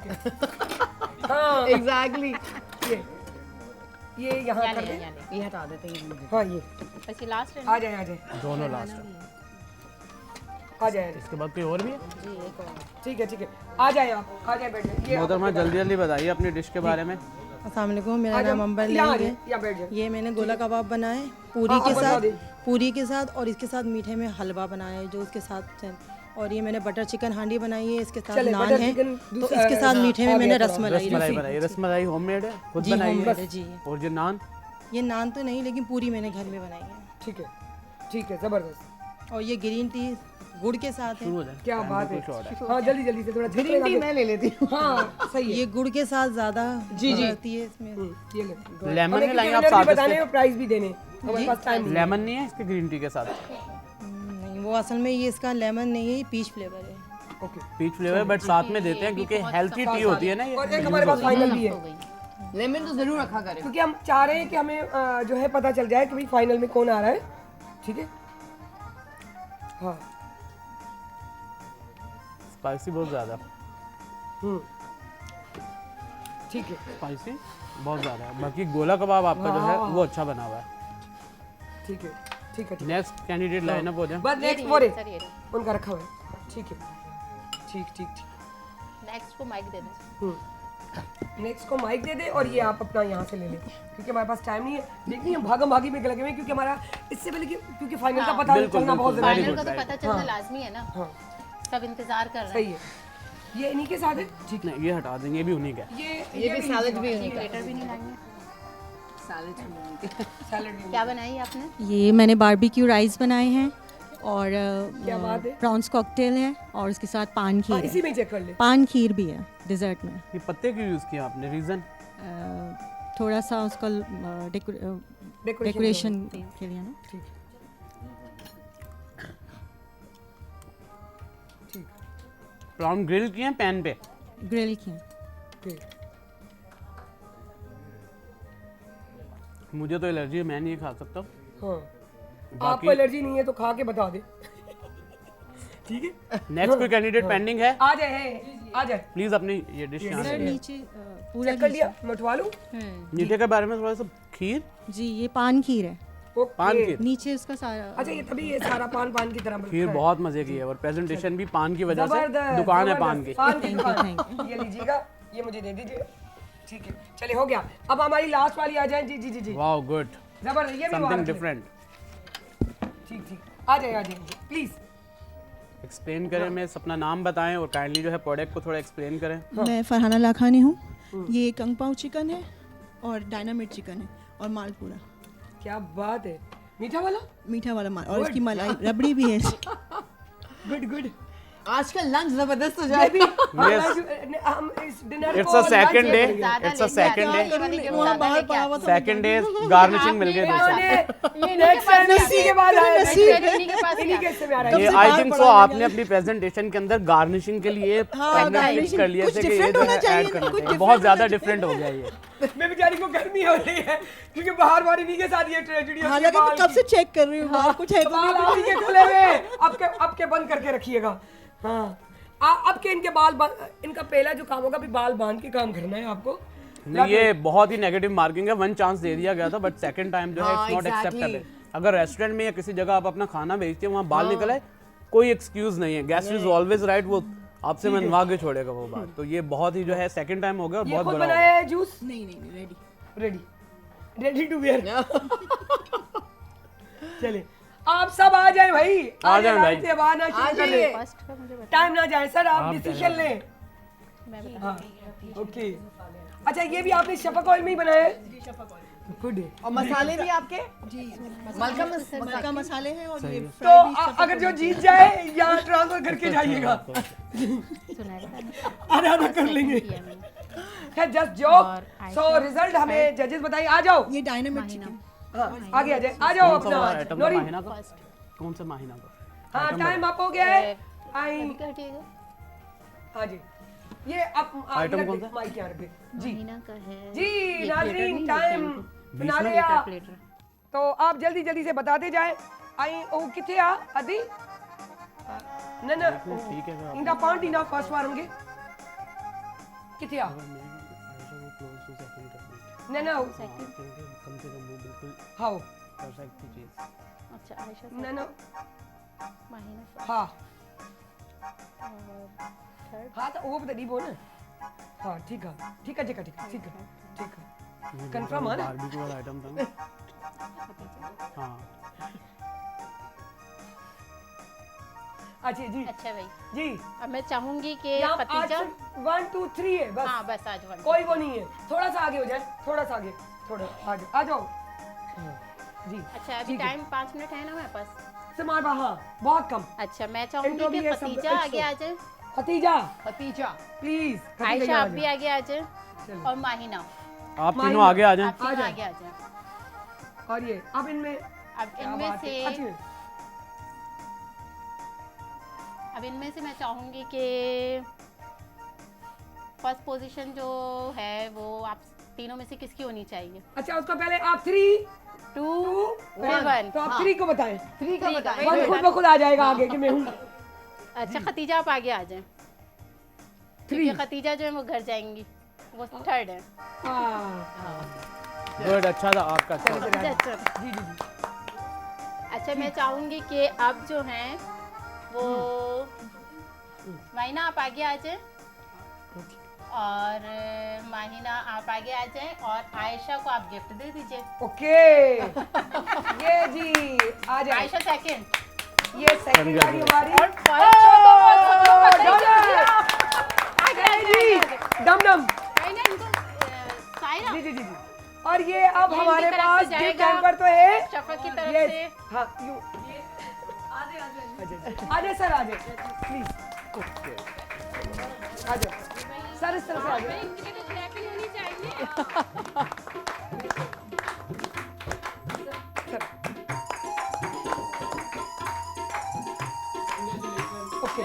हाँ एग्जैक्टली। ये यहाँ या कर ले, दें। या ले। ये हटा देते हैं ये। हाँ ये बस ये लास्ट है आ जाए आ जाए। दोनों लास्ट आ जाए इसके बाद कोई और भी है? ठीक है आ जाए आप, आ जाए बैठ जाए। ये मोहतरमा जल्दी जल्दी बताइए अपनी डिश के बारे में। अस्सलाम वालेकुम, मेरा आ जाओ, नाम अंबर यहाँ आ लेंगे। जाए, यहाँ बैठ जाए। ये मैंने गोला कबाब बनाए पूरी हाँ, के बता साथ, दे। पूरी के साथ, और इसके साथ मीठे में हलवा बनाया है जो उसके साथ है। और ये मैंने बटर चिकन हांडी बनाई है, इसके साथ चले, नान बटर है। चिकन तो दूसरा- इसके साथ हाँ, मीठे में आ मैंने गया थोड़ा। रसमलाई रसमलाई रखी। बनाई, रसमलाई होममेड है, खुद जी बनाई होममेड है। है जी। और ये नान, ये नान तो नहीं, लेकिन पूरी मैंने घर में बनाई है। ठीक है जबरदस्त। और ये ग्रीन टी गुड़ के साथ है। शुरू हो जाए। क्या टाइम बात भी है। कुछ और है। हाँ जल्दी से थोड़ा ग्रीन टी मैं ले लेती हूँ। हाँ सही है। ये गुड़ के साथ ज्यादा जी। रहती है इसमें। ये ले। लेमन हमें नहीं लाएंगे आप क्योंकि साथ भी बताने इसके? और प्राइस भी देने, हमारे पास टाइम नहीं है। लेमन नहीं है इसके ग्रीन टी के साथ? नहीं, वो असल में ये इसका लेमन नहीं है, ये पीच फ्लेवर है। ओके। पीच फ्लेवर, बट साथ में देते हैं क्योंकि हेल्थी टी होती है ना और ये। एक हमारे पास फाइनल भी है, लेमन तो जरूर रखा करें। क्योंकि हम चाह रहे हैं कि हमें जो है पता चल जाए कि भाई फाइनल में कौन आ रहा है। ठीक है। हाँ स्पाइसी बहुत ज़्यादा, ठीक है। स्पाइसी बहुत ज़्यादा है। बाकी गोला कबाब आपका जो है वो अच्छा बना हुआ है। ठीक है। नेक्स्ट कैंडिडेट लाइन अप हो जाए। बस नेक्स्ट वो उनका रखा हुआ है। ठीक है। ठीक। नेक्स्ट को माइक दे दे। नेक्स्ट को माइक दे दे और ये आप अपना यहाँ से ले ले, क्योंकि हमारे पास टाइम नहीं है। देखिए हम भागम भागी में लगे हुए हैं, क्योंकि हमारा इससे पहले क्योंकि फाइनल का पता बिल्कुल, चलना बहुत बिल्कुल, जरूरी फाइनल है। का तो पता चलना लाजमी है ना, हाँ सब इंतजार कर रहे सही हैं। है। ये इन्हीं के साथ है। ठीक है। नहीं, ये हटा देंगे, ये भी उन्हीं का है। ये भी सैलेड भी उन्हीं का। प्लेटर भी नहीं लाएंगे। सैलेड भी। क्या बनाई आपने? ये मैंने बारबेक्यू राइस बनाए हैं और क्या बात है। प्रॉन्स कॉकटेल है और उसके साथ पान खीर इसी है। में चेक कर ले। पान खीर भी है डिज़र्ट में। ये पत्ते क्यों यूज़ किया आपने, रीज़न? थोड़ा सा उसका डेकोरेशन के लिए ना। ठीक। प्रॉन ग्रिल किए हैं पैन पे? ग्रिल किए। ठीक। मुझे तो एलर्जी है, मैं नहीं खा सकता। हाँ आपको एलर्जी नहीं है तो खा के बता दे। ठीक है। नेक्स्ट कोई कैंडिडेट पेंडिंग है? आ जाए प्लीज अपनी ये डिश यहाँ सर से। नीचे पूरा चेक कर लिया, मैं उठवा लूं। मीठे के बारे में थोड़ा सा खीर। जी ये पान खीर है। ओके। पान खीर, नीचे उसका सारा अच्छा ये तभी ये सारा पान की तरह खीर बहुत मजे की है और प्रेजेंटेशन भी पान की वजह से। जबरदस्त, दुकान है जबरदस्त। पान की। पान की दुकान। ये लीजिएगा, ये मुझे दे दीजिए। ठीक है चलिए हो गया। अब हमारी लास्ट वाली आ जाए। जी वाओ गुड, जबरदस्त। ये भी समथिंग मुबारक है। डिफरेंट। ठीक आ जाए प्लीज। एक्सप्लेन करें, मैं अपना नाम बताएं और काइंडली जो है प्रोडक्ट को थोड़ा एक्सप्लेन करें। मैं फरहाना लाखानी हूँ। ये कंग पाव चिकन है और डायनामिट चिकन है और मालपूरा क्या बात है। मीठा वाला माल और इसकी मलाई रबड़ी भी है। गुड। आज का लंच जबरदस्त हो जाएगी। हम इस dinner it's a second day, it's a second day, second day garnishing मिल गई ये। आई थिंक सो आपने अपनी प्रेजेंटेशन के अंदर गार्निशिंग के लिए कर लिया था कि ये जो है ऐड करना चाहिए। बहुत ज्यादा डिफरेंट हो गया ये। मैं बेचारी को गर्मी हो रही है क्योंकि बाहर इन्हीं के साथ ये ट्रेजेडी होती है। हालांकि मैं कब से चेक कर रही हूँ बाहर कुछ है तो बाल आप के खुले हुए अब के बंद करके रखिएगा। हाँ अब के इनके इनका पहला जो काम होगा अभी बाल बांध के काम करना है आपको। नहीं ये बहुत ही नेगेटिव मार्किंग है। वन चांस दे दिया गया था बट सेकंड टाइम जो है इट्स नॉट एक्सेप्टेबल। अगर रेस्टोरेंट में या किसी जगह आप अपना खाना बेचते हैं वहाँ बाल निकल आए, कोई एक्सक्यूज नहीं है। गेस्ट इज ऑलवेज राइट, वो आपसे मनवा के छोड़ेगा वो बात। तो ये बहुत ही जो है सेकंड टाइम हो गया और बहुत बड़ा बनाया है जूस। नहीं रेडी टू वेयर। चलिए आप सब आ जाए भाई, आ जाए भाई। टाइम ना जाए सर, आप डिसीजन लें। ओके अच्छा ये भी आपने शफक ऑयल में ही बनाया है? गुड। और मसाले भी आपके? जी मलका मसाले हैं और ये तो अगर जो जीत जाए या ट्रांसफर करके जाइएगा। आधा कर लेंगे। Just joke. सो रिजल्ट हमें जजेस बताइए। आ जाओ। ये डायनामिट चिकन। आगे आ जाओ अपना नोरी। कौन सा महीना का? हाँ टाइम अप हो गया है। हाँ जी ये अब आइटम कौन सा? माइक यहाँ रख दे जी। महीना का है जी नाजरीन टाइम बना लिया तो आप जल्दी से बताते जाए। आई ओ किथे आ अदी ना ठीक है इंदा पॉइंट इना फर्स्ट बार होंगे किथे आ ना कम से कम वो बिल्कुल हाउ परफेक्ट चीज। अच्छा आयशा ना महीना हाँ हाँ तो वो बता दी वो ना। हाँ ठीक है ठीक है ठीक है ठीक है ठीक है ठीक है कंफर्म है ना। बारबेक्यू वाला आइटम था ना। हाँ अच्छा जी अच्छा भाई जी। अब मैं चाहूंगी कि यहाँ खतीजा 1 2 3 है बस। हाँ बस आज 1 कोई वो नहीं है, थोड़ा सा आगे हो जाए, थोड़ा सा आगे, थोड़ा आगे आ जाओ जी। अच्छा अभी ठीक है। टाइम 5 मिनट है ना मेरे पास। तुम्हारे पास हाँ बहुत कम। अच्छा मैं चाहूंगी कि खतीजा आगे आ जाए। Khadija Khadija please. आयशा आप भी आगे आ जाए और माहिना आप तीनों आगे आ जाएं। आप तीनों आगे आ जाए। और ये अब इनमें अब इनमें से मैं चाहूंगी कि फर्स्ट पोजीशन जो है वो आप तीनों में से किसकी होनी चाहिए। अच्छा उसको पहले आप 3 2 1 तो आप 3 को बताएं। 3 का बताएं। खुद ब खुद आ जाएगा आगे कि मैं हूँ। अच्छा खतीजा आप आगे आ जाएं क्योंकि खतीजा जो है वो घर जाएंगी, वो थर्ड है। गुड अच्छा था आपका। अच्छा जी जी जी। अच्छा मैं चाहूंगी कि अब जो हैं वो माहिना आप आगे आ जाएं और माहिना आप आगे आ जाएं और आयशा को आप गिफ्ट दे दीजिए। ओके ये जी आ जाए। आयशा सेकंड। ये सेकंड वाली हमारी और फर्स्ट डम डम सायरा जी जी जी जी। और ये अब ये हमारे इनकी तरफ पास से गिफ्ट जाएगा। हैम्पर तो है शफक की तरफ Yes, से। हाँ यू आ जाए सर आ जाए प्लीज। आ जाओ सर इस तरफ से आ जाओ। ओके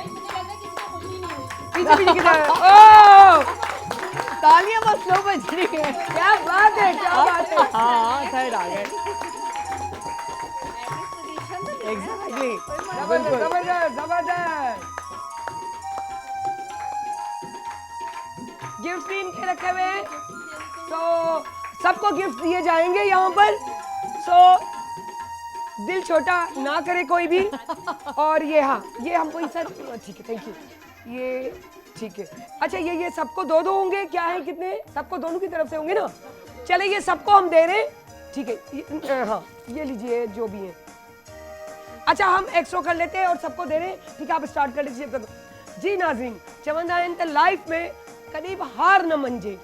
पीछे पीछे की तरफ। ओह तालियां बस स्लो बज रही है। क्या बात है क्या बात है। हाँ थर्ड आ गए। एग्जैक्टली जबरदस्त जबरदस्त जबरदस्त। गिफ्ट भी इनके रखे हुए हैं तो सबको गिफ्ट दिए जाएंगे यहाँ पर। सो दिल छोटा ना करे कोई भी। और ये हाँ ये हमको ही सर ठीक है थैंक यू ये ठीक है। अच्छा ये सबको दो होंगे क्या है कितने सबको दोनों की तरफ से होंगे ना। चले ये सबको हम दे रहे हैं ठीक है। हाँ ये लीजिए जो भी है। अच्छा हम एक्स्ट्रा कर लेते हैं और सबको दे रहे हैं ठीक है। आप स्टार्ट कर लीजिए जी। नाज़रीन चवंदा आहिनि त लाइफ में कॾहिं बि हार न मञिजे।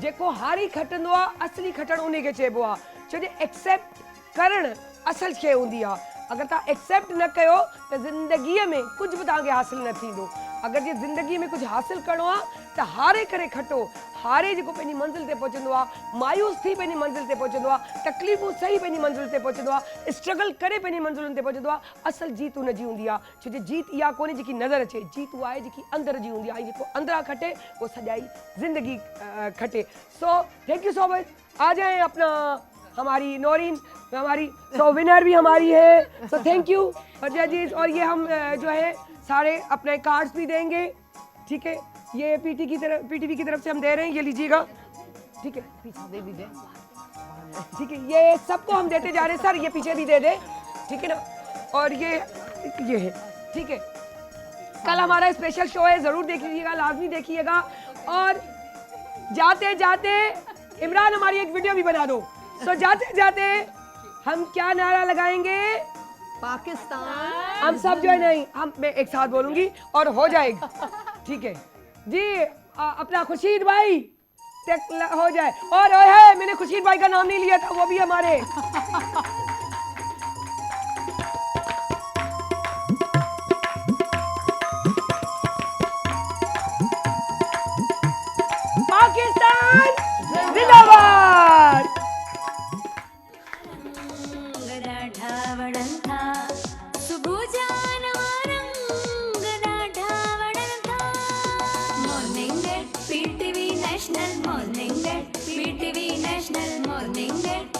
जेको हारी खटंदो आहे असली खटण उन खे चइबो आहे। छो जो एक्सेप्ट करणु असल शइ हूंदी आहे। अगर तव्हां एक्सेप्ट न कयो त ज़िंदगीअ में कुझु बि तव्हांखे हासिल न थींदो। अगर जे ज़िंदगीअ में कुझु हासिल करिणो आहे त हारे करे खटो। हारे जेको पंहिंजी मंज़िल ते पहुचंदो आहे मायूस थी पंहिंजी मंज़िल ते पहुचंदो आहे तकलीफ़ूं सही पंहिंजी मंज़िल ते पहुचंदो आहे स्ट्रगल करे पंहिंजी मंज़िलुनि ते पहुचंदो आहे। असल जीत हुन जी हूंदी आहे। छो जो जीत इहा कोन्हे जेकी नज़र अचे। जीत उहा आहे जेकी अंदर जी हूंदी आहे। ऐं जेको अंदरां खटे उहो सॼाई ज़िंदगी खटे। So thank you so much. आ जाए अपना हमारी नौरीन हमारी सो विनर भी हमारी है। सो थैंक यू जजीज। और ये हम जो है सारे अपने कार्ड्स भी देंगे ठीक है। ये पीटीवी की तरफ से हम दे रहे हैं ये लीजिएगा ठीक है। पीछे दे दीजिए ठीक है ये सबको हम देते जा रहे हैं। सर ये पीछे भी दे दे ठीक है ना। और ये है ठीक है। कल हमारा स्पेशल शो है जरूर देख लीजिएगा लाजमी देखिएगा। और जाते जाते इमरान हमारी एक वीडियो भी बना दो। सो जाते जाते हम क्या नारा लगाएंगे पाकिस्तान। हम सब जो है नहीं मैं एक साथ बोलूंगी और हो जाएगा ठीक है जी। अपना खुशीद भाई हो जाए। और है मैंने खुशीद भाई का नाम नहीं लिया था वो भी हमारे पाकिस्तान जिंदाबाद। ढावणंथा सुबुजान रंग ढावणंथा morning at PTV national morning at PTV national morning eight